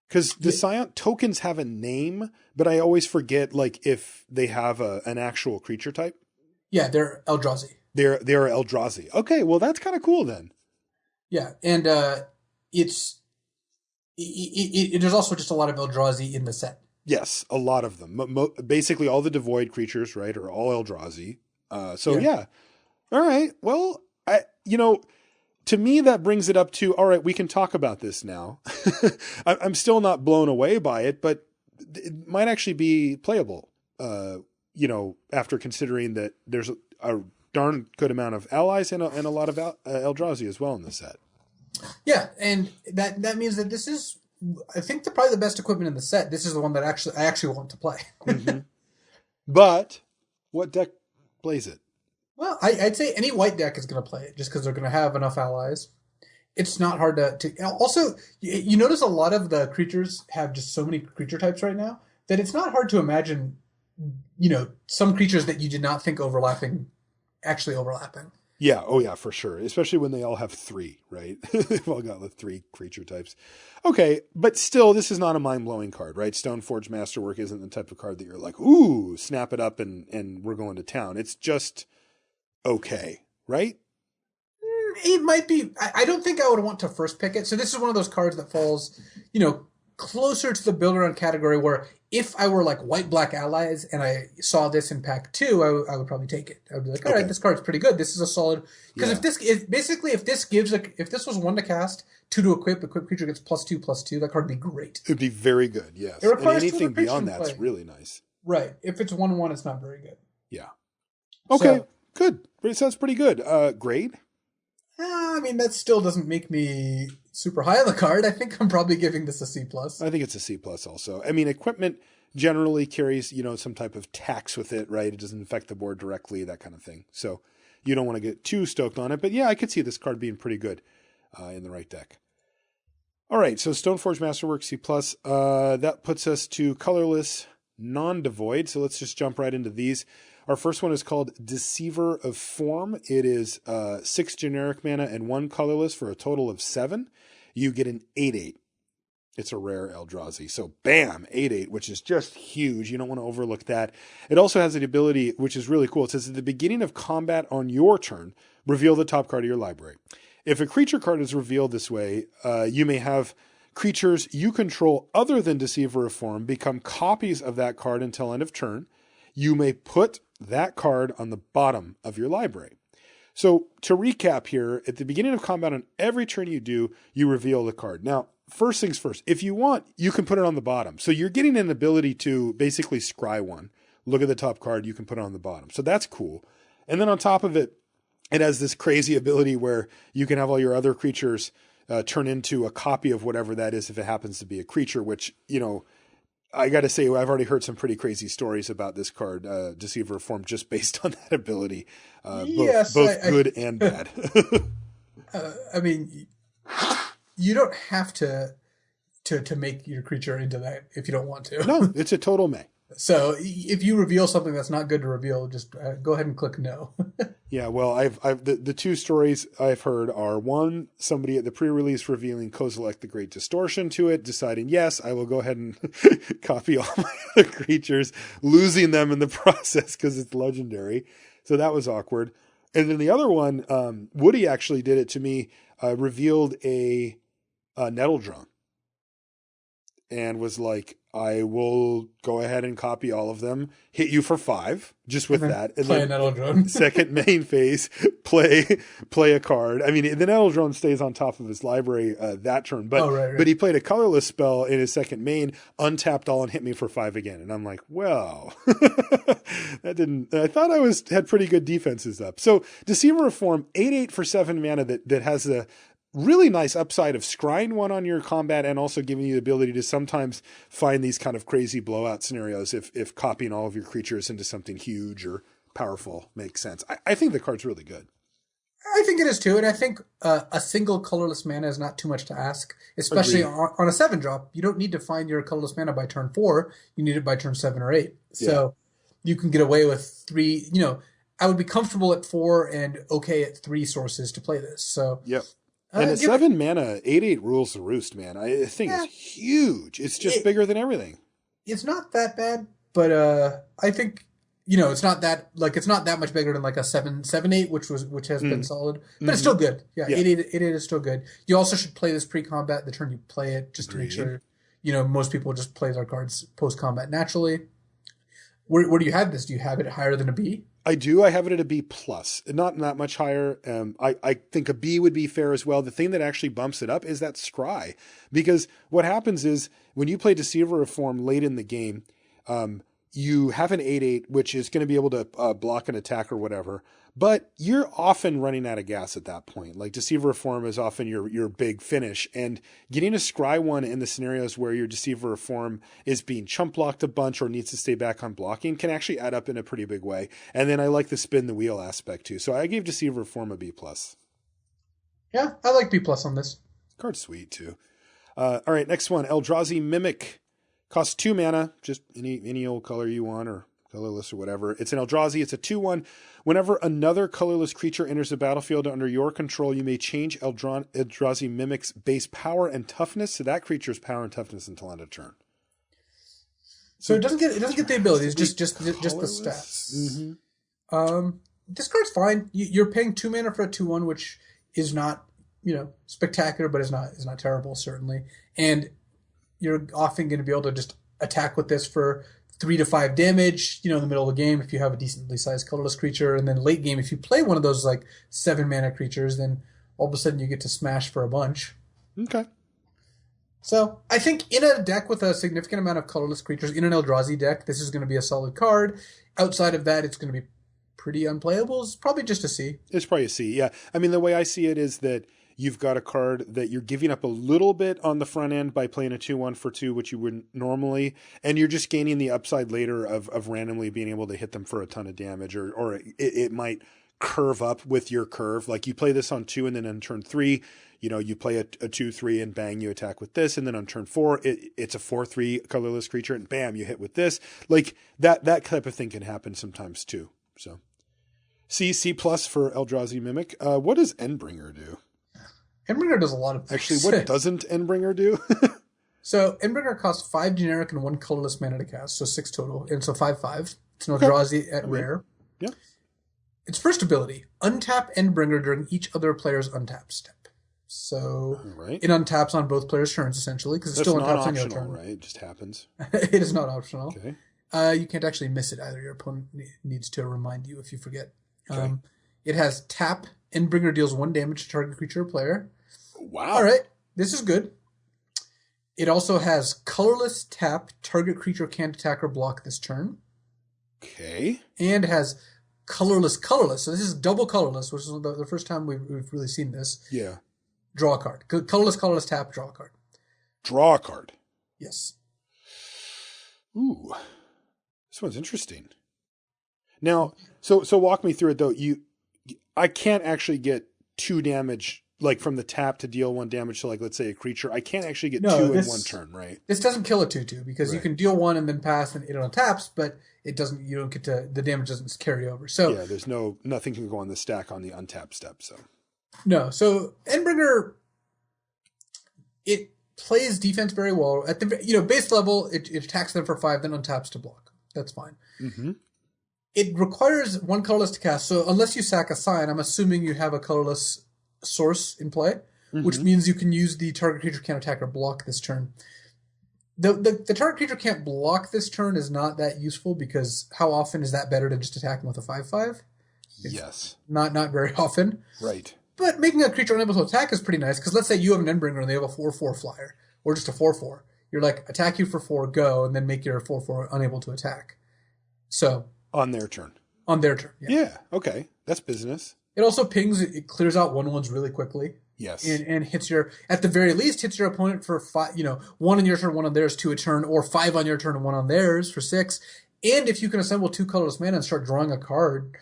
Because the Scion tokens have a name, but I always forget if they have an actual creature type. Yeah, they're Eldrazi. They're Eldrazi. Okay, well that's kind of cool then. Yeah, and it's There's also just a lot of Eldrazi in the set. Yes, a lot of them. Basically, all the Devoid creatures, right, are all Eldrazi. So Yeah. yeah. All right. Well, to me, that brings it up to, all right, we can talk about this now. I'm still not blown away by it, but it might actually be playable, after considering that there's a darn good amount of allies and a lot of Eldrazi as well in the set. Yeah, and that means that this is, I think, probably the best equipment in the set. This is the one that I actually want to play. Mm-hmm. But what deck plays it? Well, I'd say any white deck is going to play it just because they're going to have enough allies. It's not hard to. Also, you notice a lot of the creatures have just so many creature types right now that it's not hard to imagine, some creatures that you did not think actually overlapping. Yeah. Oh, yeah, for sure. Especially when they all have 3, right? They've all got the 3 creature types. Okay. But still, this is not a mind-blowing card, right? Stoneforge Masterwork isn't the type of card that you're like, ooh, snap it up and we're going to town. It's just okay, right? It might be. I don't think I would want to first pick it. So this is one of those cards that falls, closer to the build-around category where if I were like white-black allies and I saw this in pack 2, I would probably take it. I would be like, all right, this card's pretty good. This is a solid. Because if this was 1 to cast, 2 to equip creature gets +2/+2, that card would be great. It would be very good, yes. It requires and anything beyond that's really nice. Right. If it's 1/1, it's not very good. Yeah. Okay, good. It sounds pretty good. Grade? I mean, that still doesn't make me super high on the card. I think I'm probably giving this a C+. I think it's a C+ also. I mean, equipment generally carries, some type of tax with it, right? It doesn't affect the board directly, that kind of thing. So you don't want to get too stoked on it. But yeah, I could see this card being pretty good in the right deck. All right, so Stoneforge Masterwork C+. That puts us to colorless, non-devoid. So let's just jump right into these. Our first one is called Deceiver of Form. It is 6 generic mana and 1 colorless for a total of 7. You get an 8/8. It's a rare Eldrazi. So bam, 8/8, which is just huge. You don't want to overlook that. It also has the ability, which is really cool. It says at the beginning of combat on your turn, reveal the top card of your library. If a creature card is revealed this way, you may have creatures you control other than Deceiver of Form become copies of that card until end of turn. You may put that card on the bottom of your library. So to recap here, at the beginning of combat on every turn you do, you reveal the card. Now, first things first, if you want, you can put it on the bottom. So you're getting an ability to basically scry one. Look at the top card, you can put it on the bottom. So that's cool. And then on top of it, it has this crazy ability where you can have all your other creatures turn into a copy of whatever that is if it happens to be a creature, which, I got to say, I've already heard some pretty crazy stories about this card, Deceiver of Form, just based on that ability. Both good and bad. I mean, you don't have to make your creature into that if you don't want to. No, it's a total may. So if you reveal something that's not good to reveal, just go ahead and click no. Yeah, well, the 2 stories I've heard are, one, somebody at the pre-release revealing Kozilek the Great Distortion to it, deciding, yes, I will go ahead and copy all my other creatures, losing them in the process because it's legendary. So that was awkward. And then the other one, Woody actually did it to me, revealed a Nettle Drum and was like, I will go ahead and copy all of them, hit you for 5, just with that. And play then a Nettle Drone. second main phase, play a card. I mean, the Nettle Drone stays on top of his library that turn, but right. But he played a colorless spell in his second main, untapped all and hit me for 5 again. And I'm like, well, that didn't. I thought I had pretty good defenses up. So Deceiver of Form, 8/8 for 7 mana that has the really nice upside of scrying one on your combat and also giving you the ability to sometimes find these kind of crazy blowout scenarios if copying all of your creatures into something huge or powerful makes sense. I think the card's really good. I think it is too, and I think a single colorless mana is not too much to ask, especially on a 7-drop. You don't need to find your colorless mana by turn 4. You need it by turn 7 or 8. So you can get away with 3. I would be comfortable at 4 and okay at 3 sources to play this. So yep. And at 7 mana, 8/8 rules the roost, man. I think it's huge. It's just bigger than everything. It's not that bad, but I think it's not that much bigger than like a 7.8, which has been solid, but it's still good. Yeah, Yeah. 8.8 is still good. You also should play this pre-combat the turn you play it, just to make sure. Most people just play their cards post-combat naturally. Where do you have this? Do you have it higher than a B? I do. I have it at a B plus, not that much higher. I think a B would be fair as well. The thing that actually bumps it up is that scry, because what happens is when you play Deceiver Reform late in the game, you have an 8/8, which is going to be able to block an attack or whatever, but you're often running out of gas at that point. Like Deceiver Reform is often your big finish, and getting a scry one in the scenarios where your Deceiver Reform is being chump blocked a bunch or needs to stay back on blocking can actually add up in a pretty big way. And then I like the spin the wheel aspect too. So I gave Deceiver Reform a B plus. Yeah, I like B plus on this. Card's sweet too. All right, next one, Eldrazi Mimic. Costs 2 mana, just any old color you want, or colorless or whatever. It's an Eldrazi. It's a 2/1. Whenever another colorless creature enters the battlefield under your control, you may change Eldrazi Mimic's base power and toughness to that creature's power and toughness until end of turn. So it doesn't get the abilities, just the stats. Mm-hmm. This card's fine. You're paying 2 mana for a 2/1, which is not spectacular, but is not terrible certainly. And you're often going to be able to just attack with this for 3 to 5 damage, in the middle of the game if you have a decently sized colorless creature. And then late game, if you play one of those like 7 mana creatures, then all of a sudden you get to smash for a bunch. Okay. So I think in a deck with a significant amount of colorless creatures, in an Eldrazi deck, this is going to be a solid card. Outside of that, it's going to be pretty unplayable. It's probably just a C. It's probably a C, yeah. I mean, the way I see it is that you've got a card that you're giving up a little bit on the front end by playing a 2/1 for 2, which you wouldn't normally, and you're just gaining the upside later of randomly being able to hit them for a ton of damage, or it might curve up with your curve. Like you play this on 2, and then on turn 3, you play a 2/3 and bang, you attack with this, and then on turn 4, it's a 4/3 colorless creature, and bam, you hit with this. Like that type of thing can happen sometimes too. So C plus for Eldrazi Mimic. What does Endbringer do? Endbringer does a lot of things. Actually, what doesn't Endbringer do? So Endbringer costs 5 generic and 1 colorless mana to cast, so 6 total, and so 5/5. It's an Eldrazi at rare. Yeah. Its first ability: untap Endbringer during each other player's untap step. So it untaps on both players' turns essentially, because it's still untaps on your turn. Right? It just happens. It is not optional. Okay. You can't actually miss it either. Your opponent needs to remind you if you forget. Okay. It has tap. Endbringer deals 1 damage to target creature or player. Wow. All right. This is good. It also has colorless tap. Target creature can't attack or block this turn. Okay. And has colorless. So this is double colorless, which is the first time we've really seen this. Yeah. Draw a card. Colorless tap, draw a card. Draw a card. Yes. Ooh. This one's interesting. Now, so walk me through it though. I can't actually get 2 damage, like from the tap to deal 1 damage to, like, let's say a creature. I can't actually get 2 in one turn, right? This doesn't kill a 2/2 because you can deal 1 and then pass and it untaps, but it doesn't. You don't get to, the damage doesn't carry over. So yeah, there's nothing can go on the stack on the untap step. So no, so Endbringer, it plays defense very well at the base level. It attacks them for 5, then untaps to block. That's fine. Mm-hmm. It requires 1 colorless to cast, so unless you sack a sign, I'm assuming you have a colorless source in play, which means you can use the target creature can't attack or block this turn. The target creature can't block this turn is not that useful, because how often is that better than just attacking with a 5/5? Yes. Not very often. Right. But making a creature unable to attack is pretty nice, because let's say you have an Endbringer and they have a 4/4 flyer, or just a 4/4. You're like, attack you for 4, go, and then make your 4/4 unable to attack. So on their turn. On their turn, yeah. Okay. That's business. It also pings, it clears out 1/1s really quickly. Yes. And hits at the very least, hits your opponent for 5, 1 on your turn, 1 on theirs, 2 a turn, or 5 on your turn and 1 on theirs for 6. And if you can assemble 2 colorless mana and start drawing a card,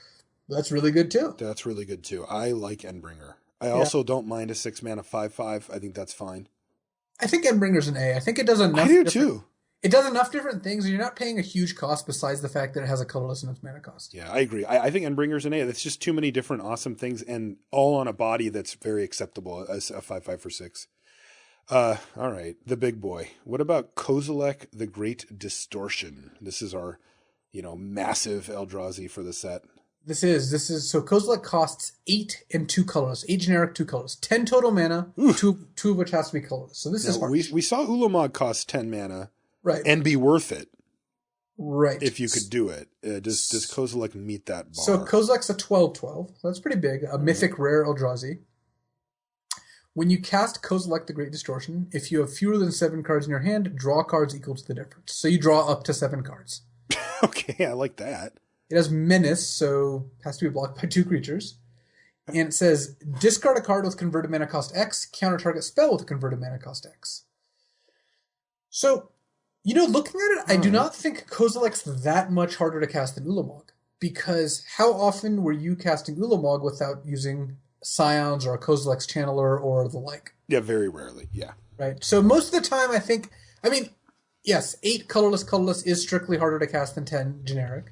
that's really good too. That's really good too. I like Endbringer. I also don't mind a 6 mana 5/5. I think that's fine. I think Endbringer's an A. I think it does enough. I do too. It does enough different things, and you're not paying a huge cost besides the fact that it has a colorless in its mana cost. Yeah, I agree. I think Endbringer's an A. That's just too many different awesome things, and all on a body that's very acceptable as a 5/5 for 6. All right, the big boy. What about Kozilek the Great Distortion? This is our massive Eldrazi for the set. This is so Kozilek costs 8 and 2 colors, 8 generic, 2 colors, 10 total mana, two of which has to be colorless. So this is hard. We saw Ulamog cost 10 mana, right, and be worth it, right? If you could do it. Does Kozilek meet that bar? So Kozilek's a 12/12. That's pretty big. A Mythic Rare Eldrazi. When you cast Kozilek the Great Distortion, if you have fewer than 7 cards in your hand, draw cards equal to the difference. So you draw up to 7 cards. Okay, I like that. It has Menace, so has to be blocked by 2 creatures. And it says, discard a card with converted mana cost X, counter target spell with converted mana cost X. So, looking at it, I do not think Kozilek's that much harder to cast than Ulamog. Because how often were you casting Ulamog without using Scions or a Kozilek's Channeler or the like? Yeah, very rarely, yeah. Right, so most of the time yes, 8 colorless is strictly harder to cast than 10 generic.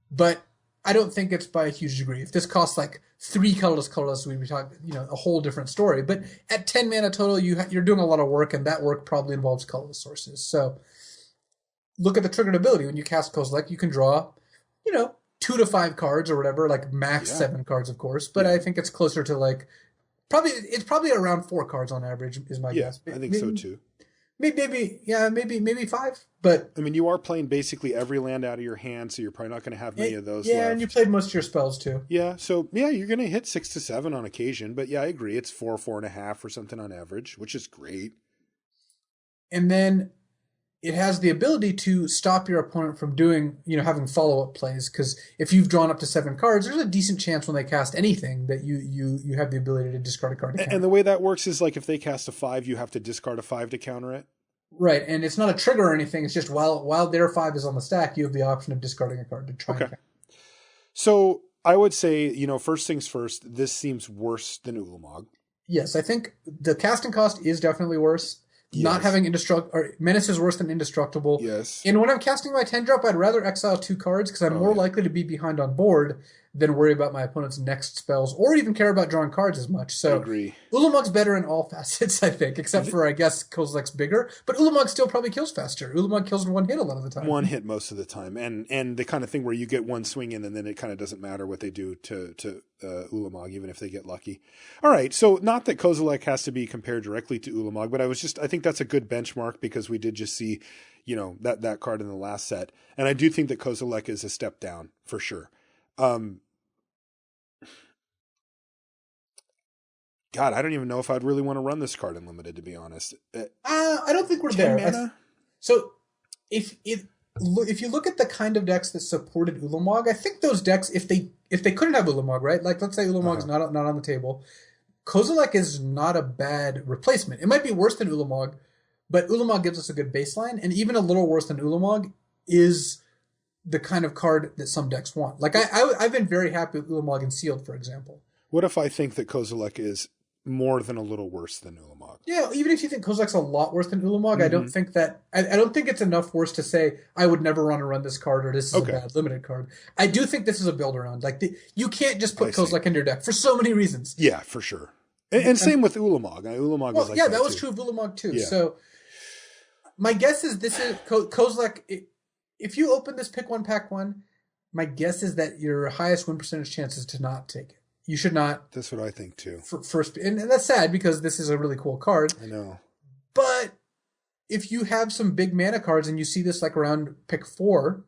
But I don't think it's by a huge degree. If this costs like 3 colorless, we'd be talking, a whole different story. But at 10 mana total, you're doing a lot of work, and that work probably involves colorless sources. So look at the triggered ability. When you cast Kozilek, you can draw, 2 to 5 cards or whatever, like max 7 cards, of course. But I think it's closer to it's probably around 4 cards on average, is my guess. I think so too. Maybe 5. But you are playing basically every land out of your hand, so you're probably not going to have many of those left. left. And you played most of your spells too. Yeah, so you're going to hit 6 to 7 on occasion. But yeah, I agree. It's 4.5 or something on average, which is great. And then it has the ability to stop your opponent from doing, having follow-up plays. Because if you've drawn up to 7 cards, there's a decent chance when they cast anything that you have the ability to discard a card to counter. And the way that works is if they cast a 5, you have to discard a 5 to counter it. Right, and it's not a trigger or anything. It's just while their 5 is on the stack, you have the option of discarding a card to try and counter. So I would say, first things first, this seems worse than Ulamog. Yes, I think the casting cost is definitely worse. Yes. Not having Menace is worse than Indestructible. Yes. And when I'm casting my 10-drop, I'd rather exile 2 cards because I'm more likely to be behind on board than worry about my opponent's next spells or even care about drawing cards as much. So I agree. Ulamog's better in all facets, I think, except for, I guess, Kozilek's bigger. But Ulamog still probably kills faster. Ulamog kills in 1 hit a lot of the time. 1 hit most of the time. And the kind of thing where you get 1 swing in and then it kind of doesn't matter what they do to Ulamog, even if they get lucky. All right, so not that Kozilek has to be compared directly to Ulamog, but I think that's a good benchmark because we did just see, that card in the last set. And I do think that Kozilek is a step down for sure. God, I don't even know if I'd really want to run this card in limited, to be honest. I don't think we're there. Mana? So if you look at the kind of decks that supported Ulamog, I think those decks, if they couldn't have Ulamog, right? Like, let's say Ulamog's not on the table, Kozilek is not a bad replacement. It might be worse than Ulamog, but Ulamog gives us a good baseline, and even a little worse than Ulamog is the kind of card that some decks want. Like, I've been very happy with Ulamog and Sealed, for example. What if I think that Kozilek is more than a little worse than Ulamog? Yeah, even if you think Kozilek's a lot worse than Ulamog, I don't think that I don't think it's enough worse to say I would never want to run this card or this is a bad limited card. I do think this is a build around. Like, you can't just put Kozilek in your deck for so many reasons. Yeah, for sure. And same with Ulamog. Ulamog was like that was true of Ulamog too. Yeah. So my guess is this is Kozilek. If you open this pick 1 pack 1, my guess is that your highest win percentage chance is to not take it. You should not. That's what I think too. First, and that's sad because this is a really cool card. I know. But if you have some big mana cards and you see this around pick 4,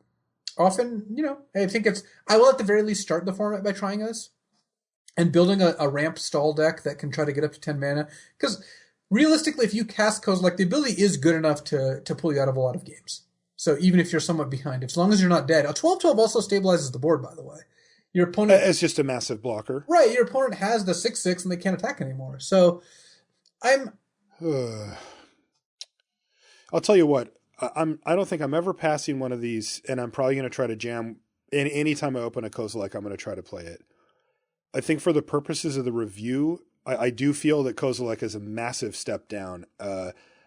often, I think I will at the very least start the format by trying this and building a ramp stall deck that can try to get up to 10 mana. Because realistically, if you cast Kozilek, the ability is good enough to pull you out of a lot of games. So even if you're somewhat behind, as long as you're not dead. A 12/12 also stabilizes the board, by the way. Your opponent it's just a massive blocker. Right, your opponent has the 6/6 and they can't attack anymore. So I'll tell you what, I don't think I'm ever passing one of these, and I'm probably going to try to jam anytime I open a Kozilek, I'm going to try to play it. I think for the purposes of the review, I do feel that Kozilek is a massive step down.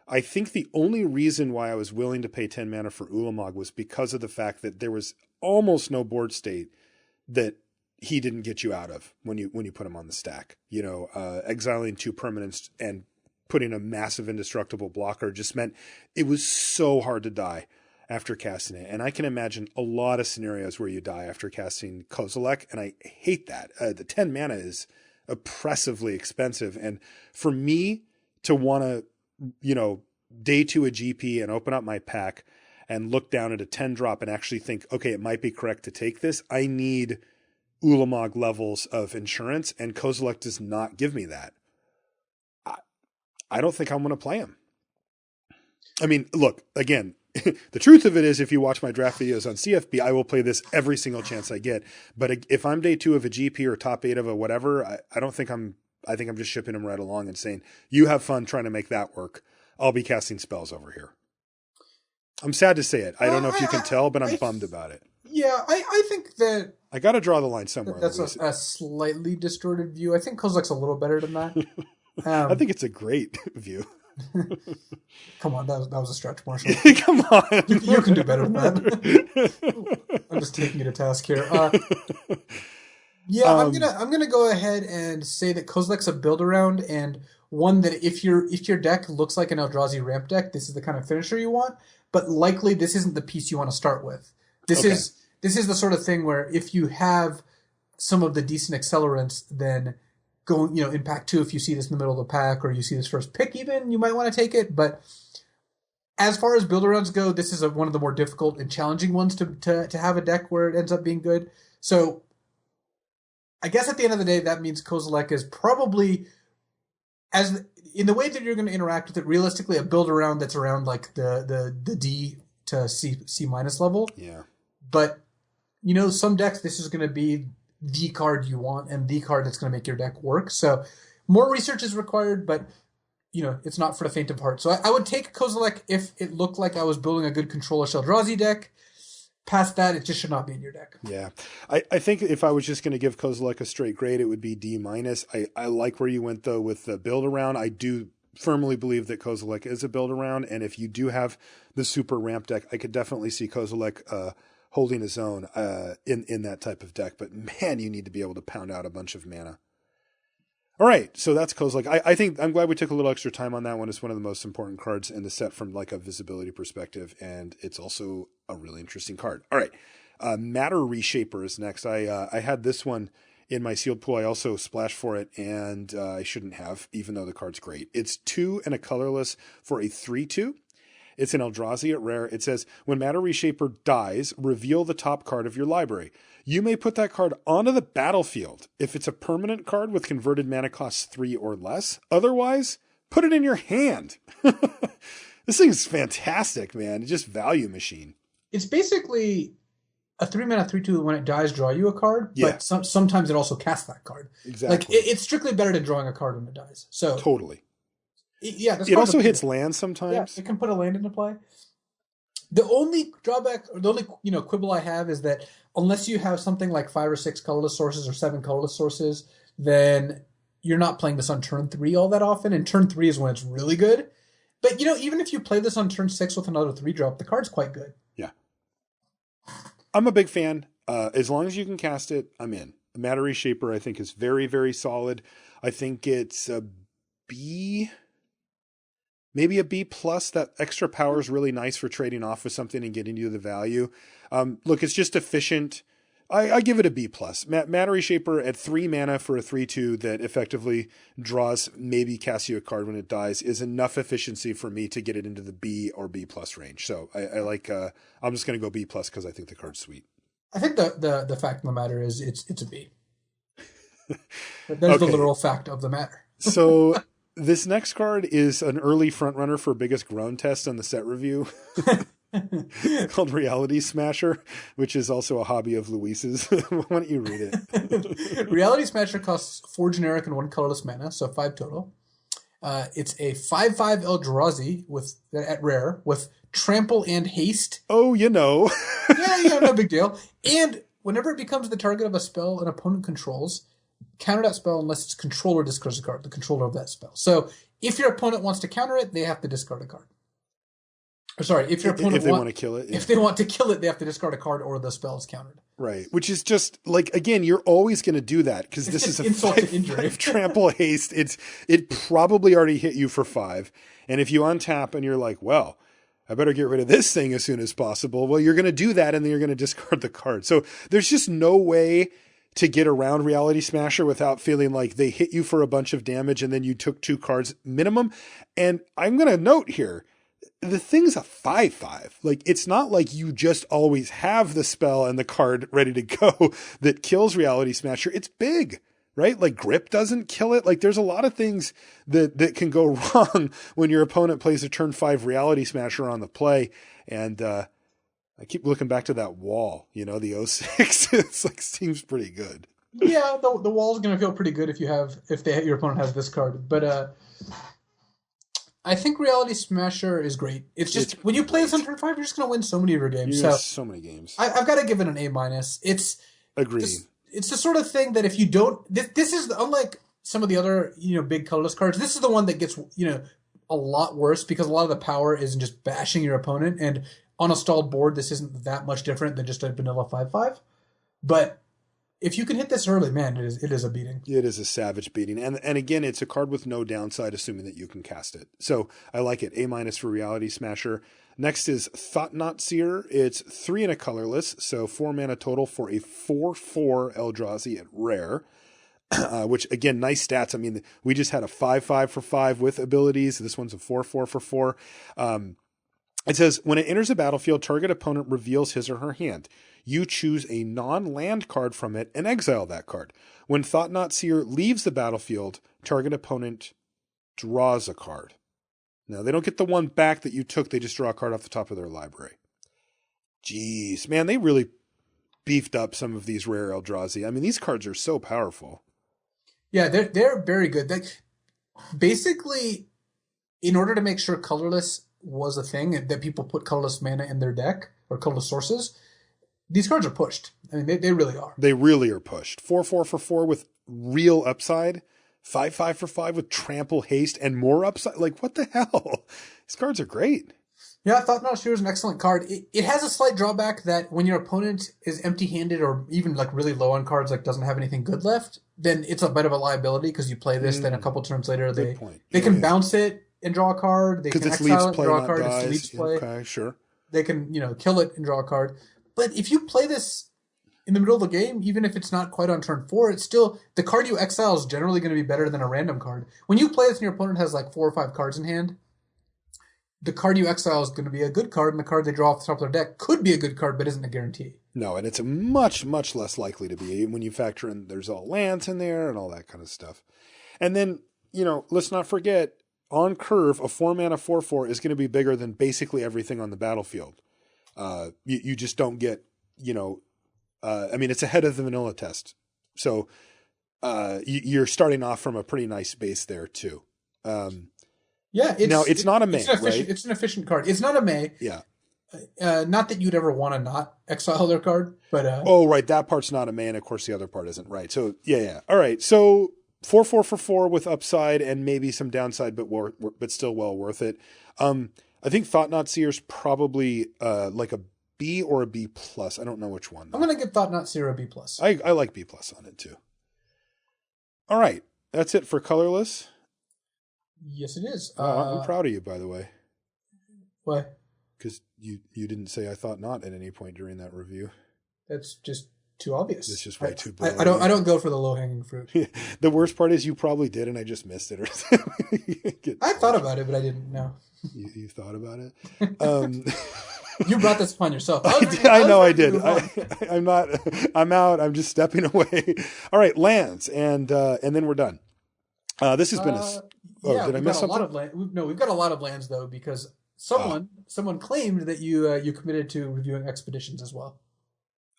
I think the only reason why I was willing to pay 10 mana for Ulamog was because of the fact that there was almost no board state that he didn't get you out of when you put him on the stack. Exiling 2 permanents and putting a massive indestructible blocker just meant it was so hard to die. after casting it. And I can imagine a lot of scenarios where you die after casting Kozilek, and I hate that. The 10 mana is oppressively expensive. And for me to want to, day 2 a GP and open up my pack and look down at a 10 drop and actually think, okay, it might be correct to take this, I need Ulamog levels of insurance, and Kozilek does not give me that. I don't think I'm going to play him. I mean, look, again, the truth of it is, if you watch my draft videos on CFB, I will play this every single chance I get. But if I'm day 2 of a GP or top 8 of a whatever, I think I'm just shipping him right along and saying, you have fun trying to make that work. I'll be casting spells over here. I'm sad to say it. I don't know if you can tell, but I'm bummed about it. Yeah, I think that I got to draw the line somewhere. That's a slightly distorted view. I think Kozilek's a little better than that. I think it's a great view. Come on, that was a stretch, Marshall. Come on, you can do better than that. I'm just taking you to task here. I'm gonna go ahead and say that Kozilek's a build around, and one that if your deck looks like an Eldrazi ramp deck, this is the kind of finisher you want. But likely, this isn't the piece you want to start with. This is the sort of thing where if you have some of the decent accelerants, then going, in pack 2, if you see this in the middle of the pack or you see this first pick even, you might want to take it. But as far as build-arounds go, this is one of the more difficult and challenging ones to have a deck where it ends up being good. So I guess at the end of the day, that means Kozilek is probably, as in the way that you're going to interact with it, realistically, a build-around that's around like the D to C minus level. Yeah. But, some decks, this is going to be the card you want and the card that's going to make your deck work. So more research is required, but, it's not for the faint of heart. So I would take Kozilek if it looked like I was building a good control-ish Eldrazi deck. Past that, it just should not be in your deck. Yeah. I think if I was just going to give Kozilek a straight grade, it would be D-. I like where you went, though, with the build-around. I do firmly believe that Kozilek is a build-around, and if you do have the super ramp deck, I could definitely see Kozilek holding his own in that type of deck. But man, you need to be able to pound out a bunch of mana. All right, so that's Kozilek. I think I'm glad we took a little extra time on that one. It's one of the most important cards in the set from like a visibility perspective, and it's also a really interesting card. All right, Matter Reshaper is next. I had this one in my sealed pool. I also splashed for it, and I shouldn't have, even though the card's great. It's 2 and a colorless for a 3/2. It's an Eldrazi at rare. It says, when Matter Reshaper dies, reveal the top card of your library. You may put that card onto the battlefield if it's a permanent card with converted mana costs 3 or less. Otherwise, put it in your hand. This thing's fantastic, man. It's just value machine. It's basically a 3-mana 3/2. When it dies, draw you a card, but sometimes it also casts that card. Exactly. Like it's strictly better than drawing a card when it dies. So totally. Yeah, it also hits land sometimes. Yeah, it can put a land into play. The only drawback, or the only quibble I have is that unless you have something like 5 or 6 colorless sources or 7 colorless sources, then you're not playing this on turn 3 all that often. And turn 3 is when it's really good. But even if you play this on turn 6 with another 3-drop, the card's quite good. Yeah, I'm a big fan. As long as you can cast it, I'm in. Matter Reshaper, I think, is very, very solid. I think it's a B. Maybe a B+. That extra power is really nice for trading off with something and getting you the value. Look, it's just efficient. I give it a B+. Matter Reshaper at 3 mana for a 3/2 that effectively draws, maybe casts you a card when it dies, is enough efficiency for me to get it into the B or B+ range. So I like. I'm just going to go B+ because I think the card's sweet. I think the fact of the matter is it's a B. There's the literal fact of the matter. So. This next card is an early frontrunner for biggest groan test on the set review called Reality Smasher, which is also a hobby of Luis's. Why don't you read it? Reality Smasher costs 4 generic and 1 colorless mana, so 5 total. It's a 5/5 Eldrazi at rare with trample and haste. Oh, yeah, no big deal. And whenever it becomes the target of a spell an opponent controls, counter that spell unless its controller discards a card, the controller of that spell. So if your opponent wants to counter it, they have to discard a card. Or sorry, if your opponent want to kill it. Yeah. If they want to kill it, they have to discard a card or the spell is countered. Right. Which is just like, again, you're always going to do that because this is a insult to injury. 5 trample haste. It probably already hit you for 5. And if you untap and you're like, well, I better get rid of this thing as soon as possible. Well, you're going to do that and then you're going to discard the card. So there's just no way to get around Reality Smasher without feeling like they hit you for a bunch of damage and then you took 2 cards minimum. And I'm going to note here, the thing's a 5/5. Like, it's not like you just always have the spell and the card ready to go that kills Reality Smasher. It's big, right? Like, grip doesn't kill it. Like, there's a lot of things that can go wrong when your opponent plays a turn 5 Reality Smasher on the play. And I keep looking back to that wall, you know, the 06. It's like, seems pretty good. Yeah, the wall's going to feel pretty good if your opponent has this card. But I think Reality Smasher is great. It's when you play this on turn 5, you're just going to win so many of your games. So many games. I've got to give it an A-. Agreed. It's the sort of thing that if you don't, this is unlike some of the other, big colorless cards. This is the one that gets, a lot worse because a lot of the power isn't just bashing your opponent. And on a stalled board, this isn't that much different than just a vanilla 5/5. But if you can hit this early, man, it is a beating. It is a savage beating. And again, it's a card with no downside, assuming that you can cast it. So I like it. A- for Reality Smasher. Next is Thought-Knot Seer. It's 3 and a colorless, so 4 mana total for a 4/4 Eldrazi at rare. Which, again, nice stats. I mean, we just had a 5/5 for 5 with abilities. This one's a 4/4 for 4. It says, when it enters a battlefield, target opponent reveals his or her hand. You choose a non-land card from it and exile that card. When Thought-Knot Seer leaves the battlefield, target opponent draws a card. Now, they don't get the one back that you took. They just draw a card off the top of their library. Jeez, man, they really beefed up some of these rare Eldrazi. I mean, these cards are so powerful. Yeah, they're very good. Basically, in order to make sure colorless was a thing, that people put colorless mana in their deck, or colorless sources, these cards are pushed. I mean, they really are. They really are pushed. 4/4 for 4 with real upside. 5/5 for 5 with trample, haste, and more upside. Like, what the hell? These cards are great. Yeah, I thought Not Sure is an excellent card. It has a slight drawback that when your opponent is empty-handed or even like really low on cards, like doesn't have anything good left, then it's a bit of a liability because you play this, then a couple turns later they can bounce it and draw a card. They can exile it and draw a card. It's Leech play. Okay, sure. They can, kill it and draw a card. But if you play this in the middle of the game, even if it's not quite on turn 4, it's still, the card you exile is generally going to be better than a random card. When you play this and your opponent has like 4 or 5 cards in hand, the card you exile is going to be a good card, and the card they draw off the top of their deck could be a good card, but isn't a guarantee. No, and it's a much, much less likely to be when you factor in there's all lands in there and all that kind of stuff. And then, let's not forget, on curve, a 4-mana 4/4 is going to be bigger than basically everything on the battlefield. You just don't get, it's ahead of the vanilla test. So you're starting off from a pretty nice base there, too. It's not a May, right? It's an efficient card. It's not a May. Yeah. Not that you'd ever want to not exile their card, but... oh, right. That part's not a May, and of course the other part isn't, right? So, yeah. All right. So 4/4 for 4 with upside and maybe some downside, but still well worth it. I think Thought-Knot Seer's probably like a B or a B+. I don't know which one. I'm going to give Thought-Knot Seer a B+. I like B+ on it, too. All right. That's it for Colorless. Yes, it is. I'm proud of you, by the way. Why? Because you didn't say I thought not at any point during that review. That's just too obvious. It's just way too brilliant. I don't go for the low-hanging fruit. The worst part is you probably did, and I just missed it. Or I thought about it, but I didn't know. You thought about it? You brought this upon yourself. I know I did. I'm not. I'm out. I'm just stepping away. All right, lands, and then we're done. This has been did I miss something? We've got a lot of lands though, because someone claimed that you committed to reviewing expeditions as well.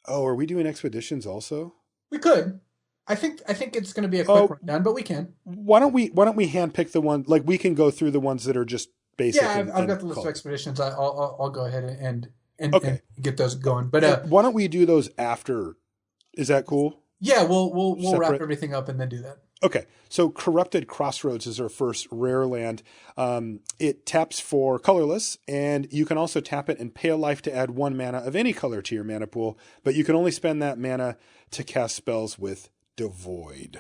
Oh, are we doing expeditions also? We could. I think it's going to be a quick rundown, but we can. Why don't we handpick the one? Like, we can go through the ones that are just basic. Yeah, I've got the list of expeditions. I'll go ahead and get those going. But why don't we do those after? Is that cool? Yeah, we'll wrap everything up and then do that. Okay, so Corrupted Crossroads is our first rare land. It taps for colorless, and you can also tap it and pay a life to add 1 mana of any color to your mana pool, but you can only spend that mana to cast spells with Devoid.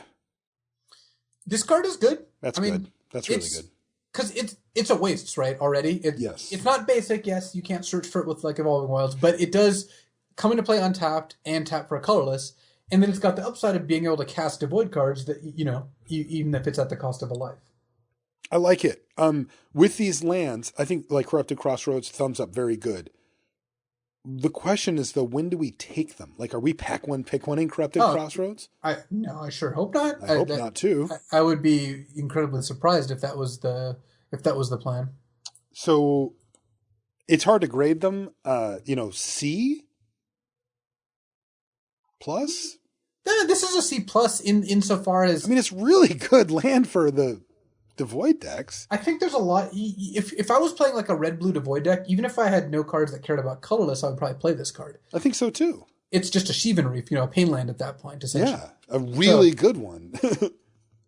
This card is good. That's good. That's really good. because it's a waste, right? Already, Yes. It's not basic. Yes, you can't search for it with like Evolving Wilds, but it does come into play untapped and tap for a colorless, and then it's got the upside of being able to cast Devoid cards that even if it's at the cost of a life. I like it. With these lands, I think like Corrupted Crossroads, thumbs up, very good. The question is though, when do we take them? Like, are we pack one, pick one in Corrupted Crossroads? I sure hope not. I hope not too. I would be incredibly surprised if that was the plan. So it's hard to grade them. C plus. This is a C plus insofar as, I mean, it's really good land for the Devoid decks. I think there's a lot. If I was playing like a red-blue Devoid deck, even if I had no cards that cared about colorless, I would probably play this card. I think so too. It's just a Sheevan Reef, a pain land at that point, essentially. Yeah, a really good one.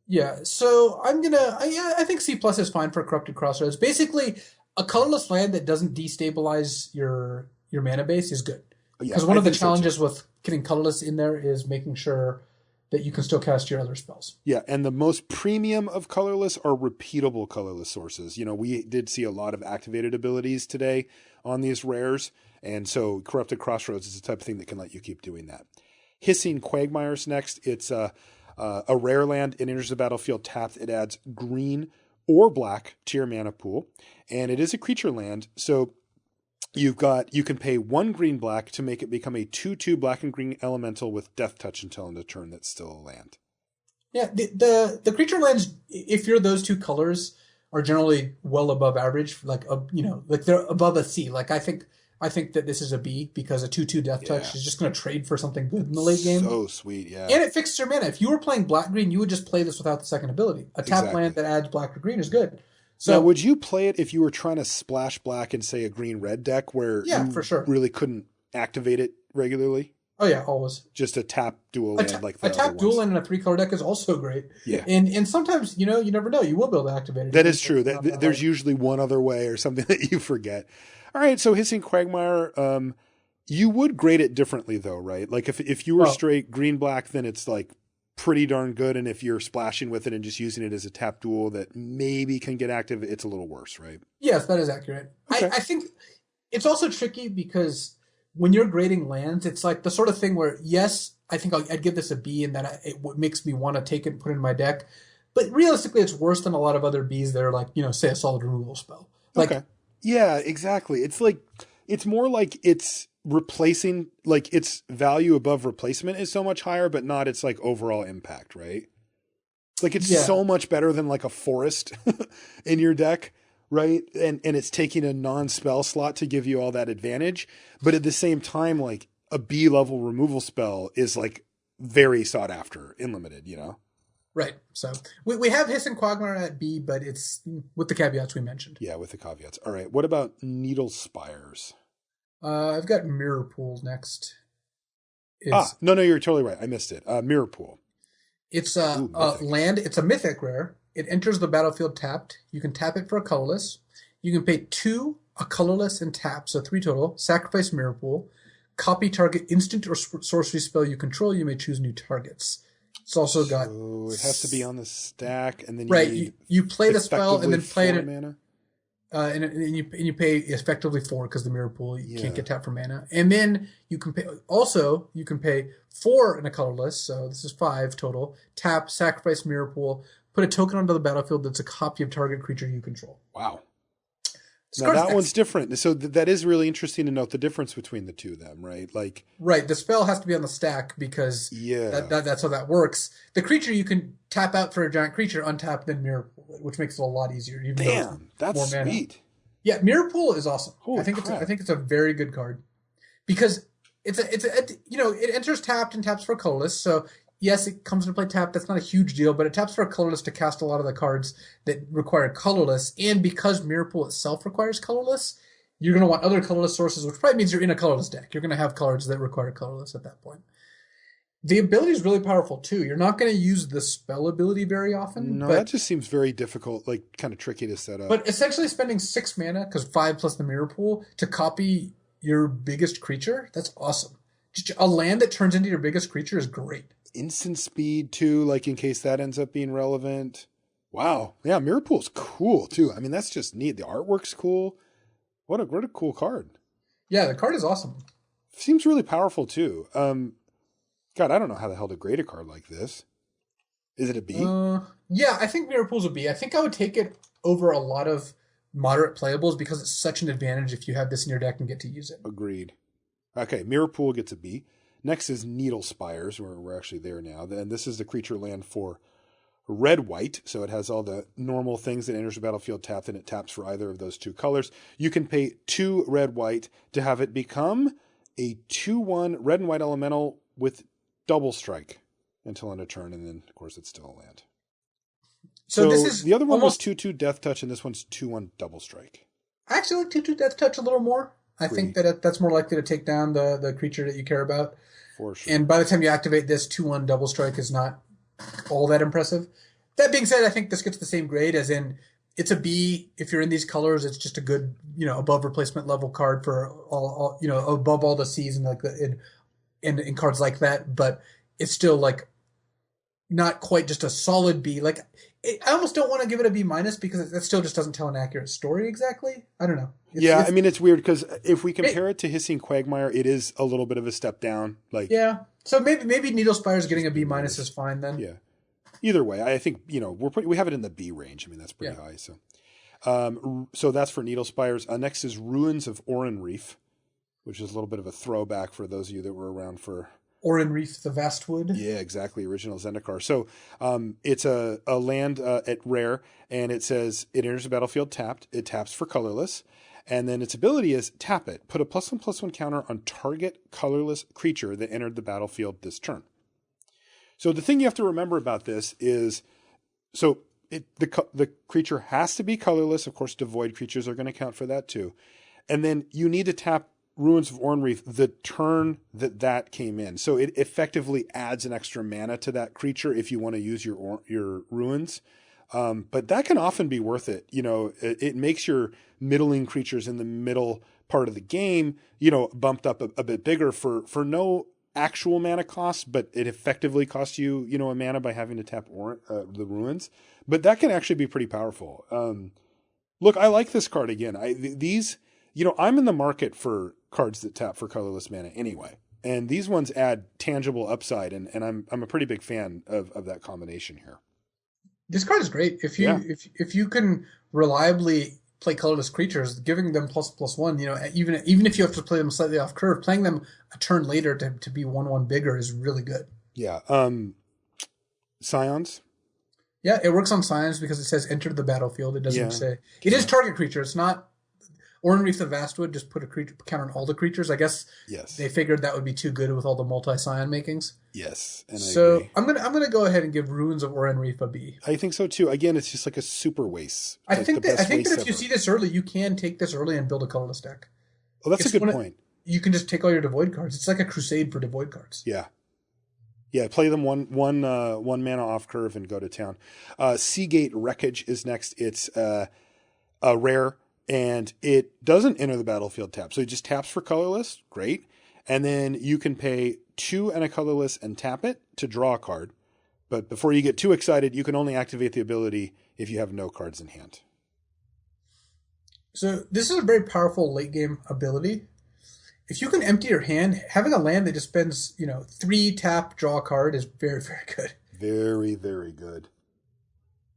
Yeah, so I think C plus is fine for Corrupted Crossroads. Basically, a colorless land that doesn't destabilize your mana base is good. Because one of the challenges with getting colorless in there is making sure that you can still cast your other spells. Yeah, and the most premium of colorless are repeatable colorless sources. We did see a lot of activated abilities today on these rares, and so Corrupted Crossroads is the type of thing that can let you keep doing that. Hissing Quagmire's next. It's a rare land. It enters the battlefield tapped. It adds green or black to your mana pool, and it is a creature land, so you can pay 1 green-black to make it become a 2/2 black and green elemental with death touch until end of turn that's still a land. Yeah, the creature lands, if you're those two colors, are generally well above average. Like they're above a C. Like I think that this is a B because a 2/2 death touch is just going to trade for something good in the late game. So sweet, yeah. And it fixes your mana. If you were playing black-green, you would just play this without the second ability. A tap land that adds black to green is good. So now, would you play it if you were trying to splash black in, say, a green-red deck where you for sure. really couldn't activate it regularly? Oh, yeah, always. Just a tap dual land like that. A tap dual land in a 3-color deck is also great. Yeah. And sometimes, you never know. You will be able to activate it. That is true. There's usually one other way or something that you forget. All right, so Hissing Quagmire, you would grade it differently, though, right? Like, if you were straight green-black, then it's, like, pretty darn good, and if you're splashing with it and just using it as a tap duel that maybe can get active, it's a little worse, right? Yes, that is accurate. Okay. I think it's also tricky because when you're grading lands, it's like the sort of thing where, yes, I think I'd give this a B, and that it makes me want to take it and put it in my deck, but realistically, it's worse than a lot of other Bs that are like, say a solid removal spell. Like, okay. Yeah, exactly. It's more like it's replacing, like its value above replacement is so much higher, but not its like overall impact, right? Like it's so much better than like a forest in your deck, right? And it's taking a non-spell slot to give you all that advantage. But at the same time, like a B level removal spell is like very sought after in limited, Right. So we have Hissing Quagmire at B, but it's with the caveats we mentioned. Yeah, with the caveats. All right. What about Needle Spires? I've got Mirror Pool next. No, you're totally right. I missed it. Mirror Pool. It's a land. It's a mythic rare. It enters the battlefield tapped. You can tap it for a colorless. You can pay 2, a colorless, and tap, so 3 total. Sacrifice Mirror Pool. Copy target instant or sorcery spell you control. You may choose new targets. It's also got. So it has to be on the stack, and then you play the spell and then play it. Mana? And you pay effectively 4 because the Mirror Pool you can't get tapped for mana, and then you can pay. Also, you can pay 4 in a colorless, so this is 5 total. Tap, sacrifice Mirror Pool, put a token onto the battlefield that's a copy of target creature you control. Wow. Now that one's different. So that is really interesting to note the difference between the two of them, right? Right. The spell has to be on the stack because that's how that works. The creature you can tap out for a giant creature, untap, then Mirror Pool, which makes it a lot easier. Damn, that's sweet. Yeah, Mirror Pool is awesome. Holy I think crap. it's a very good card because it enters tapped and taps for a colorless. So yes, it comes into play tapped. That's not a huge deal, but it taps for a colorless to cast a lot of the cards that require colorless. And because Mirror Pool itself requires colorless, you're going to want other colorless sources, which probably means you're in a colorless deck. You're going to have cards that require colorless at that point. The ability is really powerful too. You're not going to use the spell ability very often. No, that just seems very difficult, like kind of tricky to set up. But essentially spending 6 mana, because 5 plus the Mirror Pool, to copy your biggest creature, that's awesome. Just a land that turns into your biggest creature is great. Instant speed too, like in case that ends up being relevant. Wow. Yeah, Mirror Pool's cool too. I mean, that's just neat. The artwork's cool. What a cool card. Yeah, the card is awesome. Seems really powerful too. God, I don't know how the hell to grade a card like this. Is it a B? Yeah, I think Mirror Pool's a B. I think I would take it over a lot of moderate playables because it's such an advantage if you have this in your deck and get to use it. Agreed. Okay, Mirror Pool gets a B. Next is Needle Spires. We're actually there now. And this is the creature land for red-white, so it has all the normal things that enters the battlefield tapped, and it taps for either of those two colors. You can pay 2 red-white to have it become a 2/1 red and white elemental with double strike until end of turn, and then, of course, it's still a land. So this is the other one was 2/2 Death Touch, and this one's 2/1 double strike. I actually like 2/2 Death Touch a little more. I think that that's more likely to take down the creature that you care about. For sure. And by the time you activate this, 2/1 double strike is not all that impressive. That being said, I think this gets the same grade as in it's a B. If you're in these colors, it's just a good, above replacement level card for all above all the C's and like in cards like that. But it's still like not quite just a solid B. Like I almost don't want to give it a B minus because that still just doesn't tell an accurate story exactly. I don't know. I mean, it's weird because if we compare it to Hissing Quagmire, it is a little bit of a step down. So maybe Needle Spires getting a B minus is fine then. Yeah. Either way, I think we have it in the B range. I mean, that's pretty high. So that's for Needle Spires. Next is Ruins of Oran Reef, which is a little bit of a throwback for those of you that were around for Oran Reef, the Vastwood. Yeah, exactly. Original Zendikar. So it's a land at rare, and it says it enters the battlefield tapped. It taps for colorless. And then its ability is tap it. Put a +1/+1 counter on target colorless creature that entered the battlefield this turn. So the thing you have to remember about this is, the creature has to be colorless. Of course, Devoid creatures are going to count for that too. And then you need to tap Ruins of Oran Reef the turn that came in. So it effectively adds an extra mana to that creature if you want to use your Ruins. But that can often be worth it. It makes your middling creatures in the middle part of the game, bumped up a bit bigger for no actual mana cost, but it effectively costs you, a mana by having to tap the Ruins. But that can actually be pretty powerful. Look, I like this card again. I'm in the market for cards that tap for colorless mana anyway. And these ones add tangible upside, and I'm a pretty big fan of that combination here. This card is great. If you can reliably play colorless creatures, giving them ++1, even if you have to play them slightly off curve, playing them a turn later to be 1/1 bigger is really good. Yeah. Scions? Yeah, it works on Scions because it says enter the battlefield. It doesn't say. It is target creature. It's not Oran Reef the Vastwood, just put a creature count on all the creatures. I guess they figured that would be too good with all the multi-Scion makings. Yes. And I'm gonna go ahead and give Ruins of Oran Reef a B. I think so too. Again, it's just like a super waste. I think that if you see this early, you can take this early and build a colorless deck. Oh, that's a good point. You can just take all your Devoid cards. It's like a crusade for Devoid cards. Yeah. Yeah, play them one mana off curve and go to town. Seagate Wreckage is next. It's a rare, and it doesn't enter the battlefield tap. So it just taps for colorless. Great. And then you can pay 2 and a colorless and tap it to draw a card. But before you get too excited, you can only activate the ability if you have no cards in hand. So this is a very powerful late game ability. If you can empty your hand, having a land that just spends, 3 tap, draw a card is very, very good. Very, very good.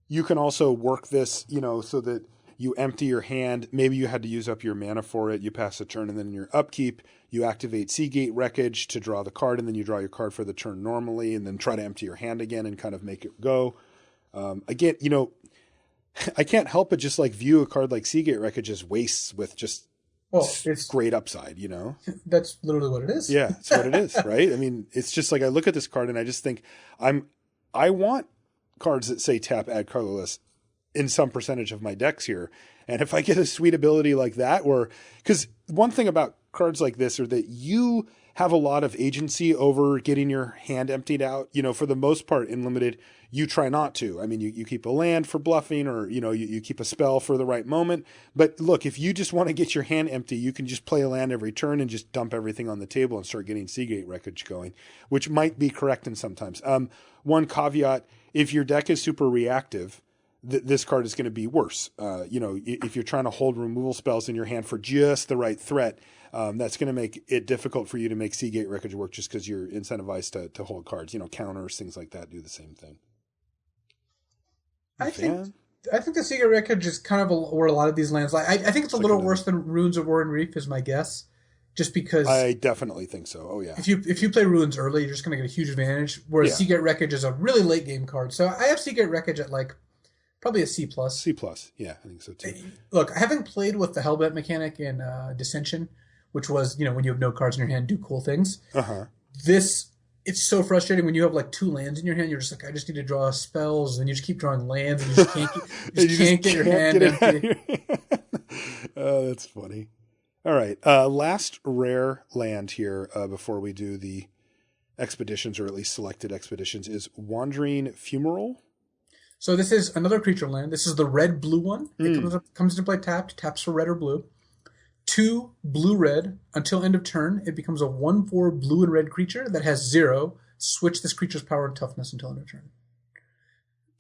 You can also work this, so that you empty your hand. Maybe you had to use up your mana for it. You pass a turn, and then in your upkeep, you activate Seagate Wreckage to draw the card, and then you draw your card for the turn normally, and then try to empty your hand again and kind of make it go. Again, I can't help but just view a card like Seagate Wreckage as wastes with just it's great upside, That's literally what it is. Yeah, that's what it is, right? I mean, it's just I look at this card and I just think I want cards that say tap, add colorless in some percentage of my decks here. And if I get a sweet ability like that, because one thing about cards like this are that you have a lot of agency over getting your hand emptied out. For the most part in Limited, you try not to. I mean, you keep a land for bluffing, or, you keep a spell for the right moment. But look, if you just want to get your hand empty, you can just play a land every turn and just dump everything on the table and start getting Seagate Wreckage going, which might be correct in sometimes. One caveat, if your deck is super reactive, this card is going to be worse. If you're trying to hold removal spells in your hand for just the right threat, that's going to make it difficult for you to make Seagate Wreckage work just because you're incentivized to hold cards. Counters, things like that do the same thing. I think the Seagate Wreckage is kind of where a lot of these lands lie. I think it's a little worse than Ruins of War and Reef is my guess. Just because I definitely think so. Oh yeah. If you play Ruins early, you're just going to get a huge advantage. Whereas Seagate Wreckage is a really late game card. So I have Seagate Wreckage at probably a C+. C+, yeah, I think so too. Look, having played with the Hellbent mechanic in Dissension, which was when you have no cards in your hand, do cool things. It's so frustrating when you have 2 lands in your hand. You're just I just need to draw spells, and you just keep drawing lands, and you just can't get your hand empty. Oh, that's funny. All right, last rare land here before we do the expeditions, or at least selected expeditions, is Wandering Fumarole. So this is another creature land. This is the red-blue one. It comes into play taps for red or blue. 2 blue-red. Until end of turn, it becomes a 1/4 blue and red creature that has 0. Switch this creature's power and toughness until end of turn.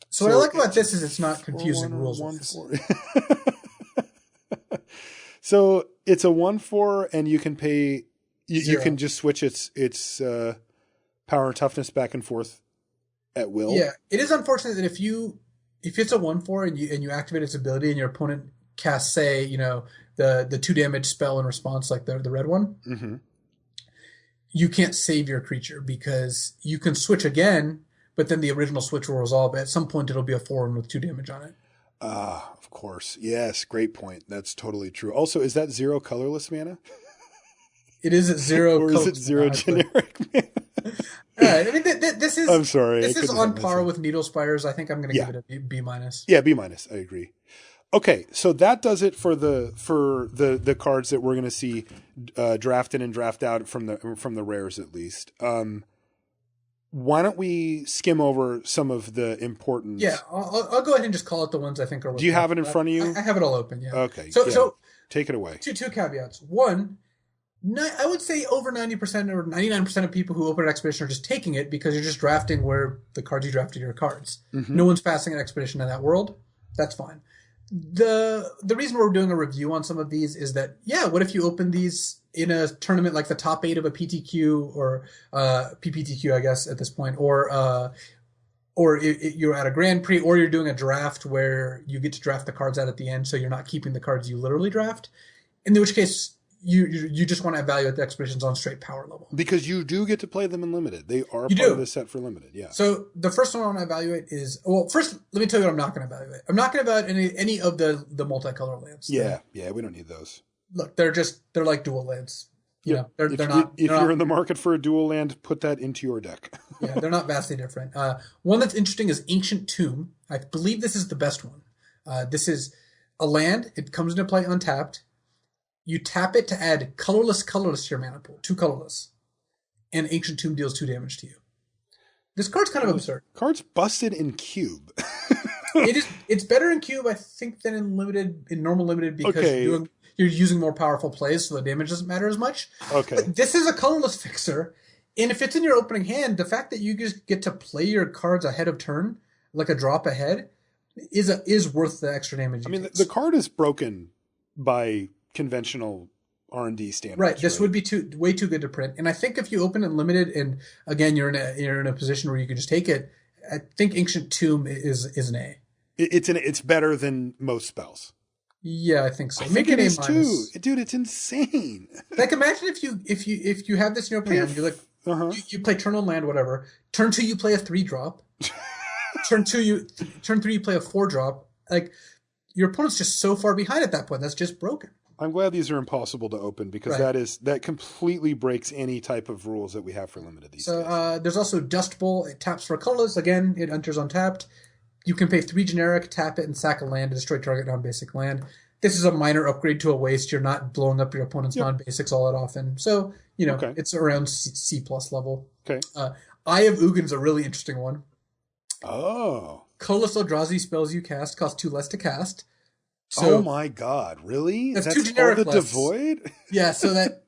So what I like about this is it's not confusing rules. So it's a 1/4, and you can pay. You can just switch its power and toughness back and forth at will. Yeah, it is unfortunate that if it's a 1/4 and you activate its ability, and your opponent casts, say, the 2 damage spell in response, like the red one, you can't save your creature because you can switch again, but then the original switch will resolve. At some point, it'll be a 4 with 2 damage on it. Of course. Yes, great point. That's totally true. Also, is that 0 colorless mana? It is at 0 or is it 0 generic mana? Right. I mean, this is. I'm sorry. This is on par with Needle Spires. I think I'm going to give it a B-. Yeah, B-. I agree. Okay, so that does it for the cards that we're going to see drafted and draft out from the rares, at least. Why don't we skim over some of the important? Yeah, I'll go ahead and just call it the ones I think are. Do you have it in front of you? I have it all open. Yeah. Okay. So take it away. Two caveats. One, I would say over 90% or 99% of people who open an expedition are just taking it because you're just drafting where the cards you drafted are cards. No one's passing an expedition in that world. That's fine. The reason we're doing a review on some of these is that, what if you open these in a tournament like the top 8 of a PTQ or PPTQ, I guess, at this point, or you're at a Grand Prix, or you're doing a draft where you get to draft the cards out at the end, so you're not keeping the cards you literally draft, in which case you just want to evaluate the expeditions on straight power level. Because you do get to play them in limited. They are part of the set for limited, yeah. So the first one I want to evaluate is, first, let me tell you what I'm not going to evaluate. I'm not going to evaluate any of the multicolored lands. Yeah, we don't need those. Look, they're like dual lands. They're not. If you're in the market for a dual land, put that into your deck. Yeah, they're not vastly different. One that's interesting is Ancient Tomb. I believe this is the best one. This is a land. It comes into play untapped. You tap it to add colorless to your mana pool, 2 colorless, and Ancient Tomb deals 2 damage to you. This card's kind of absurd. Card's busted in cube. It's better in cube, I think, than in normal limited because you're using more powerful plays, so the damage doesn't matter as much. Okay. But this is a colorless fixer, and if it's in your opening hand, the fact that you just get to play your cards ahead of turn, like a drop ahead, is worth the extra damage. I mean, the card is broken by conventional R&D standards. Right. This would be way too good to print. And I think if you open it limited, and again you're in a position where you can just take it, I think Ancient Tomb is an A. It's better than most spells. Yeah, I think so. I think it is too, dude. It's insane. Imagine if you have this in your hand, you're like, you play turn on land, whatever. Turn 2, you play a 3-drop. turn 3, you play a 4-drop. Like, your opponent's just so far behind at that point. That's just broken. I'm glad these are impossible to open because that completely breaks any type of rules that we have for limited these days. There's also Dust Bowl. It taps for colorless. Again, it enters untapped. You can pay 3 generic, tap it, and sack a land to destroy target non-basic land. This is a minor upgrade to a waste. You're not blowing up your opponent's non-basics all that often. So, it's around C+ level. Okay. Eye of Ugin's a really interesting one. Oh. Colorless Eldrazi spells you cast cost 2 less to cast. So, oh my God! Really? That's 2 generic the Devoid? Yeah. So that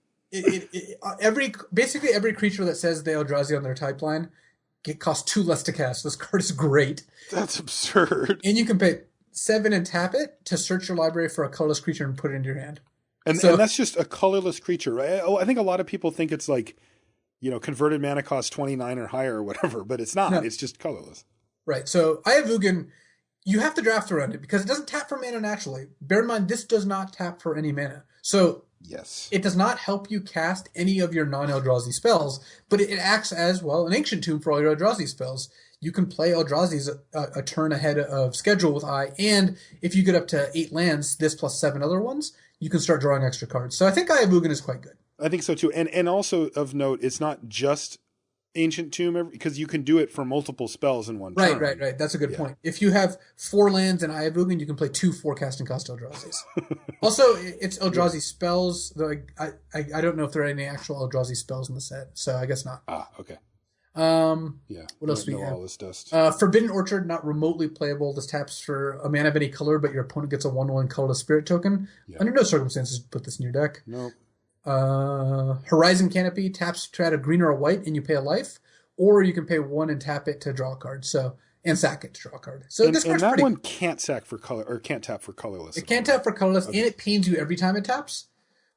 every creature that says they Eldrazi on their type line costs 2 less to cast. This card is great. That's absurd. And you can pay 7 and tap it to search your library for a colorless creature and put it into your hand. And that's just a colorless creature, right? Oh, I think a lot of people think it's like, converted mana cost 29 or higher or whatever, but it's not. No. It's just colorless. Right. So Ayavugan, you have to draft around it because it doesn't tap for mana naturally. Bear in mind, this does not tap for any mana. So yes, it does not help you cast any of your non-Eldrazi spells, but it acts as, well, an Ancient Tomb for all your Eldrazi spells. You can play Eldrazi's a turn ahead of schedule with Eye, and if you get up to 8 lands, this plus 7 other ones, you can start drawing extra cards. So I think Ayavugan is quite good. I think so too. And also of note, it's not just Ancient Tomb, because you can do it for multiple spells in one turn. Right. That's a good point. If you have 4 lands in Ayavugan, you can play 2 4-casting cost Eldrazi's. Also, it's Eldrazi spells. Though I don't know if there are any actual Eldrazi spells in the set, so I guess not. Okay. What else do we have? All this dust. Forbidden Orchard, not remotely playable. This taps for a mana of any color, but your opponent gets a 1/1 colorless spirit token. Under no circumstances put this in your deck. Nope. Horizon Canopy taps to add a green or a white and you pay a life, or you can pay 1 and tap it to draw a card. And sack it to draw a card. So this card's that pretty one can't sack for color, or can't tap for colorless. It can't tap for colorless, and it pains you every time it taps.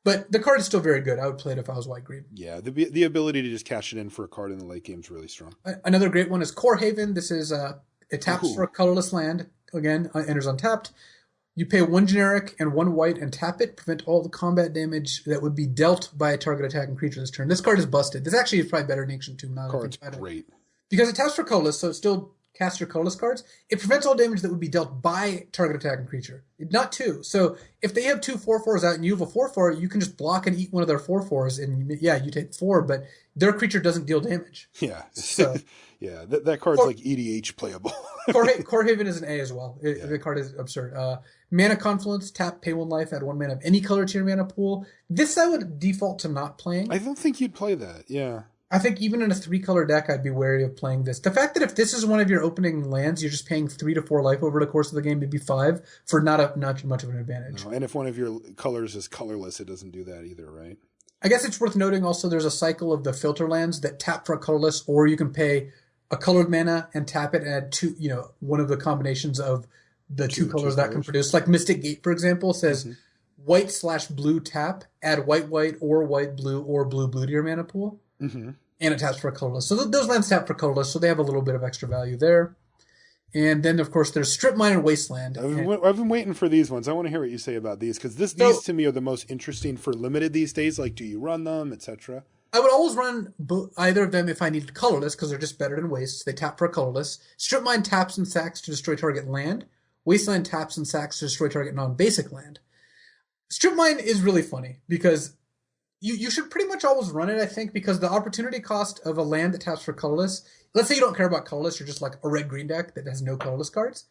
But the card is still very good. I would play it if I was white-green. Yeah, the ability to just cash it in for a card in the late game is really strong. Another great one is Core Haven. This is it taps for a colorless land. Again, enters untapped. You pay 1 generic and 1 white and tap it. Prevent all the combat damage that would be dealt by a target attacking creature this turn. This card is busted. This actually is probably better than Ancient Tomb. Now card's great. Because it taps for colorless, so it still casts your colorless cards. It prevents all damage that would be dealt by target attacking creature. Not 2. So if they have 2 4/4s out and you have a 4/4, you can just block and eat one of their 4/4s, and you take 4, but their creature doesn't deal damage. Yeah. So yeah, that card's like EDH playable. Core Haven is an A as well. The card is absurd. Mana Confluence, tap, pay 1 life, add 1 mana of any color to your mana pool. This I would default to not playing. I don't think you'd play that, yeah. I think even in a 3-color deck, I'd be wary of playing this. The fact that if this is one of your opening lands, you're just paying 3 to 4 life over the course of the game, maybe 5, for not much of an advantage. No, and if one of your colors is colorless, it doesn't do that either, right? I guess it's worth noting also there's a cycle of the filter lands that tap for a colorless, or you can pay a colored mana and tap it and add 2, one of the combinations of the two colors that can produce. Like Mystic Gate, for example, says white/blue tap, add white or white-blue or blue-blue to your mana pool. Mm-hmm. And it taps for a colorless. So those lands tap for colorless, so they have a little bit of extra value there. And then, of course, there's Strip Mine and Wasteland. I've been waiting for these ones. I want to hear what you say about these, because these to me are the most interesting for limited these days. Like, do you run them, etc.? I would always run either of them if I needed colorless, because they're just better than Waste. They tap for a colorless. Strip Mine taps and sacks to destroy target land. Wasteland taps and sacks to destroy target non-basic land. Strip Mine is really funny, because you should pretty much always run it, I think, because the opportunity cost of a land that taps for colorless, let's say you don't care about colorless, you're just like a red-green deck that has no colorless cards.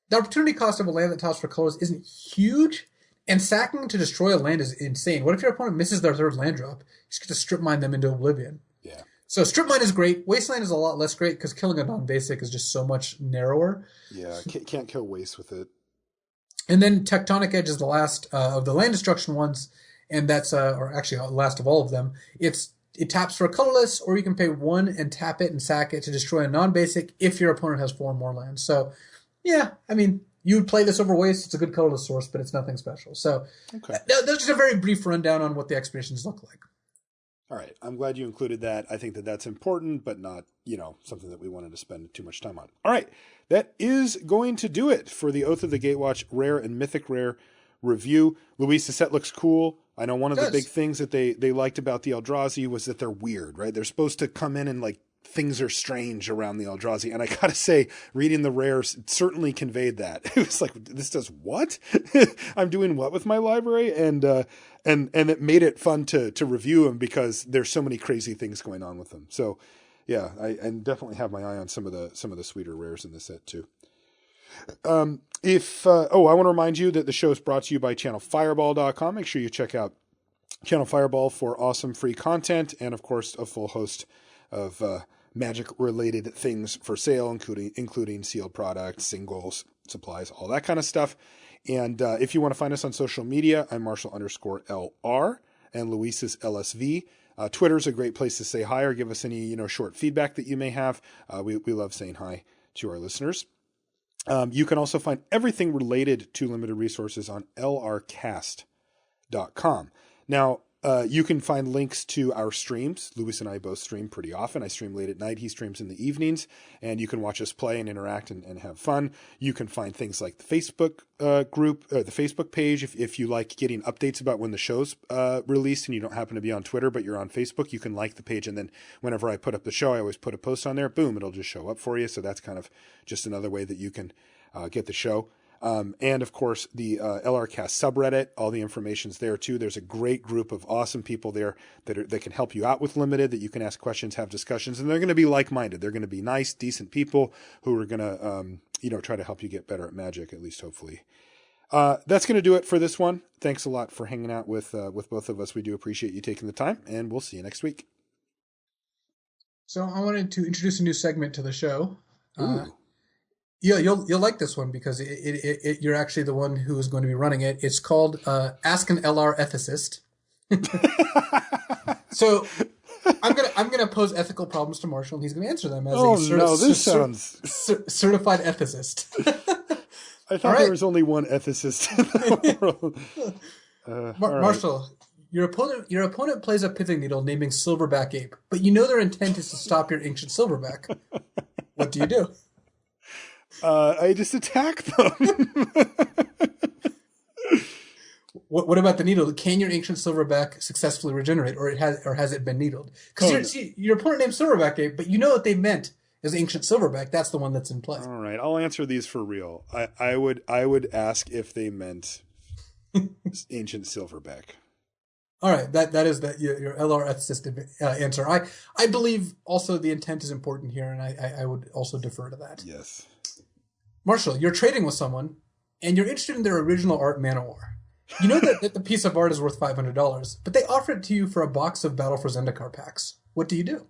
The opportunity cost of a land that taps for colorless isn't huge, and sacking to destroy a land is insane. What if your opponent misses their 3rd land drop? You just get to Strip Mine them into oblivion. Yeah. So Strip Mine is great. Wasteland is a lot less great, because killing a non-basic is just so much narrower. Yeah, can't kill Waste with it. And then Tectonic Edge is the last of the land destruction ones, and that's, or actually last of all of them. It taps for a colorless, or you can pay 1 and tap it and sack it to destroy a non-basic if your opponent has 4 or more lands. So, yeah, I mean, you would play this over Waste. It's a good colorless source, but it's nothing special. So, that's just a very brief rundown on what the expeditions look like. All right. I'm glad you included that. I think that that's important, but not, something that we wanted to spend too much time on. All right. That is going to do it for the Oath of the Gatewatch Rare and Mythic Rare review. Luis, the set looks cool. I know one of the big things that they liked about the Eldrazi was that they're weird, right? They're supposed to come in and things are strange around the Eldrazi. And I gotta say, reading the rares certainly conveyed that. It was like, this does what? I'm doing what with my library? And it made it fun to review them, because there's so many crazy things going on with them. So yeah, I definitely have my eye on some of the sweeter rares in the set too. I want to remind you that the show is brought to you by channelfireball.com. Make sure you check out Channel Fireball for awesome free content, and of course a full host of magic related things for sale, including sealed products, singles, supplies, all that kind of stuff. And if you want to find us on social media, I'm Marshall_LR, and Luis is LSV. Twitter's a great place to say hi or give us any short feedback that you may have. We love saying hi to our listeners. You can also find everything related to limited resources on lrcast.com. Now, you can find links to our streams. Louis and I both stream pretty often. I stream late at night. He streams in the evenings, and you can watch us play and interact and have fun. You can find things like the Facebook group, or the Facebook page. If you like getting updates about when the show's released and you don't happen to be on Twitter, but you're on Facebook, you can like the page. And then whenever I put up the show, I always put a post on there. Boom, it'll just show up for you. So that's kind of just another way that you can get the show. And of course, the LRcast subreddit, all the information's there too. There's a great group of awesome people there that can help you out with Limited, that you can ask questions, have discussions, and they're going to be like-minded. They're going to be nice, decent people who are going to, try to help you get better at Magic, at least hopefully. That's going to do it for this one. Thanks a lot for hanging out with both of us. We do appreciate you taking the time, and we'll see you next week. So I wanted to introduce a new segment to the show. Ooh. Yeah, you'll like this one because you're actually the one who is going to be running it. It's called Ask an LR Ethicist. So I'm gonna pose ethical problems to Marshall, and he's going to answer them as sounds certified ethicist. I thought there was only one ethicist in the world. Marshall, your opponent plays a pithing needle naming Silverback Ape, but you know their intent is to stop your ancient Silverback. What do you do? I just attack them. What about the needle? Can your ancient Silverback successfully regenerate, or has it been needled? Because your opponent named Silverback Ape, but you know what they meant as ancient Silverback. That's the one that's in play. All right, I'll answer these for real. I would ask if they meant ancient Silverback. All right, that is your LR ethicist answer. I believe also the intent is important here, and I would also defer to that. Yes. Marshall, you're trading with someone, and you're interested in their original art Manowar. You know that the piece of art is worth $500, but they offer it to you for a box of Battle for Zendikar packs. What do you do?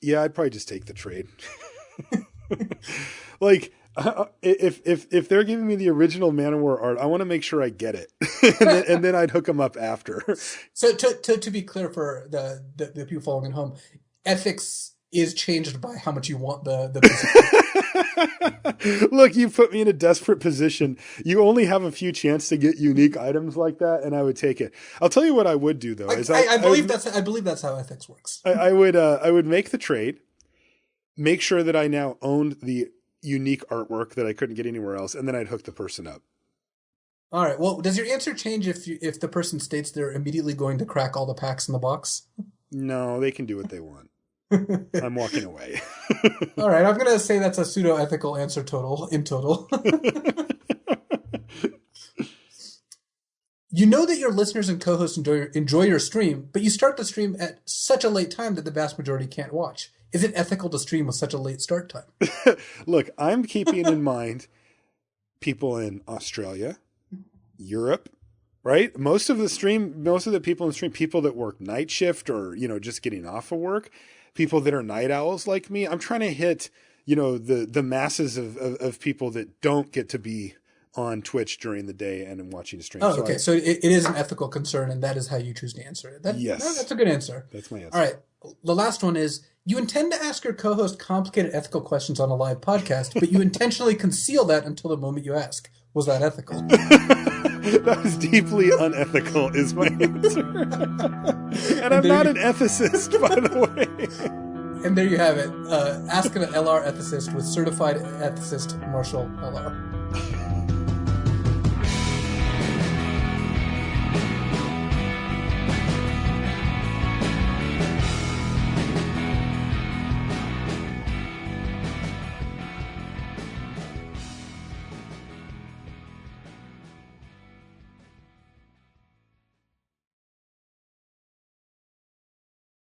Yeah, I'd probably just take the trade. Like, if they're giving me the original Manowar art, I want to make sure I get it, and then I'd hook them up after. So to be clear for the people following at home, ethics is changed by how much you want the Look, you put me in a desperate position. You only have a few chances to get unique items like that, and I would take it. I'll tell you what I would do though. I believe that's how ethics works. I would make the trade, make sure that I now owned the unique artwork that I couldn't get anywhere else, and then I'd hook the person up. All right. Well, does your answer change if the person states they're immediately going to crack all the packs in the box? No, they can do what they want. I'm walking away. All right, I'm going to say that's a pseudo-ethical answer in total. You know that your listeners and co-hosts enjoy your stream, but you start the stream at such a late time that the vast majority can't watch. Is it ethical to stream with such a late start time? Look, I'm keeping in mind people in Australia, Europe, right? Most of the people in the stream, people that work night shift or, just getting off of work, people that are night owls like me. I'm trying to hit, the masses of people that don't get to be on Twitch during the day and watching a stream. Oh, okay. So it is an ethical concern, and that is how you choose to answer it. Yes. No, that's a good answer. That's my answer. All right. The last one is, you intend to ask your co-host complicated ethical questions on a live podcast, but you intentionally conceal that until the moment you ask. Was that ethical? That was deeply unethical, is my answer. And I'm not an ethicist, by the way. And there you have it. Ask an LR ethicist with certified ethicist Marshall LR.